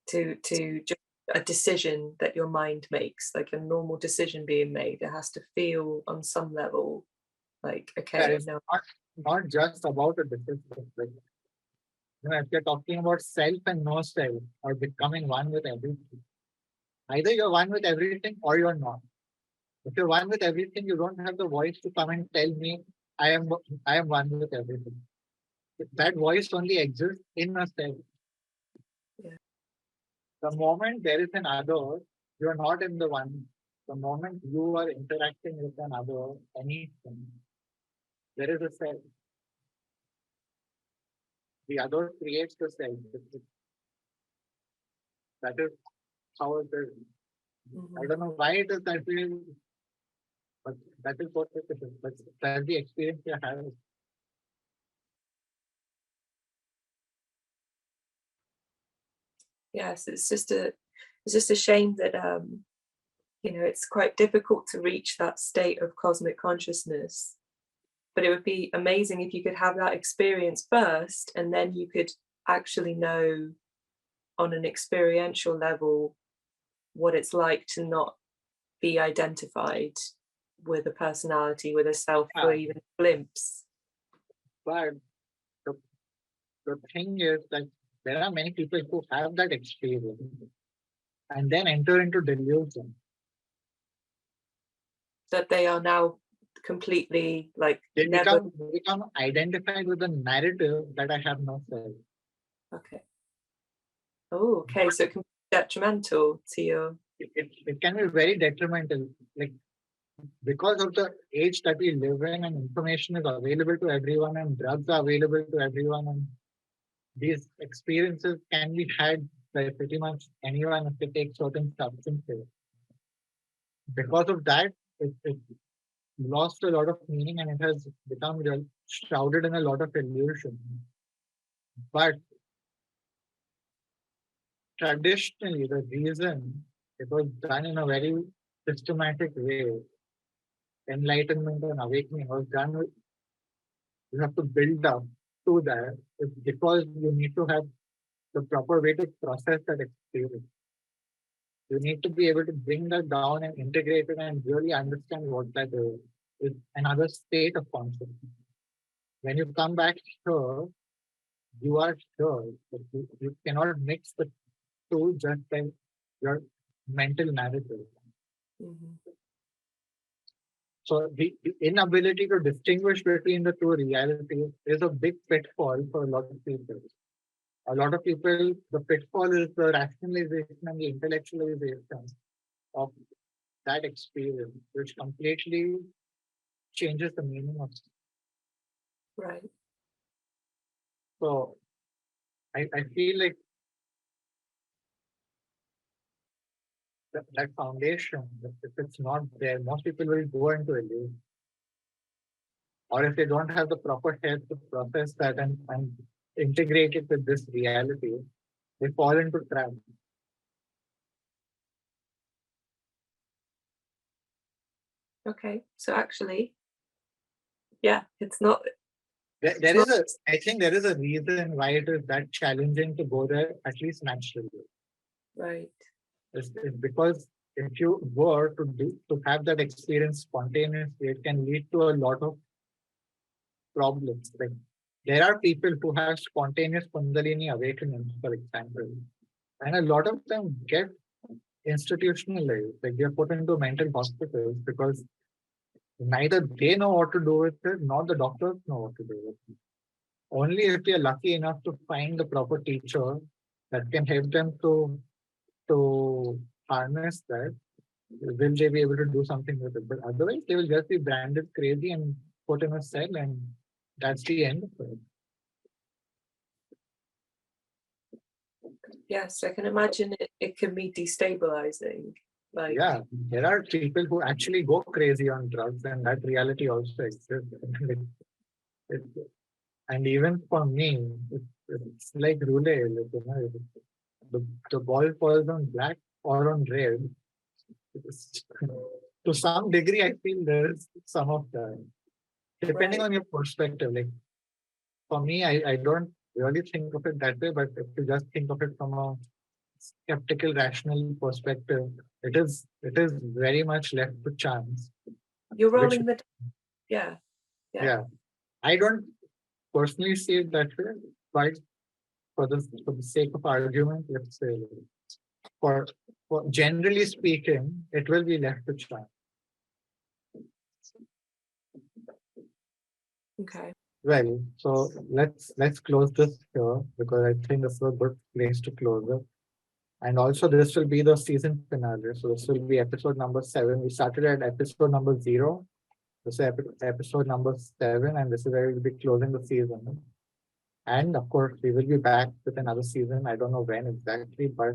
to just a decision that your mind makes, like a normal decision being made, it has to feel on some level like, okay, no. Not just about a decision. Like, if you're talking about self and no self, or becoming one with everything, either you're one with everything or you're not. If you're one with everything, you don't have the voice to come and tell me I am one with everything. That voice only exists in a self. Yeah. The moment there is an other, you're not in the one the moment you are interacting with another, anything, there is a self. The other creates the self. That is how it is. I don't know why it is that way, but that is what it is. That's the experience you have. Yes, it's just a shame that it's quite difficult to reach that state of cosmic consciousness. But it would be amazing if you could have that experience first, and then you could actually know on an experiential level what it's like to not be identified with a personality, with a self, or even a glimpse. But the thing is that there are many people who have that experience and then enter into delusion. That they are now completely like They never. become identified with the narrative that I have no self. Okay. Oh, okay. So it can be detrimental to your. It can be very detrimental. Like, because of the age that we live in, and information is available to everyone, and drugs are available to everyone, and these experiences can be had by pretty much anyone if they take certain substances. Because of that, it lost a lot of meaning, and it has become shrouded in a lot of illusion. But traditionally, the reason it was done in a very systematic way, enlightenment and awakening was done with, you have to build up to that. It's because you need to have the proper way to process that experience. You need to be able to bring that down and integrate it and really understand what that is. It's another state of consciousness. When you come back here, you are sure that you cannot mix the two just by your mental narrative. So the inability to distinguish between the two realities is a big pitfall for a lot of people. A lot of people, the pitfall is the rationalization and the intellectualization of that experience, which completely changes the meaning of it. Right. So I feel like that foundation, if it's not there, most people will go into illusion. Or if they don't have the proper head to process that and integrate it with this reality, they fall into trap. Okay. So actually, yeah, it's not. There is I think there is a reason why it is that challenging to go there, at least naturally. Right. It's because if you were to have that experience spontaneously, it can lead to a lot of problems. Like, there are people who have spontaneous Kundalini awakenings, for example, and a lot of them get institutionalized. Like, they're put into mental hospitals because neither they know what to do with it, nor the doctors know what to do with it. Only if you're lucky enough to find the proper teacher that can help them to harness that, will they be able to do something with it. But otherwise, they will just be branded crazy and put in a cell, and that's the end of it. Yes, I can imagine it can be destabilizing. Like, yeah, there are people who actually go crazy on drugs, and that reality also exists. And even for me, it's like roulette. The ball falls on black or on red. To some degree, I feel there's some of that, depending on your perspective. Like, for me, I don't really think of it that way, but if you just think of it from a skeptical, rational perspective, it is very much left to chance. you're rolling the. Yeah. I don't personally see it that way, but for the sake of argument, let's say, for generally speaking, it will be left to chance. Okay. Well, so let's close this here, because I think this is a good place to close it. And also this will be the season finale. So this will be episode number 7. We started at episode number 0. This is episode number 7, and this is where we'll be closing the season. And of course, we will be back with another season. I don't know when exactly, but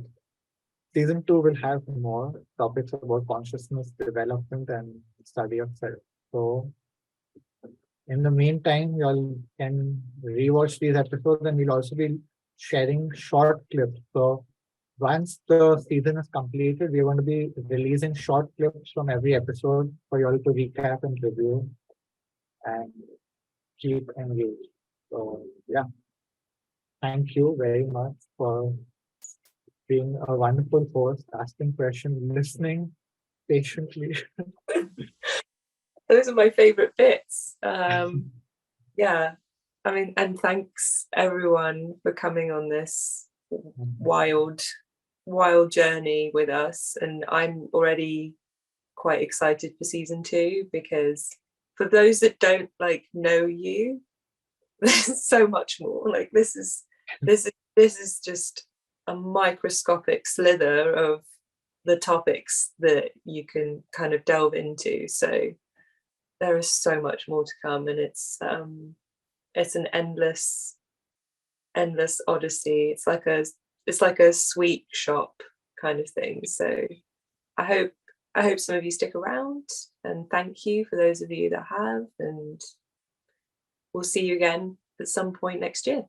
season 2 will have more topics about consciousness development and study of self. So in the meantime, you all can rewatch these episodes, and we'll also be sharing short clips. So once the season is completed, we're going to be releasing short clips from every episode for you all to recap and review and keep engaged. So yeah, thank you very much for being a wonderful host, asking questions, listening patiently. Those are my favorite bits. Yeah, I mean, and thanks everyone for coming on this wild journey with us. And I'm already quite excited for season 2, because for those that don't know you, there's so much more. Like this is just a microscopic slither of the topics that you can kind of delve into. So there is so much more to come, and it's an endless odyssey. It's like a sweet shop kind of thing. So I hope some of you stick around, and thank you for those of you that have, and we'll see you again at some point next year.